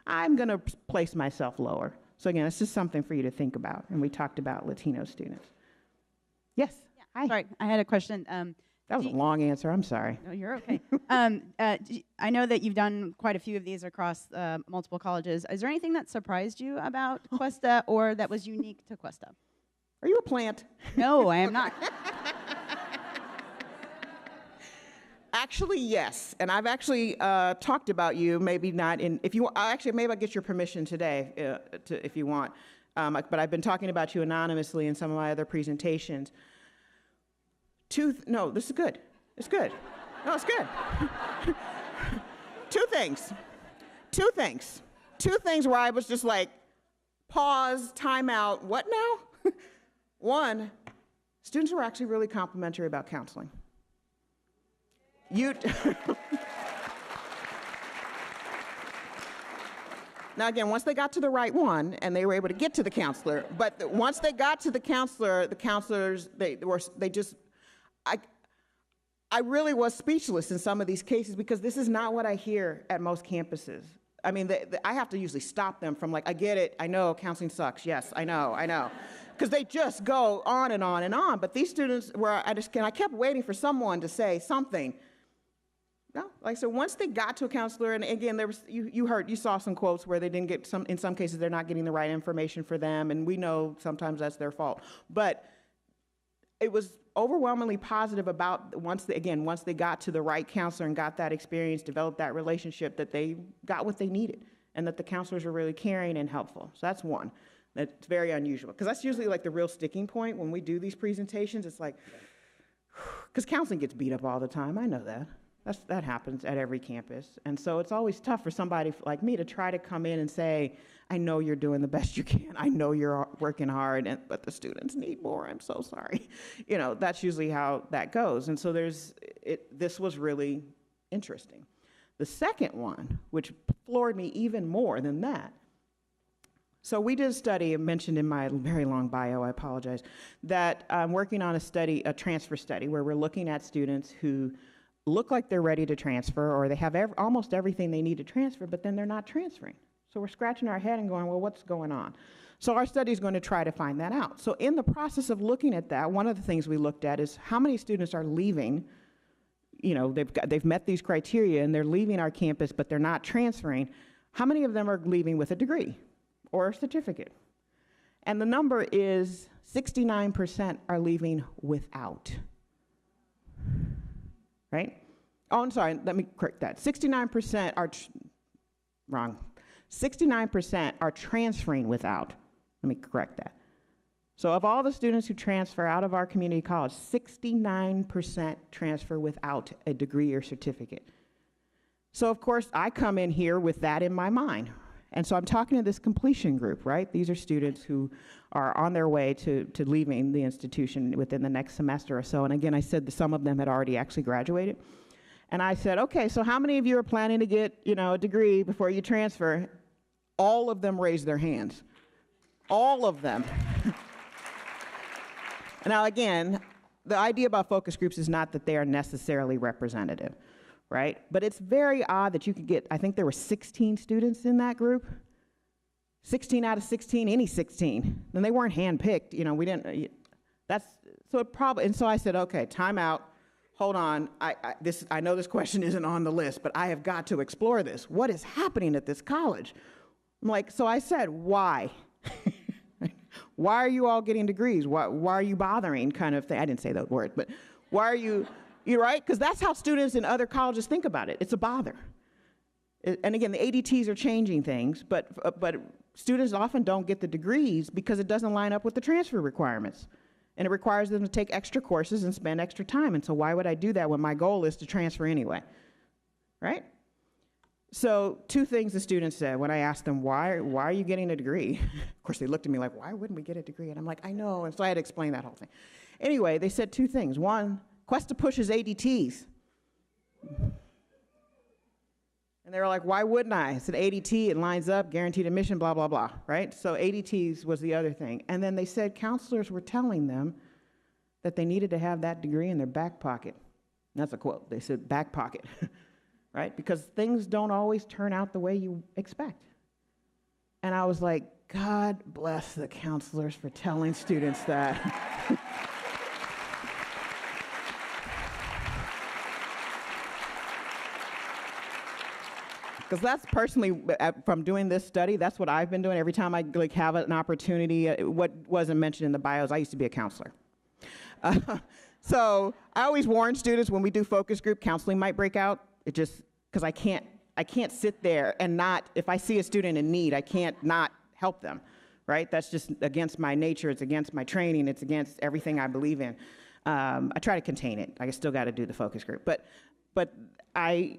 I'm going to place myself lower. So again, it's just something for you to think about, and we talked about Latino students. Yes? Yeah, hi. Sorry, I had a question. That was a long answer, I'm sorry. No, you're okay. I know that you've done quite a few of these across multiple colleges. Is there anything that surprised you about Cuesta or that was unique to Cuesta? Are you a plant? No, I am not. Actually, yes, and I've actually talked about you, maybe not in, if you, actually, maybe I'll get your permission today, if you want, but I've been talking about you anonymously in some of my other presentations. No, this is good. It's good. No, it's good. Two things where I was just like, pause, time out, what now? One, students were actually really complimentary about counseling. Now again, once they got to the right one, and they were able to get to the counselor, but once they got to the counselors, I really was speechless in some of these cases, because this is not what I hear at most campuses. I mean, I have to usually stop them from like, I get it, I know, counseling sucks, yes, I know. Because they just go on and on and on. But these students, where I kept waiting for someone to say something. No, like, so once they got to a counselor, and again, there was, you saw some quotes where they didn't get in some cases they're not getting the right information for them, and we know sometimes that's their fault. But it was overwhelmingly positive about once they got to the right counselor and got that experience, developed that relationship, that they got what they needed, and that the counselors were really caring and helpful. So that's one. That's very unusual, because that's usually like the real sticking point when we do these presentations. It's like, because counseling gets beat up all the time, I know that. That happens at every campus. And so it's always tough for somebody like me to try to come in and say, I know you're doing the best you can. I know you're working hard, but the students need more. I'm so sorry. That's usually how that goes. And so this was really interesting. The second one, which floored me even more than that, so we did a study, mentioned in my very long bio, I apologize, that I'm working on a transfer study, where we're looking at students who look like they're ready to transfer, or they have almost everything they need to transfer, but then they're not transferring. So we're scratching our head and going, well, what's going on? So our study is going to try to find that out. So in the process of looking at that, one of the things we looked at is how many students are leaving. They've met these criteria and they're leaving our campus, but they're not transferring. How many of them are leaving with a degree or a certificate? And the number is 69% are leaving without. Right? Oh, I'm sorry, let me correct that. 69% are, wrong. 69% are transferring without. Let me correct that. So of all the students who transfer out of our community college, 69% transfer without a degree or certificate. So of course, I come in here with that in my mind. And so I'm talking to this completion group, right? These are students who are on their way to leaving the institution within the next semester or so. And again, I said that some of them had already actually graduated. And I said, okay, so how many of you are planning to get, a degree before you transfer? All of them raised their hands. All of them. Now again, the idea about focus groups is not that they are necessarily representative, right? But it's very odd that you could get, I think there were 16 students in that group. 16 out of 16, any 16. And they weren't handpicked, we didn't, so it probably, and so I said, okay, time out, hold on, I know this question isn't on the list, but I have got to explore this. What is happening at this college? I'm like, so I said, why? Why are you all getting degrees? Why are you bothering, kind of thing? I didn't say that word, but why are you right? Because that's how students in other colleges think about it. It's a bother. And again, the ADTs are changing things, but students often don't get the degrees because it doesn't line up with the transfer requirements. And it requires them to take extra courses and spend extra time. And so why would I do that when my goal is to transfer anyway, right? So 2 things the students said when I asked them, why are you getting a degree? Of course, they looked at me like, why wouldn't we get a degree? And I'm like, I know. And so I had to explain that whole thing. Anyway, they said 2 things. One, Cuesta pushes ADTs. And they were like, why wouldn't I? I said, ADT, it lines up, guaranteed admission, blah, blah, blah, right? So ADTs was the other thing. And then they said counselors were telling them that they needed to have that degree in their back pocket. And that's a quote. They said back pocket, right? Because things don't always turn out the way you expect. And I was like, God bless the counselors for telling students that. Because that's personally, from doing this study, that's what I've been doing every time I have an opportunity. What wasn't mentioned in the bios, I used to be a counselor. So I always warn students when we do focus group, counseling might break out. It just, because I can't sit there and not, if I see a student in need, I can't not help them, right? That's just against my nature, it's against my training, it's against everything I believe in. I try to contain it. I still got to do the focus group. But I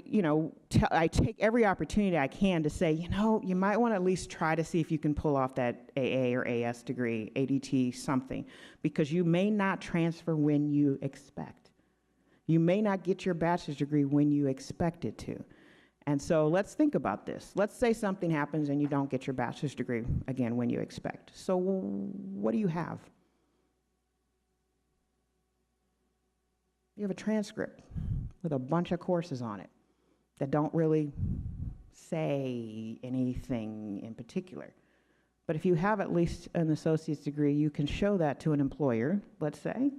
take every opportunity I can to say, you might want to at least try to see if you can pull off that AA or AS degree, ADT, something, because you may not transfer when you expect. You may not get your bachelor's degree when you expect it to. And so let's think about this. Let's say something happens and you don't get your bachelor's degree, again, when you expect. So what do you have? You have a transcript with a bunch of courses on it that don't really say anything in particular. But if you have at least an associate's degree, you can show that to an employer, let's say,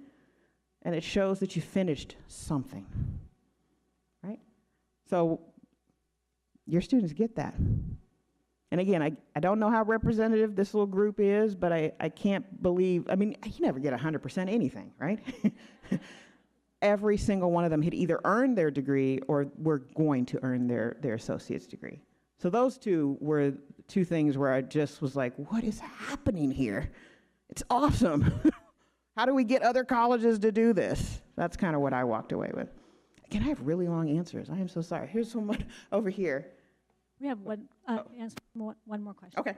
and it shows that you finished something, right? So your students get that. And again, I don't know how representative this little group is, but I can't believe, you never get 100% anything, right? Every single one of them had either earned their degree or were going to earn their associate's degree. So those 2 were 2 things where I just was like, what is happening here? It's awesome. How do we get other colleges to do this? That's kind of what I walked away with. Again, I have really long answers. I am so sorry. Here's someone over here. We have one more question. Okay.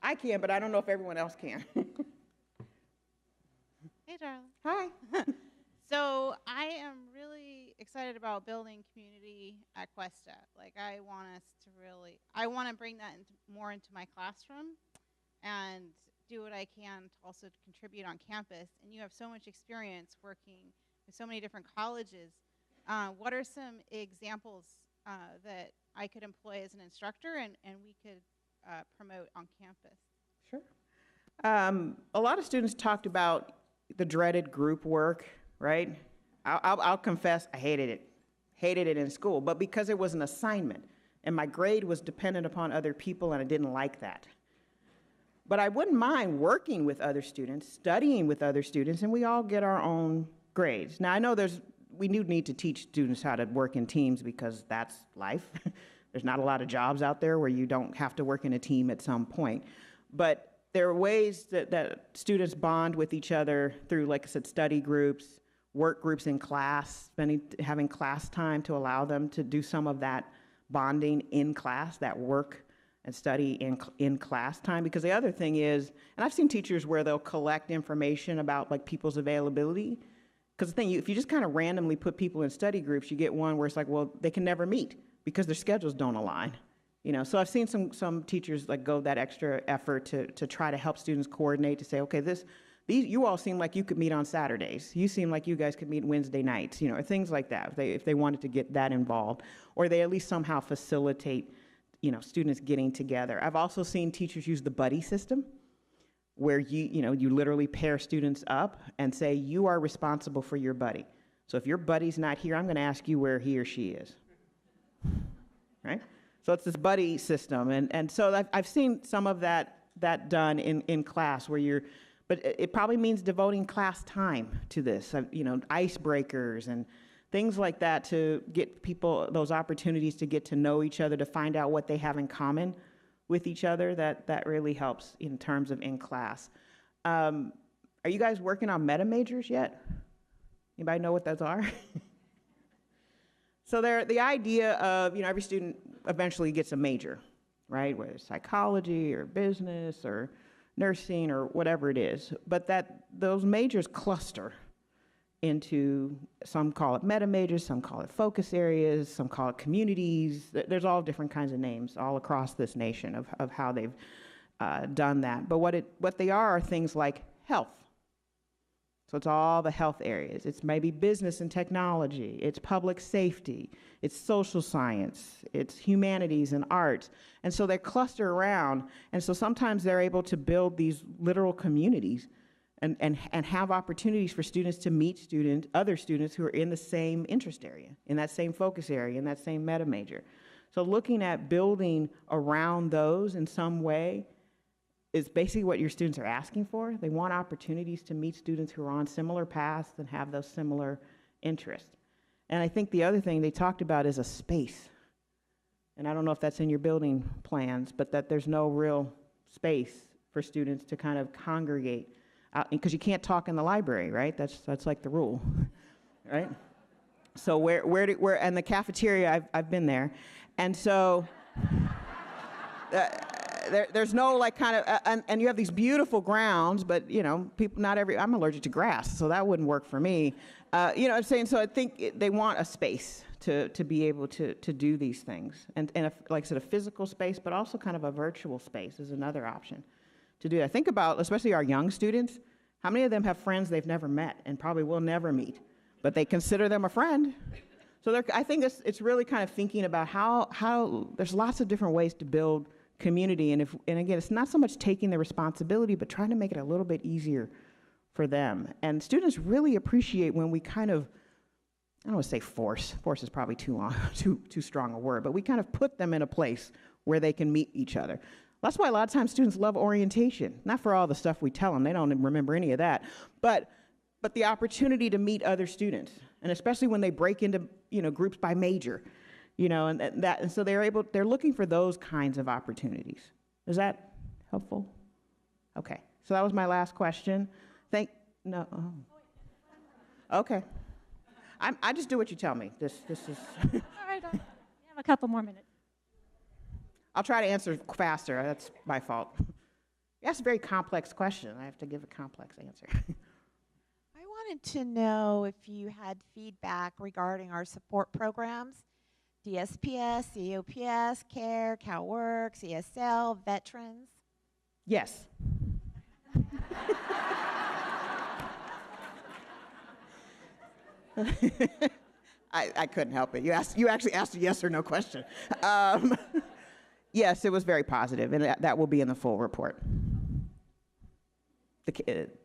I can, but I don't know if everyone else can. Hey, Darla. Hi. So I am really excited about building community at Cuesta. I want to bring that more into my classroom and do what I can to also contribute on campus. And you have so much experience working with so many different colleges. What are some examples that I could employ as an instructor and we could promote on campus? Sure. A lot of students talked about the dreaded group work, right? I'll confess, I hated it in school, but because it was an assignment and my grade was dependent upon other people and I didn't like that. But I wouldn't mind working with other students, studying with other students, and we all get our own grades. Now I know we do need to teach students how to work in teams because that's life. There's not a lot of jobs out there where you don't have to work in a team at some point. But there are ways that students bond with each other through, like I said, study groups, work groups in class, having class time to allow them to do some of that bonding in class, that work and study in class time. Because the other thing is, and I've seen teachers where they'll collect information about people's availability. Because the thing, if you just kind of randomly put people in study groups, you get one where it's like, well, they can never meet because their schedules don't align. So I've seen some teachers go that extra effort to try to help students coordinate to say, okay, you all seem like you could meet on Saturdays. You seem like you guys could meet Wednesday nights, or things like that. If they wanted to get that involved, or they at least somehow facilitate students getting together. I've also seen teachers use the buddy system, where you literally pair students up and say, you are responsible for your buddy. So if your buddy's not here, I'm going to ask you where he or she is. Right? So it's this buddy system. And so I've seen some of that done in class where but it probably means devoting class time to this, icebreakers and things like that to get people those opportunities to get to know each other, to find out what they have in common with each other. That really helps in terms of in class. Are you guys working on meta majors yet? Anybody know what those are? So the idea of, every student eventually gets a major, right? Whether it's psychology or business or nursing or whatever it is, but those majors cluster into, some call it meta majors, some call it focus areas, some call it communities. There's all different kinds of names all across this nation of how they've done that. But what they are things like health. So it's all the health areas. It's maybe business and technology. It's public safety. It's social science. It's humanities and arts. And so they cluster around. And so sometimes they're able to build these literal communities and have opportunities for students to meet other students who are in the same interest area, in that same focus area, in that same meta major. So looking at building around those in some way is basically what your students are asking for. They want opportunities to meet students who are on similar paths and have those similar interests. And I think the other thing they talked about is a space. And I don't know if that's in your building plans, but that there's no real space for students to kind of congregate, because you can't talk in the library, right? That's like the rule, right? So where and the cafeteria, I've been there, and so. There's no like kind of, and you have these beautiful grounds, but people, I'm allergic to grass, so that wouldn't work for me. What I'm saying? So I think they want a space to be able to do these things. And like I said, a physical space, but also kind of a virtual space is another option to do that. Think about, especially our young students, how many of them have friends they've never met and probably will never meet, but they consider them a friend. So I think it's really kind of thinking about how there's lots of different ways to build community, and again, it's not so much taking the responsibility, but trying to make it a little bit easier for them. And students really appreciate when we kind of, I don't want to say force is probably too strong a word, but we kind of put them in a place where they can meet each other. That's why a lot of times students love orientation, not for all the stuff we tell them, they don't remember any of that, but the opportunity to meet other students, and especially when they break into groups by major. And so they're looking for those kinds of opportunities. Is that helpful? Okay, so that was my last question. No. Oh. Okay. I just do what you tell me. This is. All right, you have a couple more minutes. I'll try to answer faster. That's my fault. You asked a very complex question. I have to give a complex answer. I wanted to know if you had feedback regarding our support programs. DSPS, COPS, CARE, CalWorks, ESL, veterans? Yes. I couldn't help it. You actually asked a yes or no question. Yes, it was very positive, and that will be in the full report.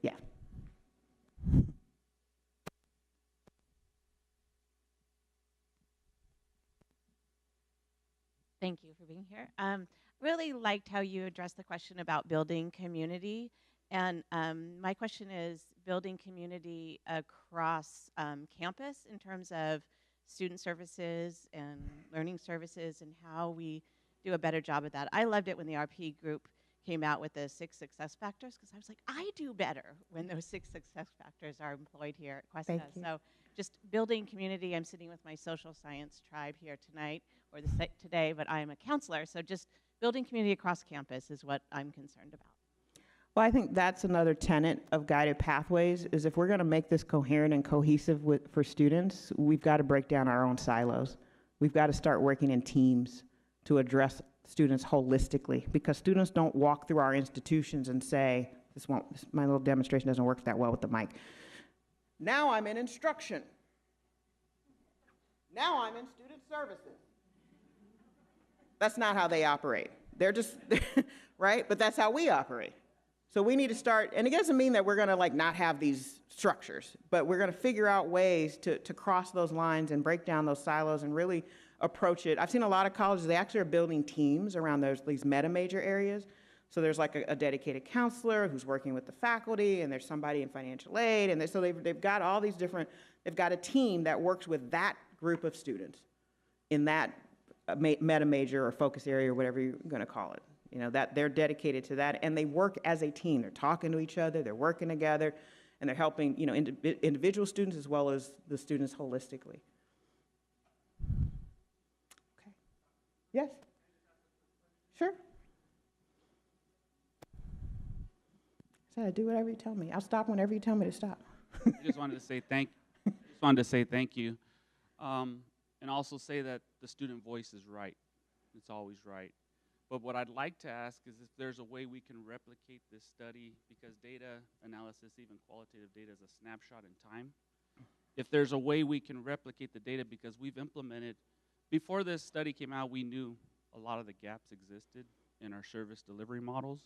Yeah. Thank you for being here. Really liked how you addressed the question about building community. And my question is building community across campus in terms of student services and learning services and how we do a better job of that. I loved it when the RP group came out with the 6 success factors, because I was like, I do better when those 6 success factors are employed here at Cuesta. So just building community. I'm sitting with my social science tribe here tonight, or today, but I am a counselor. So just building community across campus is what I'm concerned about. Well, I think that's another tenet of guided pathways, is if we're going to make this coherent and cohesive for students, we've got to break down our own silos. We've got to start working in teams to address students holistically, because students don't walk through our institutions and say, my little demonstration doesn't work that well with the mic. Now I'm in instruction. Now I'm in student services. That's not how they operate. They're just, right? But that's how we operate. So we need to start, and it doesn't mean that we're going to like not have these structures, but we're going to figure out ways to cross those lines and break down those silos and really approach it. I've seen a lot of colleges, they actually are building teams around these meta-major areas. So there's like a dedicated counselor who's working with the faculty, and there's somebody in financial aid, and so they've got all these different, they've got a team that works with that group of students in that meta-major or focus area or whatever you're going to call it. You know, that they're dedicated to that, and they work as a team. They're talking to each other, they're working together, and they're helping, you know, individual students as well as the students holistically. Okay. Yes? Sure. So do whatever you tell me. I'll stop whenever you tell me to stop. I just wanted to say thank you. And also say that the student voice is right. It's always right. But what I'd like to ask is if there's a way we can replicate this study, because data analysis, even qualitative data, is a snapshot in time. If there's a way we can replicate the data, because we've implemented, before this study came out, we knew a lot of the gaps existed in our service delivery models.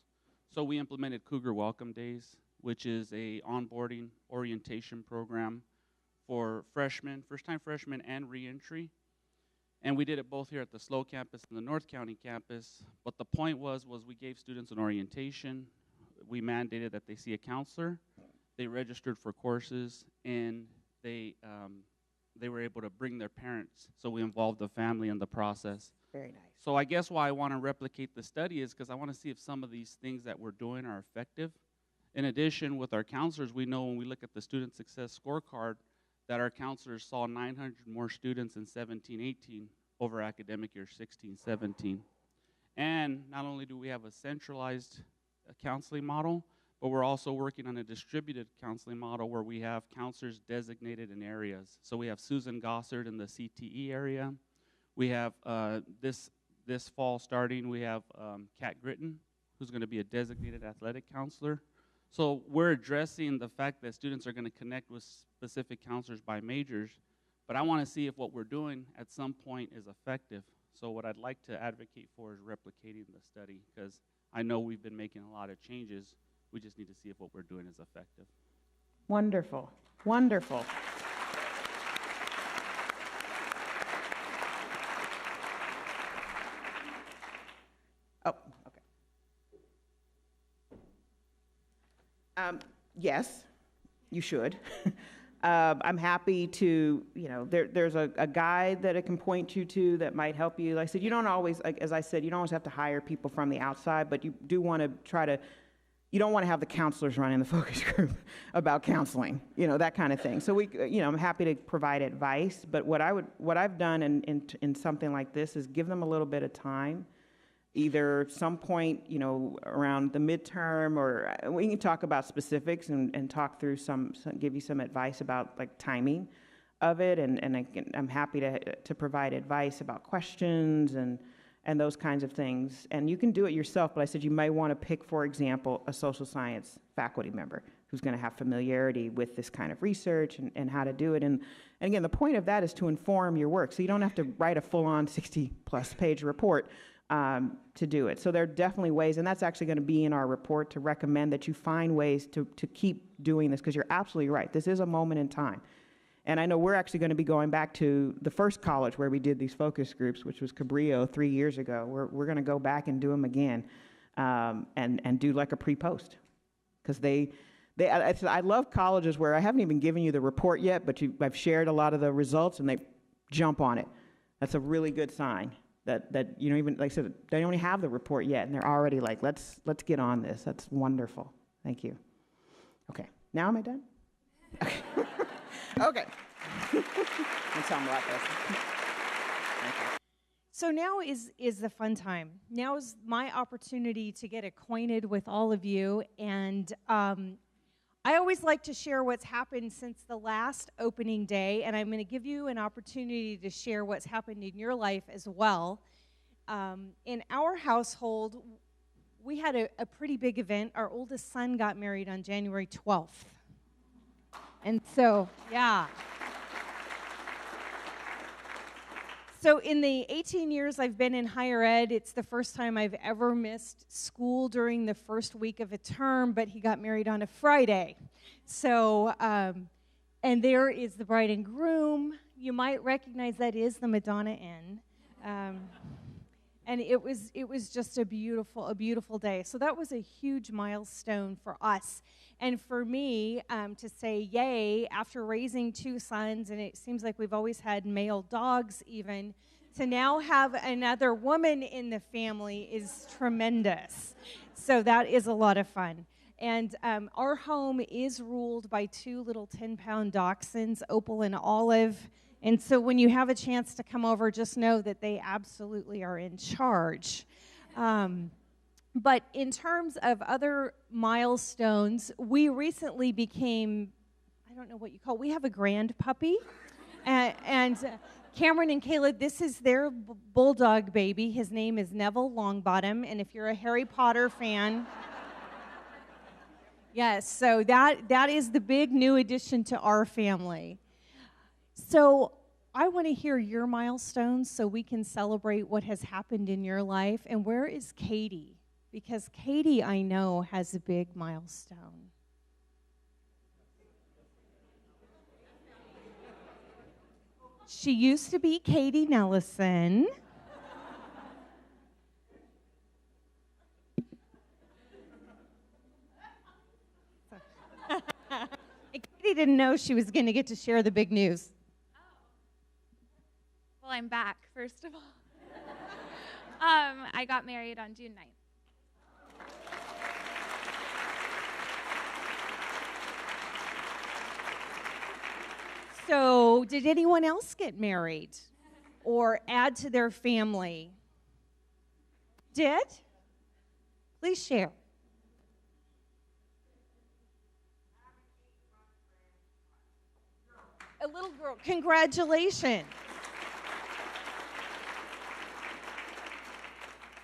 So we implemented Cougar Welcome Days, which is a onboarding orientation program for freshmen, first-time freshmen and reentry. And we did it both here at the SLO campus and the North County campus. But the point was we gave students an orientation. We mandated that they see a counselor. They registered for courses, and they were able to bring their parents. So we involved the family in the process. Very nice. So I guess why I want to replicate the study is because I want to see if some of these things that we're doing are effective. In addition, with our counselors, we know when we look at the student success scorecard that our counselors saw 900 more students in 17-18 over academic year 16-17. And not only do we have a centralized counseling model, but we're also working on a distributed counseling model where we have counselors designated in areas. So we have Susan Gossard in the CTE area. We have this fall starting, we have Kat Gritton, who's going to be a designated athletic counselor. So we're addressing the fact that students are going to connect with specific counselors by majors, but I want to see if what we're doing at some point is effective. So what I'd like to advocate for is replicating the study, because I know we've been making a lot of changes. We just need to see if what we're doing is effective. Wonderful, wonderful. Oh, okay. Yes, you should. I'm happy to, you know, there's a guide that it can point you to that might help you. Like I said, you don't always, like, as I said, you don't always have to hire people from the outside, but you do want to try to, you don't want to have the counselors running the focus group about counseling, you know, that kind of thing. So I'm happy to provide advice, but what I've done in something like this is give them a little bit of time. Either some point, you know, around the midterm, or we can talk about specifics and talk through give you some advice about like timing of it, and I'm happy to provide advice about questions and those kinds of things. And you can do it yourself, but I said you might want to pick, for example, a social science faculty member who's going to have familiarity with this kind of research and how to do it. And again, the point of that is to inform your work, so you don't have to write a full-on 60-plus page report to do it. So there are definitely ways, and that's actually going to be in our report, to recommend that you find ways to keep doing this, because you're absolutely right. This is a moment in time. And I know we're actually going to be going back to the first college where we did these focus groups, which was Cabrillo 3 years ago. We're going to go back and do them again, and do like a pre-post. Because I love colleges where I haven't even given you the report yet, but I've shared a lot of the results and they jump on it. That's a really good sign. That you don't even, like I said, they don't even have the report yet, and they're already like, let's get on this. That's wonderful. Thank you. Okay, now am I done? Okay. Okay. I'll tell them about this. Thank you. So now is the fun time. Now is my opportunity to get acquainted with all of you, and I always like to share what's happened since the last opening day, and I'm going to give you an opportunity to share what's happened in your life as well. In our household, we had a pretty big event. Our oldest son got married on January 12th. And so, yeah. So in the 18 years I've been in higher ed, it's the first time I've ever missed school during the first week of a term, but he got married on a Friday. So, and there is the bride and groom. You might recognize that is the McDonough Inn. And it was just a beautiful day. So that was a huge milestone for us. And for me, to say yay after raising 2 sons, and it seems like we've always had male dogs even, to now have another woman in the family is tremendous. So that is a lot of fun. And our home is ruled by 2 little 10-pound dachshunds, Opal and Olive. And so when you have a chance to come over, just know that they absolutely are in charge. But in terms of other milestones, we recently became, I don't know what you call it, we have a grand puppy. And Cameron and Caleb, this is their bulldog baby. His name is Neville Longbottom. And if you're a Harry Potter fan, yes, so that is the big new addition to our family. So I want to hear your milestones so we can celebrate what has happened in your life. And where is Katie? Because Katie, I know, has a big milestone. She used to be Katie Nellison. Katie didn't know she was going to get to share the big news. Well, I'm back, first of all. I got married on June 9th. So, did anyone else get married or add to their family? Did? Please share. A little girl. Congratulations.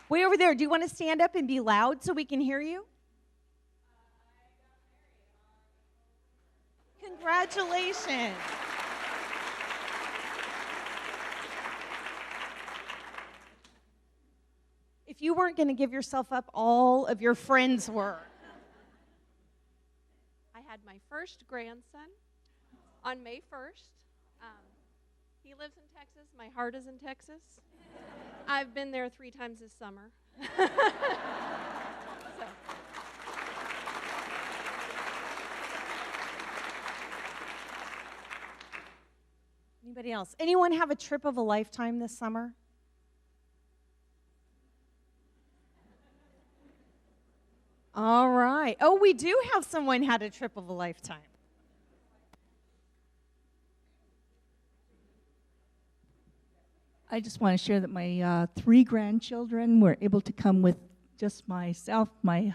Way over there. Do you want to stand up and be loud so we can hear you? Congratulations. If you weren't going to give yourself up, all of your friends were. I had my first grandson on May 1st. He lives in Texas. My heart is in Texas. I've been there 3 times this summer. So. Anybody else? Anyone have a trip of a lifetime this summer? All right. Oh, we do have someone had a trip of a lifetime. I just want to share that my 3 grandchildren were able to come with just myself, my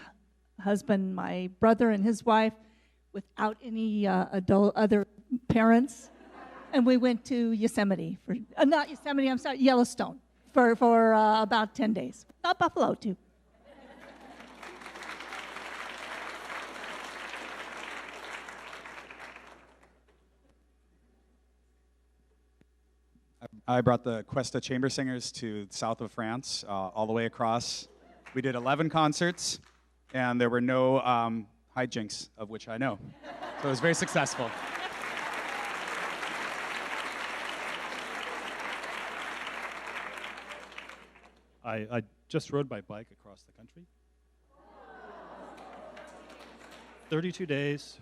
husband, my brother, and his wife, without any other parents. And we went to Yosemite for not Yosemite. I'm sorry, Yellowstone for about 10 days. Buffalo too. I brought the Cuesta Chamber Singers to the south of France, all the way across. We did 11 concerts, and there were no hijinks, of which I know. So it was very successful. I just rode my bike across the country. 32 days,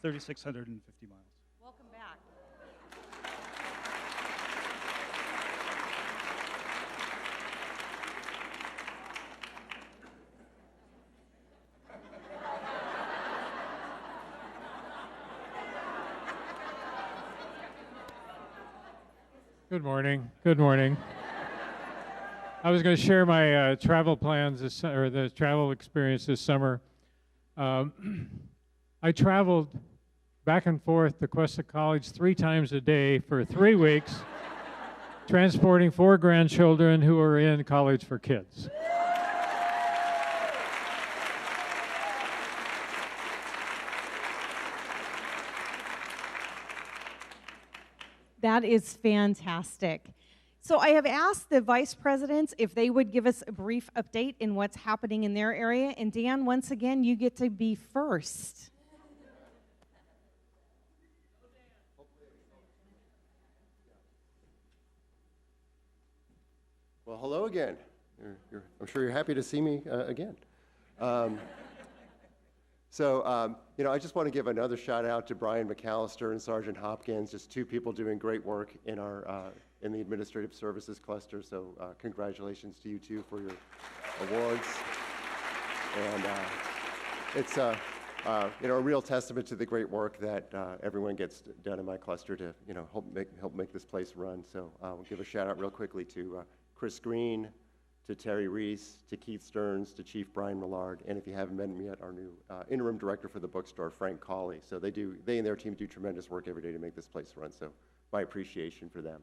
3,650 miles. Welcome back. Good morning. Good morning. I was going to share my travel plans or the travel experience this summer. I traveled back and forth to Cuesta College 3 times a day for 3 weeks, transporting 4 grandchildren who are in college for kids. That is fantastic. So I have asked the vice presidents if they would give us a brief update in what's happening in their area. And Dan, once again, you get to be first. Well, hello again. I'm sure you're happy to see me again. You know, I just want to give another shout out to Brian McAlister and Sergeant Hopkins, just two people doing great work in our in the Administrative Services Cluster. So congratulations to you two for your awards. And it's you know, a real testament to the great work that everyone gets done in my cluster to, you know, help make this place run. So we'll give a shout out real quickly to Chris Green, to Terry Reese, to Keith Stearns, to Chief Brian Millard, and if you haven't met him yet, our new interim director for the bookstore, Frank Cawley. So they and their team do tremendous work every day to make this place run. So my appreciation for them.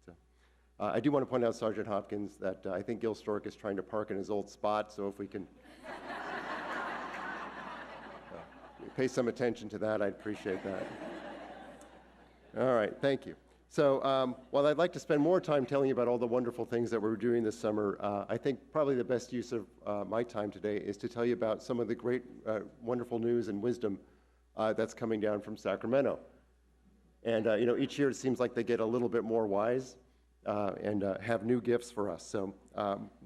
So I do want to point out, Sergeant Hopkins, that I think Gil Stork is trying to park in his old spot. So if we can pay some attention to that, I'd appreciate that. All right, thank you. So while I'd like to spend more time telling you about all the wonderful things that we're doing this summer, I think probably the best use of my time today is to tell you about some of the great, wonderful news and wisdom that's coming down from Sacramento. And you know, each year it seems like they get a little bit more wise and have new gifts for us. So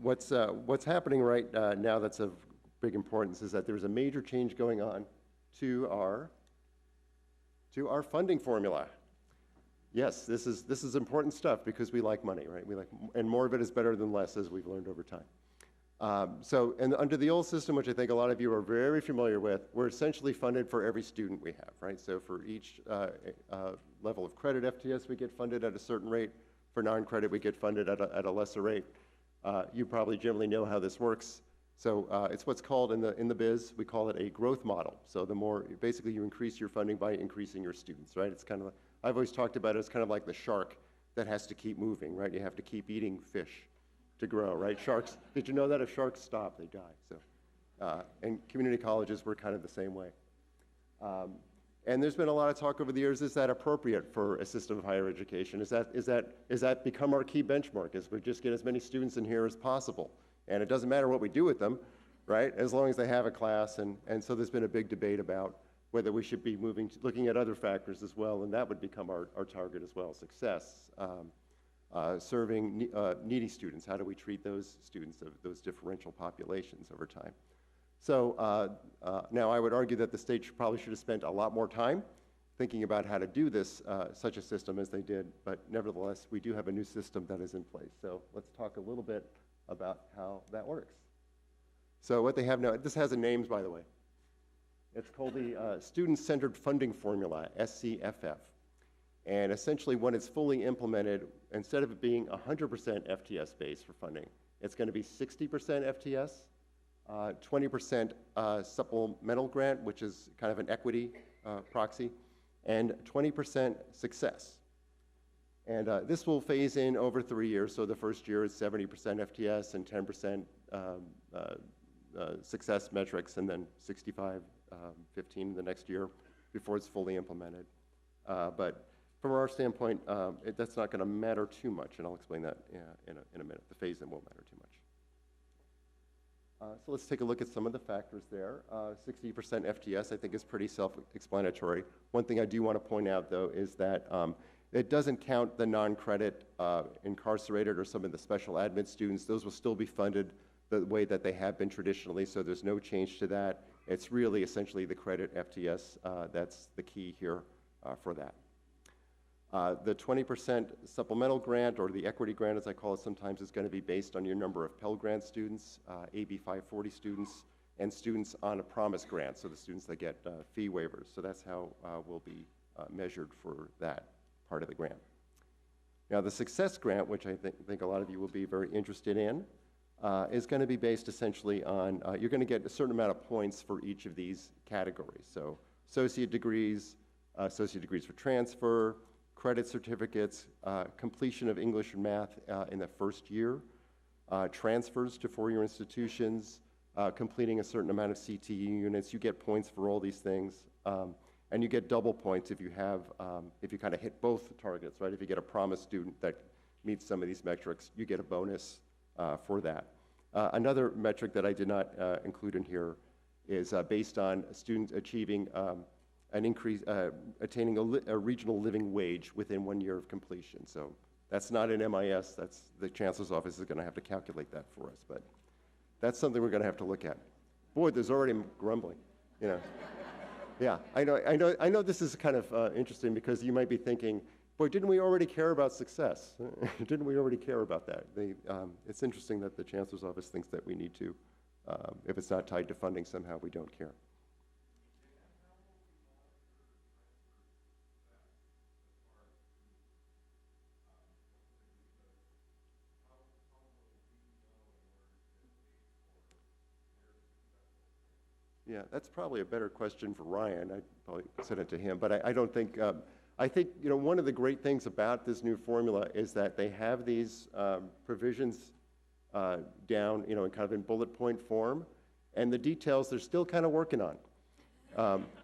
what's happening right now that's of big importance is that there's a major change going on to our funding formula. Yes, this is important stuff because we like money, right? And more of it is better than less, as we've learned over time. And under the old system, which I think a lot of you are very familiar with, we're essentially funded for every student we have, right? So for each level of credit FTS, we get funded at a certain rate. For non-credit, we get funded at a lesser rate. You probably generally know how this works. So it's what's called in the biz, we call it a growth model. So the more, basically you increase your funding by increasing your students, right? It's kind of, I've always talked about it as kind of like the shark that has to keep moving, right? You have to keep eating fish to grow, right? Sharks, did you know that if sharks stop, they die? So, and community colleges were kind of the same way. And there's been a lot of talk over the years, is that appropriate for a system of higher education? Is that become our key benchmark? Is we just get as many students in here as possible? And it doesn't matter what we do with them, right? As long as they have a class. And so there's been a big debate about whether we should be looking at other factors as well, and that would become our target as well. Success, serving needy students. How do we treat those students, of those differential populations over time? So now I would argue that the state probably should have spent a lot more time thinking about how to do this, such a system as they did, but nevertheless, we do have a new system that is in place. So let's talk a little bit about how that works. So what they have now, this has a name, by the way. It's called the Student-Centered Funding Formula, SCFF. And essentially when it's fully implemented, instead of it being 100% FTS based for funding, it's going to be 60% FTS, 20% supplemental grant, which is kind of an equity proxy, and 20% success. And this will phase in over 3 years. So the first year is 70% FTS and 10% success metrics, and then 65, 15 the next year before it's fully implemented. But from our standpoint, that's not going to matter too much, and I'll explain that in a minute. The phase-in won't matter too much. So let's take a look at some of the factors there. 60% FTS, I think, is pretty self-explanatory. One thing I do want to point out, though, is that it doesn't count the non-credit incarcerated or some of the special admin students. Those will still be funded the way that they have been traditionally, so there's no change to that. It's really essentially the credit FTS that's the key here for that. The 20% supplemental grant, or the equity grant as I call it sometimes, is going to be based on your number of Pell Grant students, AB 540 students, and students on a Promise Grant, so the students that get fee waivers. So that's how we'll be measured for that part of the grant. Now the Success Grant, which I think a lot of you will be very interested in, is going to be based essentially on, you're going to get a certain amount of points for each of these categories. So associate degrees for transfer, credit certificates, completion of English and math in the first year, transfers to four-year institutions, completing a certain amount of CTE units. You get points for all these things. And you get double points if you have, if you kind of hit both targets, right? If you get a Promise student that meets some of these metrics, you get a bonus for that. Another metric that I did not include in here is based on students achieving an increase, attaining a regional living wage within 1 year of completion. So that's not an MIS, that's the Chancellor's Office is going to have to calculate that for us, but that's something we're going to have to look at. Boy, there's already grumbling, you know. Yeah, I know this is kind of interesting because you might be thinking, boy, didn't we already care about success? Didn't we already care about that? It's interesting that the Chancellor's Office thinks that we need to. If it's not tied to funding somehow, we don't care. Yeah, that's probably a better question for Ryan. I'd probably send it to him, but I don't think, I think, you know, one of the great things about this new formula is that they have these provisions down, you know, in kind of in bullet point form, and the details they're still kind of working on.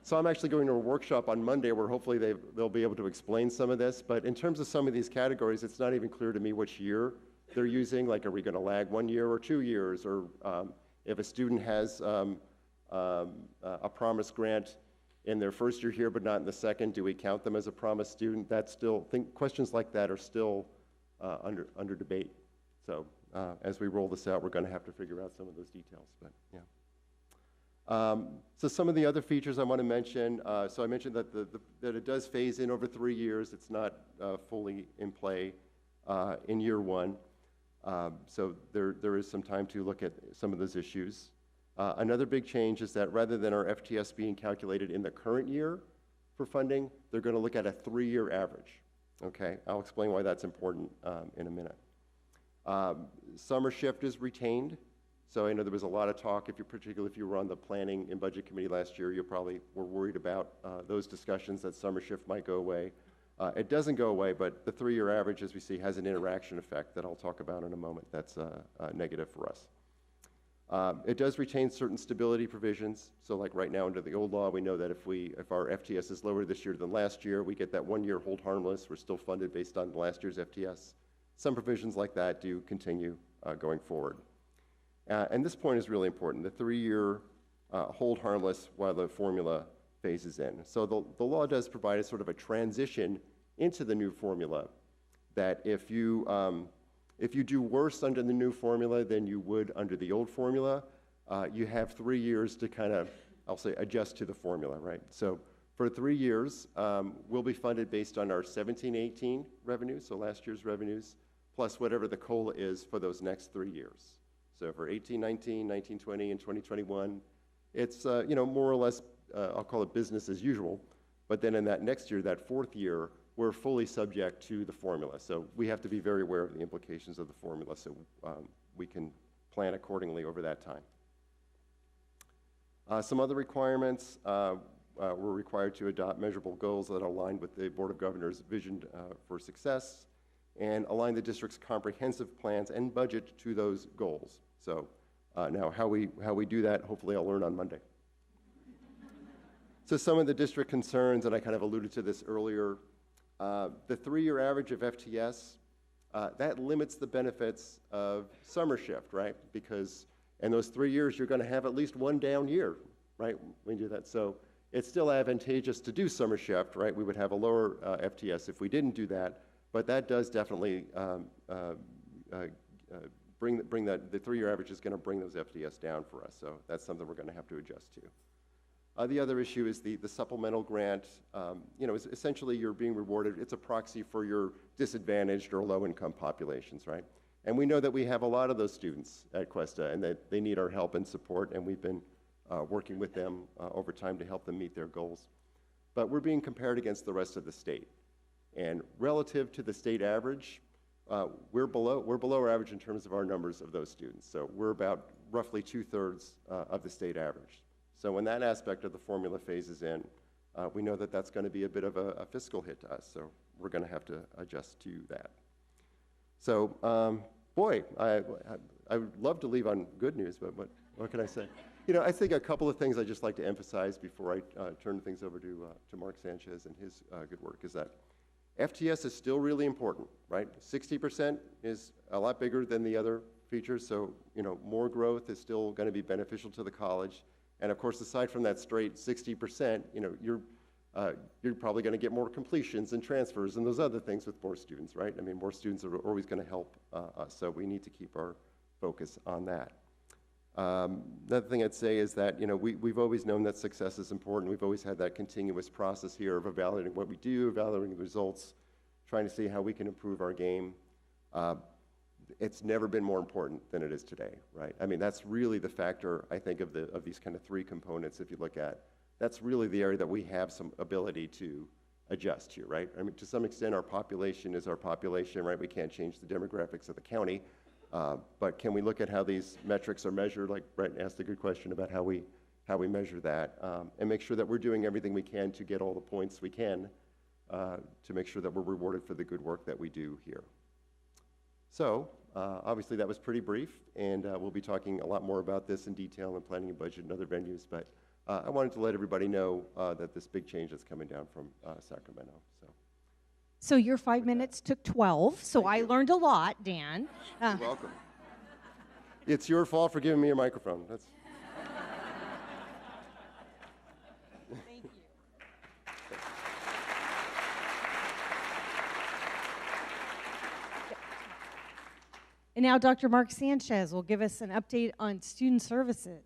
So I'm actually going to a workshop on Monday where hopefully they'll be able to explain some of this, but in terms of some of these categories, it's not even clear to me which year they're using, like are we going to lag 1 year or 2 years, or if a student has a promise grant in their first year here but not in the second, do we count them as a promise student? That's still, questions like that are still under debate. So as we roll this out, we're going to have to figure out some of those details, but yeah. So some of the other features I want to mention, so I mentioned that, that it does phase in over 3 years. It's not fully in play in year 1. So there is some time to look at some of those issues. Another big change is that rather than our FTS being calculated in the current year for funding, they're going to look at a 3-year average. Okay, I'll explain why that's important in a minute. Summer shift is retained. So I know there was a lot of talk, particularly if you were on the Planning and Budget Committee last year, you probably were worried about those discussions that summer shift might go away. It doesn't go away, but the 3-year average, as we see, has an interaction effect that I'll talk about in a moment. That's negative for us. It does retain certain stability provisions. So like right now under the old law, we know that if our FTS is lower this year than last year, we get that 1 year hold harmless. We're still funded based on last year's FTS. Some provisions like that do continue going forward. And this point is really important. The 3-year hold harmless while the formula phases in. So the law does provide a sort of a transition into the new formula that if you do worse under the new formula than you would under the old formula, you have 3 years to kind of, I'll say, adjust to the formula, right? So for 3 years, we'll be funded based on our 17-18 revenues, so last year's revenues, plus whatever the COLA is for those next 3 years. So for 18-19, 19-20, and 2021, it's you know, more or less, I'll call it business as usual, but then in that next year, that 4th year, we're fully subject to the formula. So we have to be very aware of the implications of the formula so we can plan accordingly over that time. Some other requirements, we're required to adopt measurable goals that align with the Board of Governors' vision for success and align the district's comprehensive plans and budget to those goals. So now how we do that, hopefully I'll learn on Monday. So some of the district concerns, and I kind of alluded to this earlier, the 3-year average of FTS, that limits the benefits of summer shift, right? Because in those 3 years, you're going to have at least 1 down year, right, when you do that. So it's still advantageous to do summer shift, right? We would have a lower FTS if we didn't do that, but that does definitely bring that, the 3-year average is going to bring those FTS down for us. So that's something we're going to have to adjust to. The other issue is the supplemental grant. You know, essentially you're being rewarded. It's a proxy for your disadvantaged or low-income populations, right? And we know that we have a lot of those students at Cuesta and that they need our help and support, and we've been working with them over time to help them meet their goals. But we're being compared against the rest of the state. And relative to the state average, we're below our average in terms of our numbers of those students. So we're about roughly 2/3 of the state average. So when that aspect of the formula phases in, we know that that's going to be a bit of a fiscal hit to us, so we're going to have to adjust to that. So, boy, I would love to leave on good news, but what can I say? You know, I think a couple of things I'd just like to emphasize before I turn things over to Mark Sanchez and his good work is that, FTS is still really important, right? 60% is a lot bigger than the other features, so more growth is still going to be beneficial to the college. And of course, aside from that straight 60%, you're probably going to get more completions and transfers and those other things with more students, right? I mean, more students are always going to help us, so we need to keep our focus on that. Another thing I'd say is that we've always known that success is important. We've always had that continuous process here of evaluating what we do, evaluating the results, trying to see how we can improve our game. It's never been more important than it is today, right? I mean, that's really the factor, I think, of these kind of three components. If you look at, that's really the area that we have some ability to adjust here, right? I mean, to some extent, our population is our population, right? We can't change the demographics of the county. But can we look at how these metrics are measured, like Brett asked a good question about how we measure that, and make sure that we're doing everything we can to get all the points we can to make sure that we're rewarded for the good work that we do here. So obviously that was pretty brief, and we'll be talking a lot more about this in detail in planning and budget and other venues, but I wanted to let everybody know that this big change is coming down from Sacramento. So your 5 minutes took 12, so I learned a lot, Dan. You're welcome. It's your fault for giving me your microphone. That's. Thank you. And now Dr. Mark Sanchez will give us an update on student services.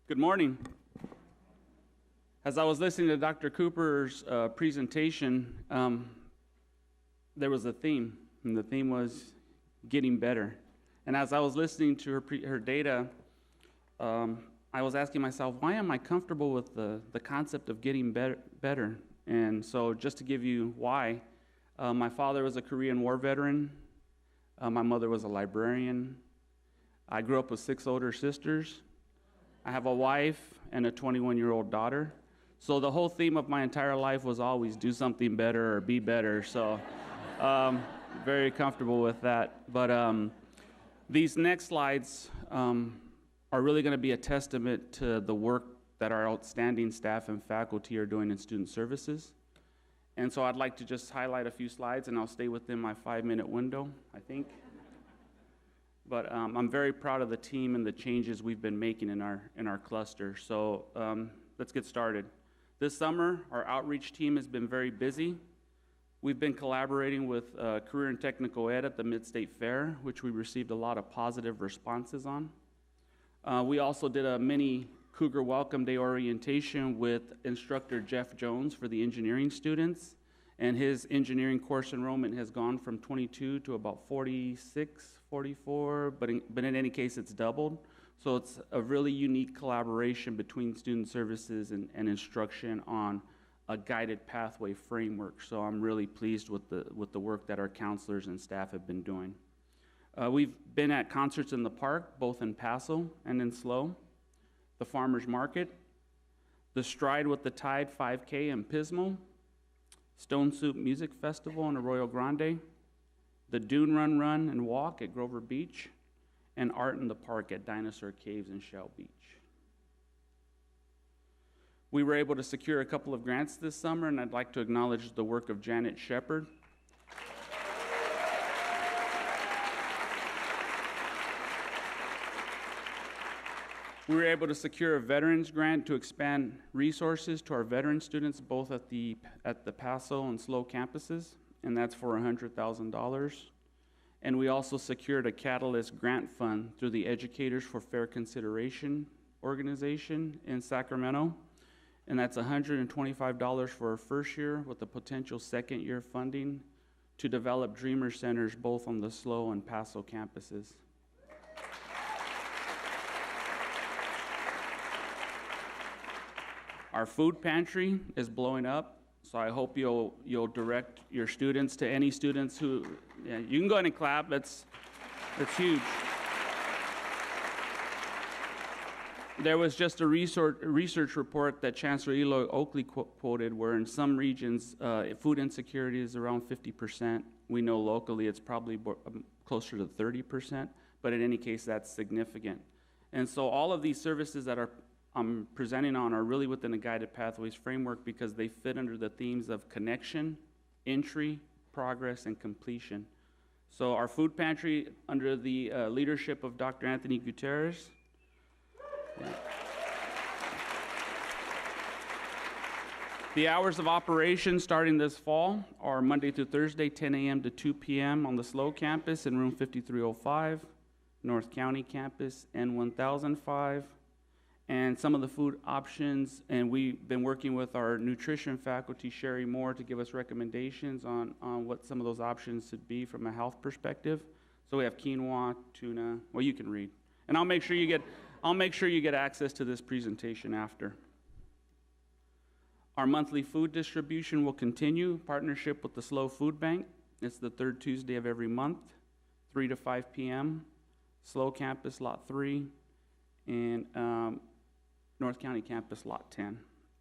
Good morning. As I was listening to Dr. Cooper's presentation, there was a theme, and the theme was getting better. And as I was listening to her data, I was asking myself, why am I comfortable with the concept of getting better? And so just to give you why, my father was a Korean War veteran. My mother was a librarian. I grew up with 6 older sisters. I have a wife and a 21-year-old daughter. So the whole theme of my entire life was always do something better or be better. So very comfortable with that. But these next slides are really going to be a testament to the work that our outstanding staff and faculty are doing in student services. And so I'd like to just highlight a few slides, and I'll stay within my 5-minute window, I think. But I'm very proud of the team and the changes we've been making in our cluster. So let's get started. This summer, our outreach team has been very busy. We've been collaborating with Career and Technical Ed at the Mid-State Fair, which we received a lot of positive responses on. We also did a mini Cougar Welcome Day orientation with instructor Jeff Jones for the engineering students. And his engineering course enrollment has gone from 22 to about 46, 44, but in any case, it's doubled. So it's a really unique collaboration between student services and instruction on a guided pathway framework. So I'm really pleased with the work that our counselors and staff have been doing. We've been at concerts in the park, both in Paso and in SLO, the Farmers Market, the Stride with the Tide 5K in Pismo, Stone Soup Music Festival in Arroyo Grande, the Dune Run and Walk at Grover Beach, and Art in the Park at Dinosaur Caves in Shell Beach. We were able to secure a couple of grants this summer, and I'd like to acknowledge the work of Janet Shepard. We were able to secure a veterans grant to expand resources to our veteran students, both at the Paso and SLO campuses, and that's for $100,000. And we also secured a Catalyst grant fund through the Educators for Fair Consideration organization in Sacramento, and that's $125 for our first year with a potential second year funding to develop Dreamer Centers both on the SLO and Paso campuses. Our food pantry is blowing up, so I hope you'll direct your students to any students who, yeah, you can go ahead and clap, that's huge. There was just a research report that Chancellor Eloy Oakley quoted where in some regions food insecurity is around 50%. We know locally it's probably closer to 30%, but in any case that's significant. And so all of these services that our I'm presenting on are really within the Guided Pathways framework because they fit under the themes of connection, entry, progress, and completion. So our food pantry, under the leadership of Dr. Anthony Gutierrez. Yeah. The hours of operation starting this fall are Monday through Thursday, 10 a.m. to 2 p.m. on the SLO campus in room 5305, North County campus, N1005. And some of the food options, and we've been working with our nutrition faculty, Sherry Moore, to give us recommendations on what some of those options should be from a health perspective. So we have quinoa, tuna. Well, you can read, and I'll make sure you get access to this presentation after. Our monthly food distribution will continue, partnership with the SLO Food Bank. It's the third Tuesday of every month, 3 to 5 p.m. SLO campus, lot 3, and North County campus, lot 10.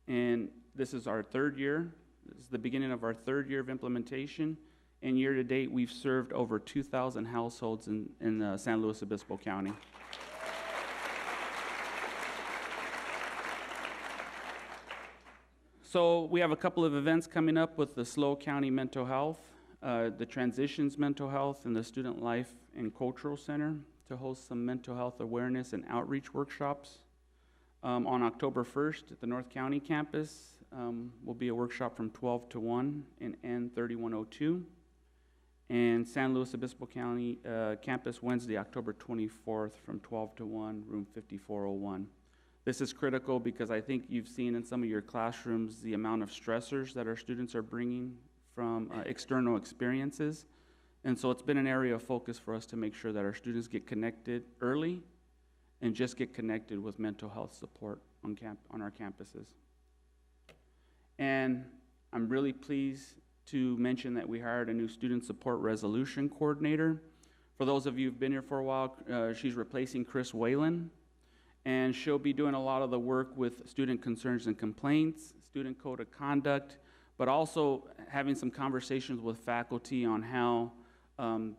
And this is our third year. This is the beginning of our third year of implementation. And year to date, we've served over 2,000 households in San Luis Obispo County. So we have a couple of events coming up with the SLO County Mental Health, the Transitions Mental Health, and the Student Life and Cultural Center to host some mental health awareness and outreach workshops. On October 1st at the North County campus will be a workshop from 12 to 1 in N3102. And San Luis Obispo County campus Wednesday, October 24th from 12 to 1, room 5401. This is critical because I think you've seen in some of your classrooms the amount of stressors that our students are bringing from external experiences. And so it's been an area of focus for us to make sure that our students get connected early and just get connected with mental health support on our campuses. And I'm really pleased to mention that we hired a new student support resolution coordinator. For those of you who've been here for a while, she's replacing Chris Whalen, and she'll be doing a lot of the work with student concerns and complaints, student code of conduct, but also having some conversations with faculty on how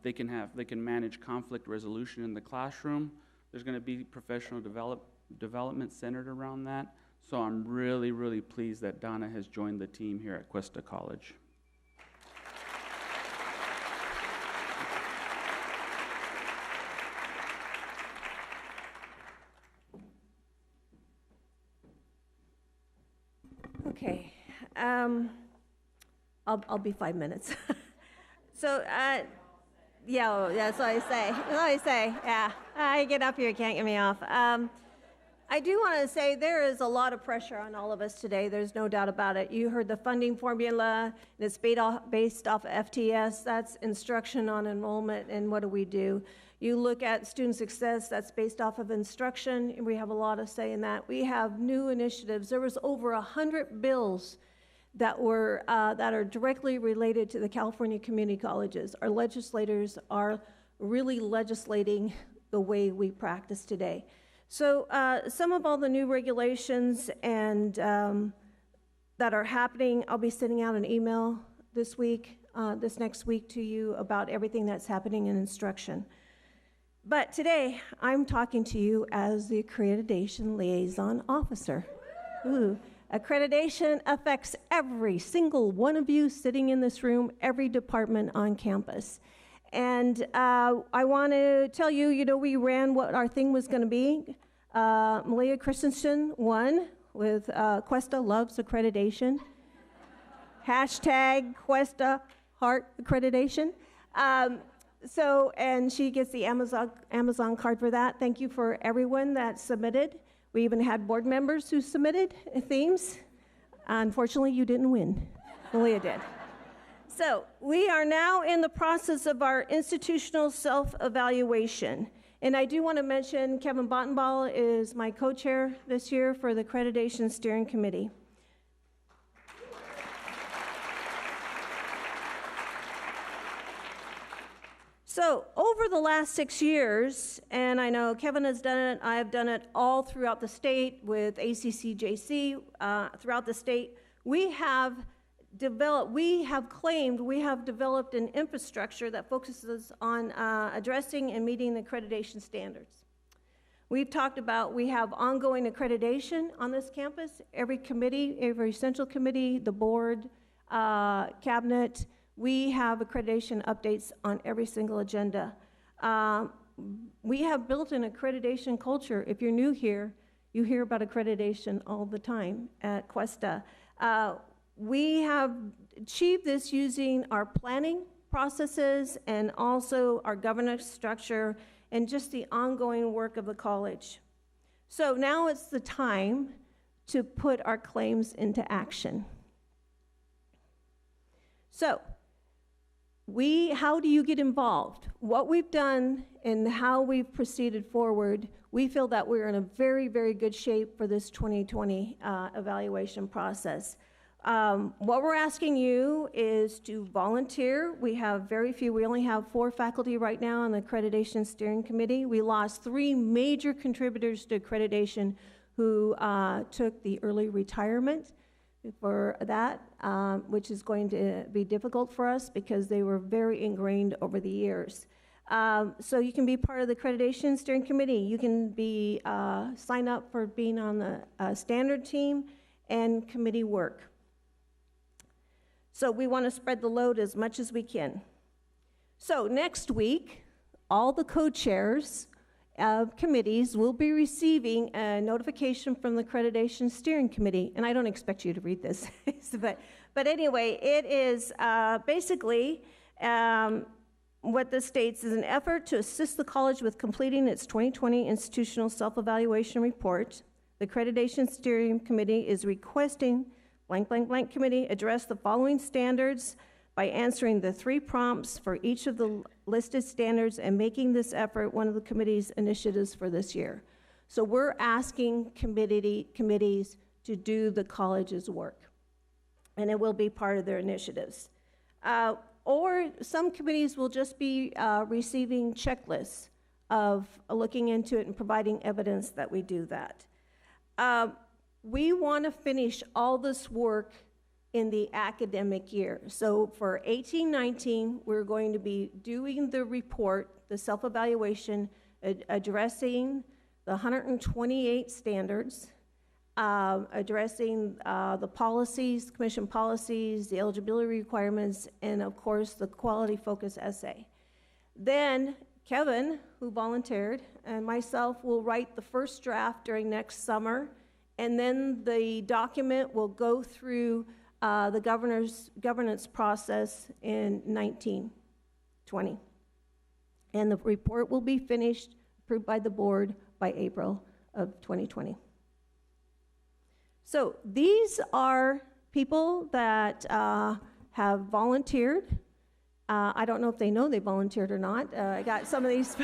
they can manage conflict resolution in the classroom. There's going to be professional development centered around that. So I'm really, really pleased that Donna has joined the team here at Cuesta College. Okay, I'll be 5 minutes. So, yeah, that's what I say. That's what I say. Yeah, I get up here, can't get me off. I do want to say there is a lot of pressure on all of us today. There's no doubt about it. You heard the funding formula, and it's based off of FTS. That's instruction on enrollment, and what do? You look at student success, that's based off of instruction, and we have a lot of say in that. We have new initiatives. There was over 100 bills that are directly related to the California community colleges. Our legislators are really legislating the way we practice today. So some of all the new regulations and that are happening, I'll be sending out an email this next week to you about everything that's happening in instruction. But today, I'm talking to you as the Accreditation Liaison Officer. Ooh. Accreditation affects every single one of you sitting in this room, every department on campus. And I want to tell you, we ran what our thing was going to be. Malia Christensen won with Cuesta Loves Accreditation. Hashtag Cuesta Heart Accreditation. And she gets the Amazon card for that. Thank you for everyone that submitted. We even had board members who submitted themes. Unfortunately, you didn't win. Malia did. So we are now in the process of our institutional self-evaluation. And I do want to mention Kevin Bottenball is my co-chair this year for the Accreditation Steering Committee. So over the last 6 years, and I know Kevin has done it, I have done it all throughout the state with ACCJC, throughout the state, we have developed an infrastructure that focuses on addressing and meeting the accreditation standards. We've talked about, we have ongoing accreditation on this campus. Every committee, every central committee, the board, cabinet, we have accreditation updates on every single agenda. We have built an accreditation culture. If you're new here, you hear about accreditation all the time at Cuesta. We have achieved this using our planning processes and also our governance structure and just the ongoing work of the college. So now it's the time to put our claims into action. So, how do you get involved? What we've done and how we've proceeded forward, we feel that we're in a very, very good shape for this 2020 evaluation process. What we're asking you is to volunteer. We have very few. We only have 4 faculty right now on the Accreditation Steering Committee. We lost 3 major contributors to accreditation who took the early retirement for that, which is going to be difficult for us because they were very ingrained over the years. So you can be part of the Accreditation Steering Committee. You can be sign up for being on the standard team and committee work. So we want to spread the load as much as we can. So next week, all the co-chairs of committees will be receiving a notification from the Accreditation Steering Committee. And I don't expect you to read this, but anyway, it is basically what this states is an effort to assist the college with completing its 2020 institutional self-evaluation report. The Accreditation Steering Committee is requesting blank, blank, blank committee address the following standards by answering the 3 prompts for each of the listed standards and making this effort one of the committee's initiatives for this year. So we're asking committees to do the college's work, and it will be part of their initiatives. Or some committees will just be receiving checklists of looking into it and providing evidence that we do that. We want to finish all this work in the academic year. So for 18-19, we're going to be doing the report, the self-evaluation, addressing the 128 standards, addressing the policies, commission policies, the eligibility requirements, and of course the quality focus essay. Then Kevin, who volunteered, and myself will write the first draft during next summer, and then the document will go through the governance process in 19-20. And the report will be finished, approved by the board by April of 2020. So these are people that have volunteered. I don't know if they know they volunteered or not. I got some of these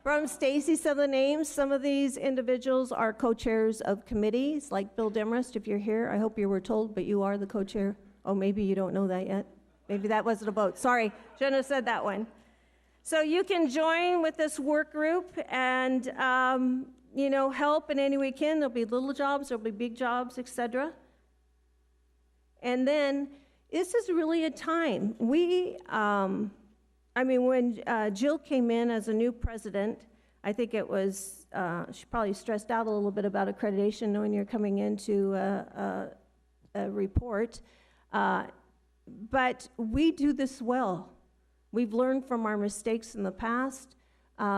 from Stacy, some of the names. Some of these individuals are co-chairs of committees, like Bill Demarest, if you're here. I hope you were told, but you are the co-chair. Oh, maybe you don't know that yet. Maybe that wasn't a vote. Sorry, shouldn't have said that one. So you can join with this work group and you know, help in any way we can. There'll be little jobs, there'll be big jobs, etc. And then this is really a time. I mean, when Jill came in as a new president, I think it was, she probably stressed out a little bit about accreditation, knowing you're coming into a report. But we do this well. We've learned from our mistakes in the past.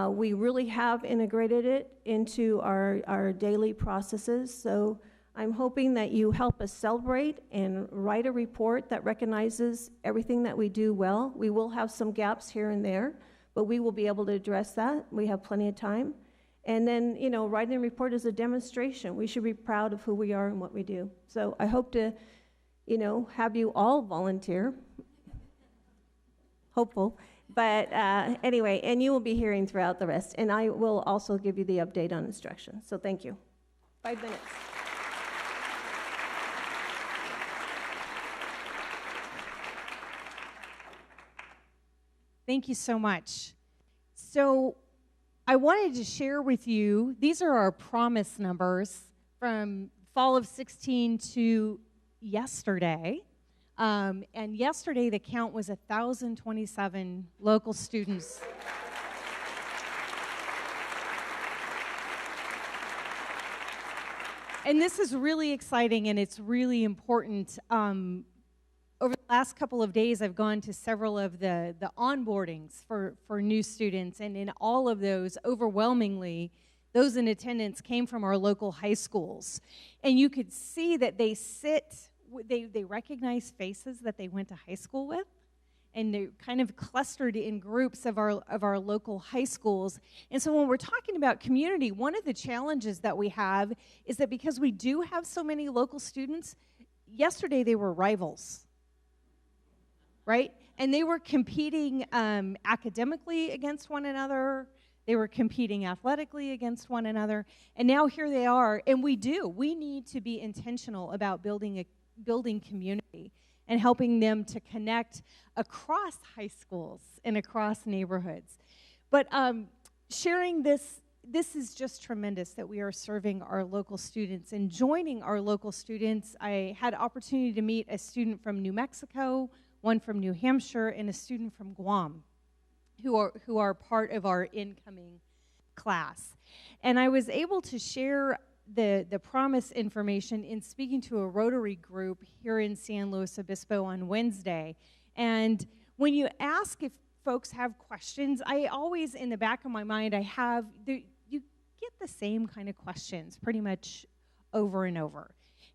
We really have integrated it into our daily processes. So I'm hoping that you help us celebrate and write a report that recognizes everything that we do well. We will have some gaps here and there, but we will be able to address that. We have plenty of time. And then, you know, writing a report is a demonstration. We should be proud of who we are and what we do. So I hope to, you know, have you all volunteer. Hopeful. But anyway, and you will be hearing throughout the rest. And I will also give you the update on instruction. So thank you. 5 minutes. Thank you so much. So I wanted to share with you, these are our promise numbers from fall of 16 to yesterday. And yesterday the count was 1,027 local students. And this is really exciting, and it's really important. Over the last couple of days, I've gone to several of the onboardings for new students, and in all of those, overwhelmingly, those in attendance came from our local high schools. And you could see that they recognize faces that they went to high school with, and they're kind of clustered in groups of our local high schools. And so when we're talking about community, one of the challenges that we have is that because we do have so many local students, yesterday they were rivals, right? And they were competing academically against one another. They were competing athletically against one another. And now here they are, and we need to be intentional about building community and helping them to connect across high schools and across neighborhoods. But sharing this is just tremendous that we are serving our local students and joining our local students. I had opportunity to meet a student from New Mexico, one from New Hampshire, and a student from Guam who are part of our incoming class. And I was able to share the promise information in speaking to a Rotary group here in San Luis Obispo on Wednesday. And when you ask if folks have questions, I always, in the back of my mind, you get the same kind of questions pretty much over and over.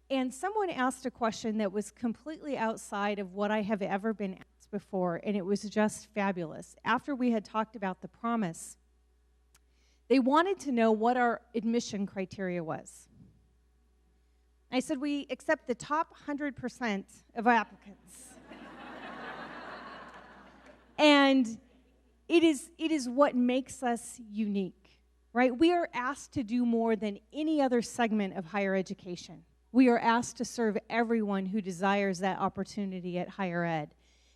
And someone asked a question that was completely outside of what I have ever been asked before, and it was just fabulous. After we had talked about the promise, they wanted to know what our admission criteria was. I said, we accept the top 100% of applicants. And it is what makes us unique, right? We are asked to do more than any other segment of higher education. We are asked to serve everyone who desires that opportunity at higher ed.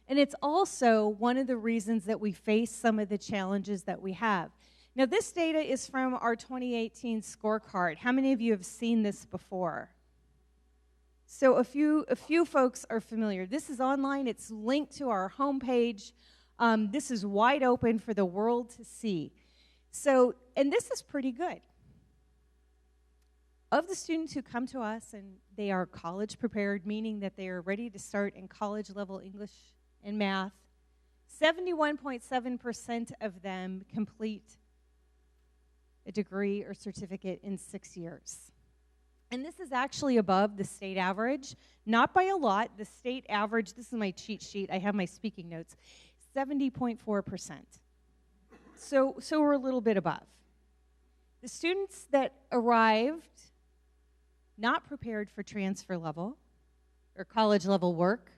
And it's also one of the reasons that we face some of the challenges that we have. Now, this data is from our 2018 scorecard. How many of you have seen this before? So a few folks are familiar. This is online. It's linked to our homepage. This is wide open for the world to see. So, and this is pretty good. Of the students who come to us and they are college prepared, meaning that they are ready to start in college level English and math, 71.7% of them complete a degree or certificate in 6 years. And this is actually above the state average, not by a lot. The state average, this is my cheat sheet, I have my speaking notes, 70.4%. So we're a little bit above. The students that arrived not prepared for transfer level or college level work,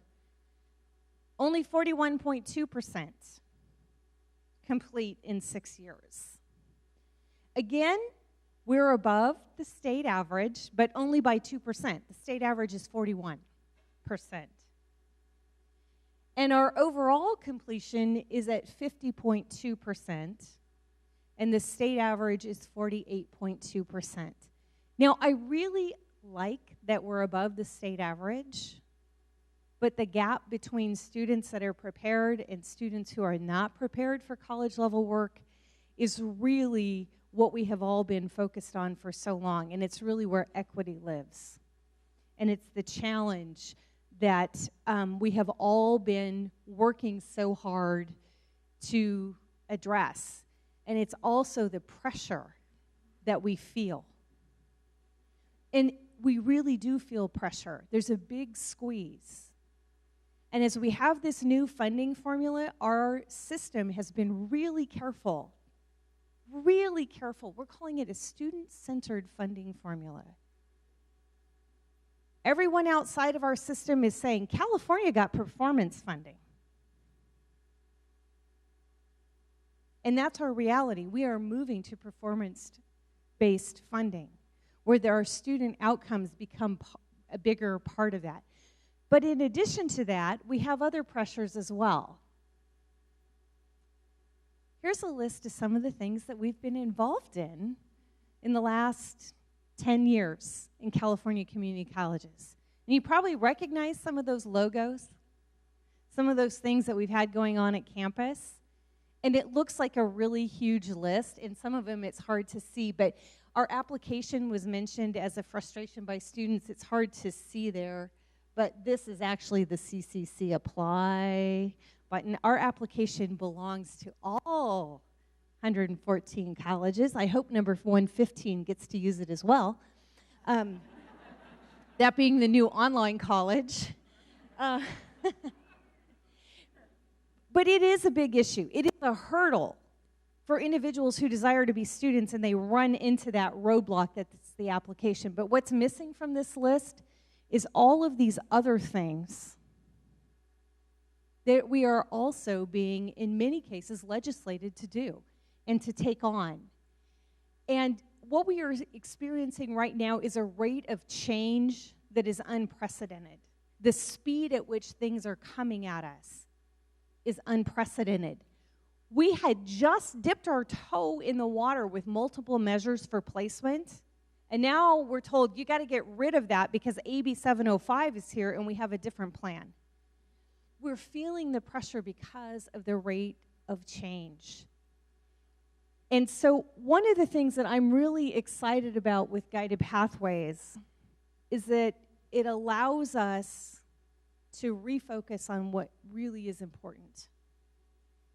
only 41.2% complete in 6 years. Again, we're above the state average, but only by 2%. The state average is 41%. And our overall completion is at 50.2%, and the state average is 48.2%. Now, I really like that we're above the state average, but the gap between students that are prepared and students who are not prepared for college level work is really what we have all been focused on for so long, and it's really where equity lives. And it's the challenge that we have all been working so hard to address. And it's also the pressure that we feel. And we really do feel pressure. There's a big squeeze. And as we have this new funding formula, our system has been really careful. Really careful. We're calling it a student-centered funding formula. Everyone outside of our system is saying, California got performance funding. And that's our reality. We are moving to performance-based funding, where our student outcomes become a bigger part of that. But in addition to that, we have other pressures as well. Here's a list of some of the things that we've been involved in the last 10 years in California community colleges. And you probably recognize some of those logos, some of those things that we've had going on at campus. And it looks like a really huge list, and some of them it's hard to see, but Our application was mentioned as a frustration by students. It's hard to see there, but this is actually the CCC apply button. Our application belongs to all 114 colleges. I hope number 115 gets to use it as well. That being the new online college. But it is a big issue. It is a hurdle for individuals who desire to be students, and they run into that roadblock that's the application. But what's missing from this list is all of these other things that we are also being, in many cases, legislated to do and to take on. And what we are experiencing right now is a rate of change that is unprecedented. The speed at which things are coming at us is unprecedented. We had just dipped our toe in the water with multiple measures for placement, and now we're told you got to get rid of that because AB 705 is here and we have a different plan. We're feeling the pressure because of the rate of change. And so one of the things that I'm really excited about with Guided Pathways is that it allows us to refocus on what really is important.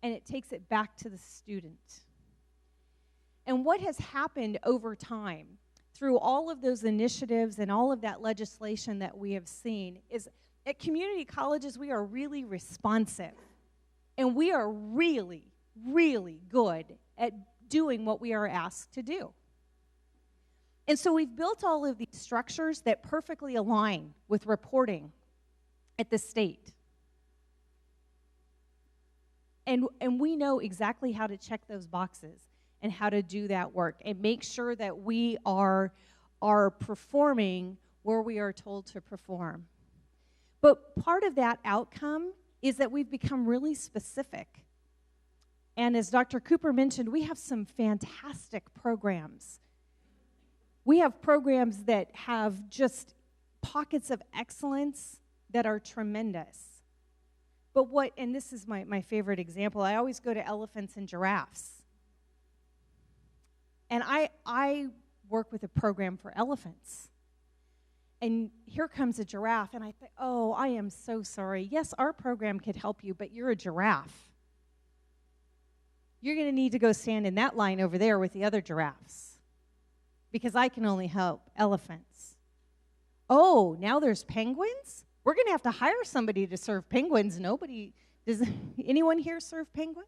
And it takes it back to the student. And what has happened over time through all of those initiatives and all of that legislation that we have seen is at community colleges, we are really responsive. And we are really, really good at doing what we are asked to do. And so we've built all of these structures that perfectly align with reporting at the state. And we know exactly how to check those boxes and how to do that work and make sure that we are performing where we are told to perform. But part of that outcome is that we've become really specific. And as Dr. Cooper mentioned, we have some fantastic programs. We have programs that have just pockets of excellence that are tremendous. But what, and this is my favorite example, I always go to elephants and giraffes. And I work with a program for elephants. And here comes a giraffe, and I think, oh, I am so sorry. Yes, our program could help you, but you're a giraffe. You're going to need to go stand in that line over there with the other giraffes because I can only help elephants. Oh, now there's penguins? We're going to have to hire somebody to serve penguins. Does anyone here serve penguins?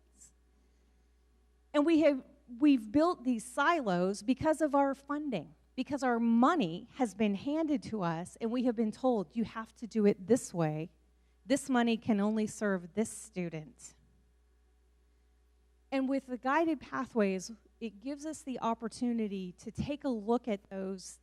And we've built these silos because of our funding, because our money has been handed to us and we have been told you have to do it this way. This money can only serve this student. And with the Guided Pathways, it gives us the opportunity to take a look at those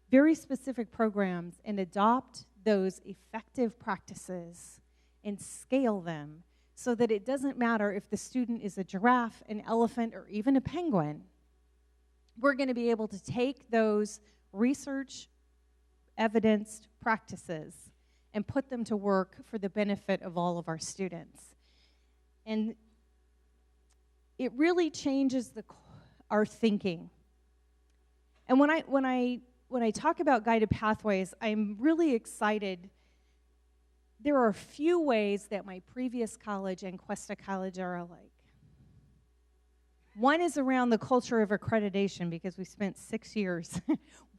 very specific programs and adopt those effective practices and scale them so that it doesn't matter if the student is a giraffe, an elephant, or even a penguin. We're going to be able to take those research evidenced practices and put them to work for the benefit of all of our students. And it really changes our thinking. And when I talk about Guided Pathways, I'm really excited. There are a few ways that my previous college and Cuesta College are alike. One is around the culture of accreditation because we spent 6 years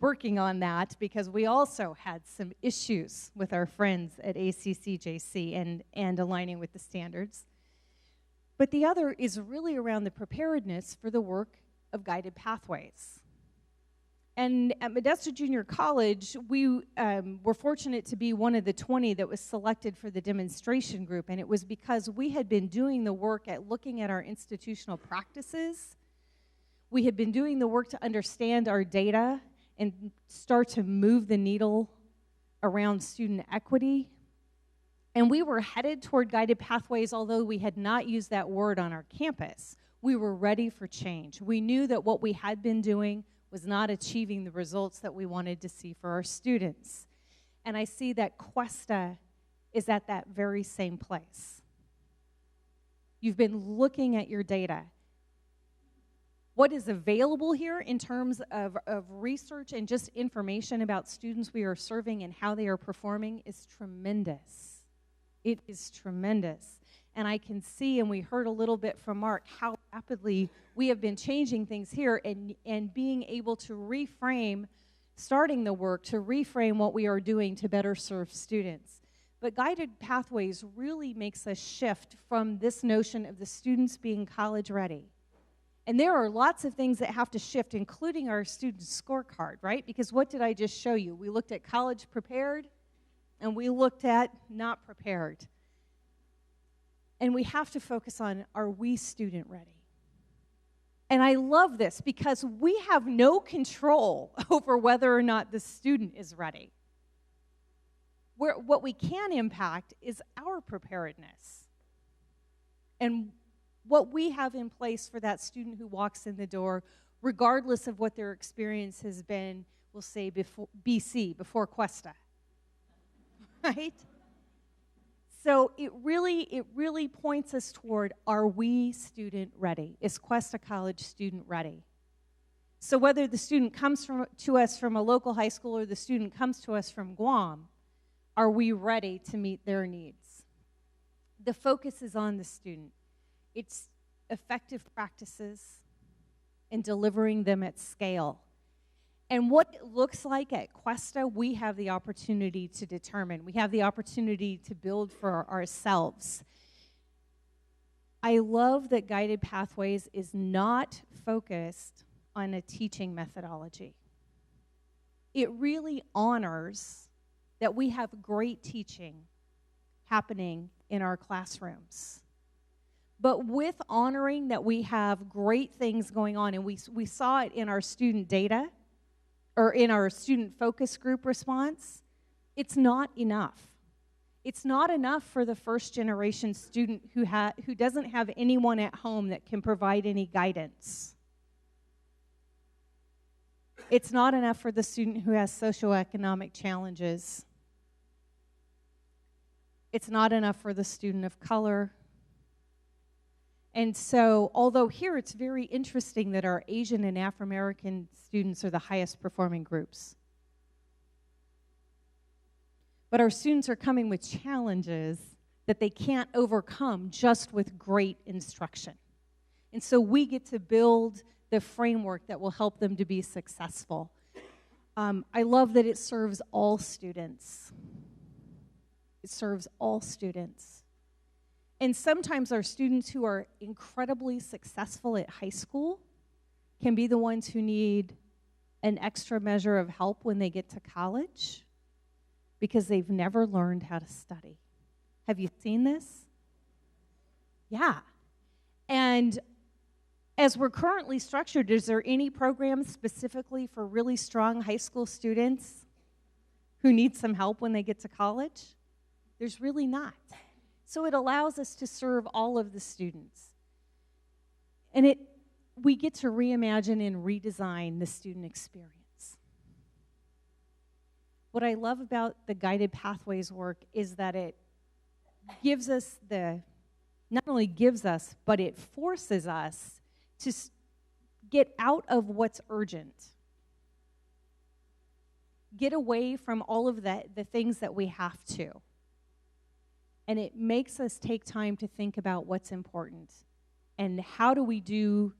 working on that because we also had some issues with our friends at ACCJC and aligning with the standards. But the other is really around the preparedness for the work of Guided Pathways. And at Modesto Junior College, we were fortunate to be one of the 20 that was selected for the demonstration group, and it was because we had been doing the work at looking at our institutional practices. We had been doing the work to understand our data and start to move the needle around student equity. And we were headed toward Guided Pathways, although we had not used that word on our campus. We were ready for change. We knew that what we had been doing was not achieving the results that we wanted to see for our students. And I see that Cuesta is at that very same place. You've been looking at your data. what is available here in terms of research and just information about students we are serving and how they are performing is tremendous. It is tremendous. And I can see, and we heard a little bit from Mark, how rapidly we have been changing things here and being able to reframe, starting the work to reframe what we are doing to better serve students. But Guided Pathways really makes us shift from this notion of the students being college ready. And there are lots of things that have to shift, including our student scorecard, right? Because what did I just show you? We looked at college prepared, and we looked at not prepared. And we have to focus on, are we student ready? And I love this because we have no control over whether or not the student is ready. What we can impact is our preparedness. And what we have in place for that student who walks in the door, regardless of what their experience has been, we'll say before BC, before Cuesta, right? So it really points us toward, are we student ready? Is Cuesta College student ready? So whether the student comes to us from a local high school or the student comes to us from Guam, are we ready to meet their needs? The focus is on the student. It's effective practices and delivering them at scale. And what it looks like at Cuesta, we have the opportunity to determine. We have the opportunity to build for ourselves. I love that Guided Pathways is not focused on a teaching methodology. It really honors that we have great teaching happening in our classrooms. But with honoring that we have great things going on, and we saw it in our student data, or in our student focus group response, it's not enough. It's not enough for the first generation student who doesn't have anyone at home that can provide any guidance. It's not enough for the student who has socioeconomic challenges. It's not enough for the student of color. And so, although here it's very interesting that our Asian and Afro-American students are the highest performing groups. But our students are coming with challenges that they can't overcome just with great instruction. And so we get to build the framework that will help them to be successful. I love that it serves all students. It serves all students. And sometimes our students who are incredibly successful at high school can be the ones who need an extra measure of help when they get to college because they've never learned how to study. Have you seen this? Yeah. And as we're currently structured, is there any program specifically for really strong high school students who need some help when they get to college? There's really not. So it allows us to serve all of the students. And we get to reimagine and redesign the student experience. What I love about the Guided Pathways work is that it gives us not only gives us, but it forces us to get out of what's urgent. Get away from all of the things that we have to. And it makes us take time to think about what's important and how do we do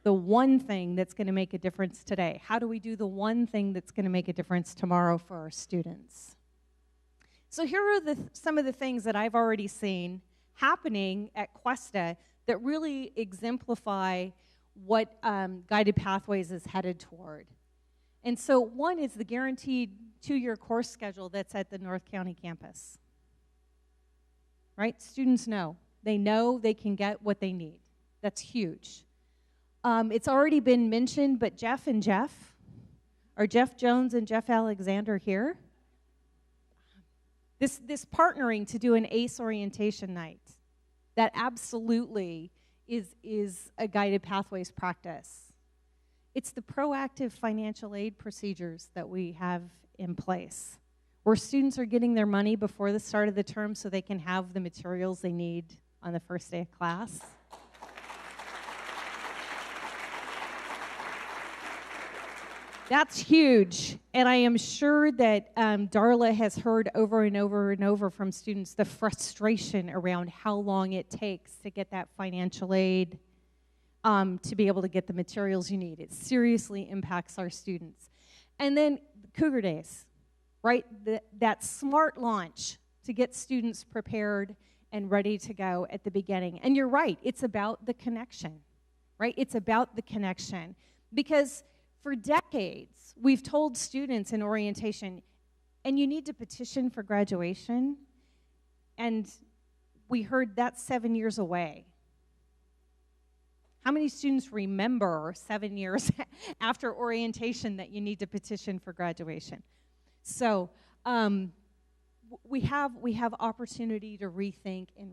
the one thing that's going to make a difference today? How do we do the one thing that's going to make a difference tomorrow for our students? So here are some of the things that I've already seen happening at Cuesta that really exemplify what Guided Pathways is headed toward. And so one is the guaranteed 2-year course schedule that's at the North County campus. Right? Students know. They know they can get what they need. That's huge. It's already been mentioned, but Jeff Jones and Jeff Alexander here. This partnering to do an ACE orientation night, that absolutely is a Guided Pathways practice. It's the proactive financial aid procedures that we have in place, where students are getting their money before the start of the term so they can have the materials they need on the first day of class. That's huge. And I am sure that Darla has heard over and over and over from students the frustration around how long it takes to get that financial aid to be able to get the materials you need. It seriously impacts our students. And then Cougar Days, right? That smart launch to get students prepared and ready to go at the beginning. And you're right, it's about the connection, right? It's about the connection. Because for decades, we've told students in orientation, and you need to petition for graduation, and we heard that's 7 years away. How many students remember 7 years after orientation that you need to petition for graduation? So we have opportunity to rethink and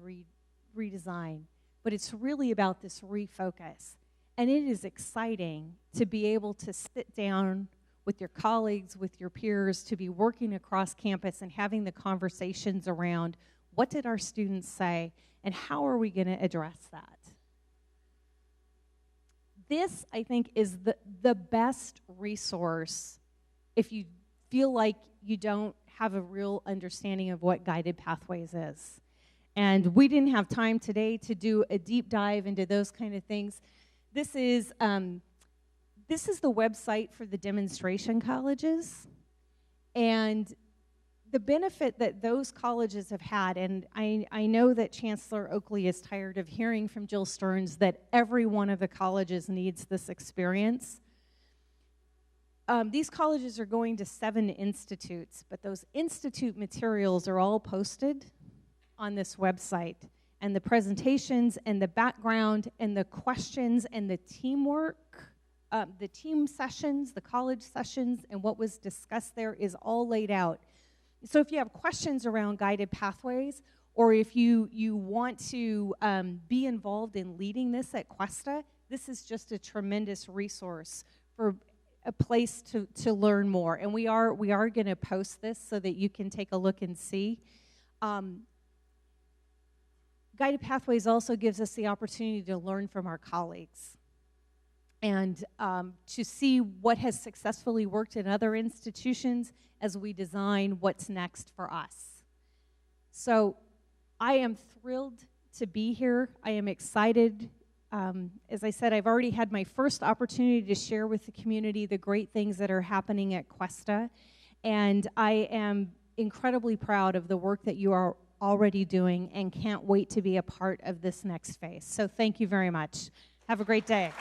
redesign, but it's really about this refocus. And it is exciting to be able to sit down with your colleagues, with your peers, to be working across campus and having the conversations around what did our students say and how are we going to address that. This, I think, is the best resource if you feel like you don't have a real understanding of what guided pathways is. And we didn't have time today to do a deep dive into those kind of things. This is the website for the demonstration colleges. And the benefit that those colleges have had, and I know that Chancellor Oakley is tired of hearing from Jill Stearns that every one of the colleges needs this experience. These colleges are going to 7 institutes, but those institute materials are all posted on this website. And the presentations and the background and the questions and the teamwork, the team sessions, the college sessions, and what was discussed there is all laid out. So if you have questions around guided pathways, or if you want to be involved in leading this at Cuesta, this is just a tremendous resource for a place to learn more. And we are going to post this so that you can take a look and see. Guided Pathways also gives us the opportunity to learn from our colleagues and to see what has successfully worked in other institutions as we design what's next for us. So I am thrilled to be here. I am excited. As I said, I've already had my first opportunity to share with the community the great things that are happening at Cuesta, and I am incredibly proud of the work that you are already doing and can't wait to be a part of this next phase. So thank you very much. Have a great day.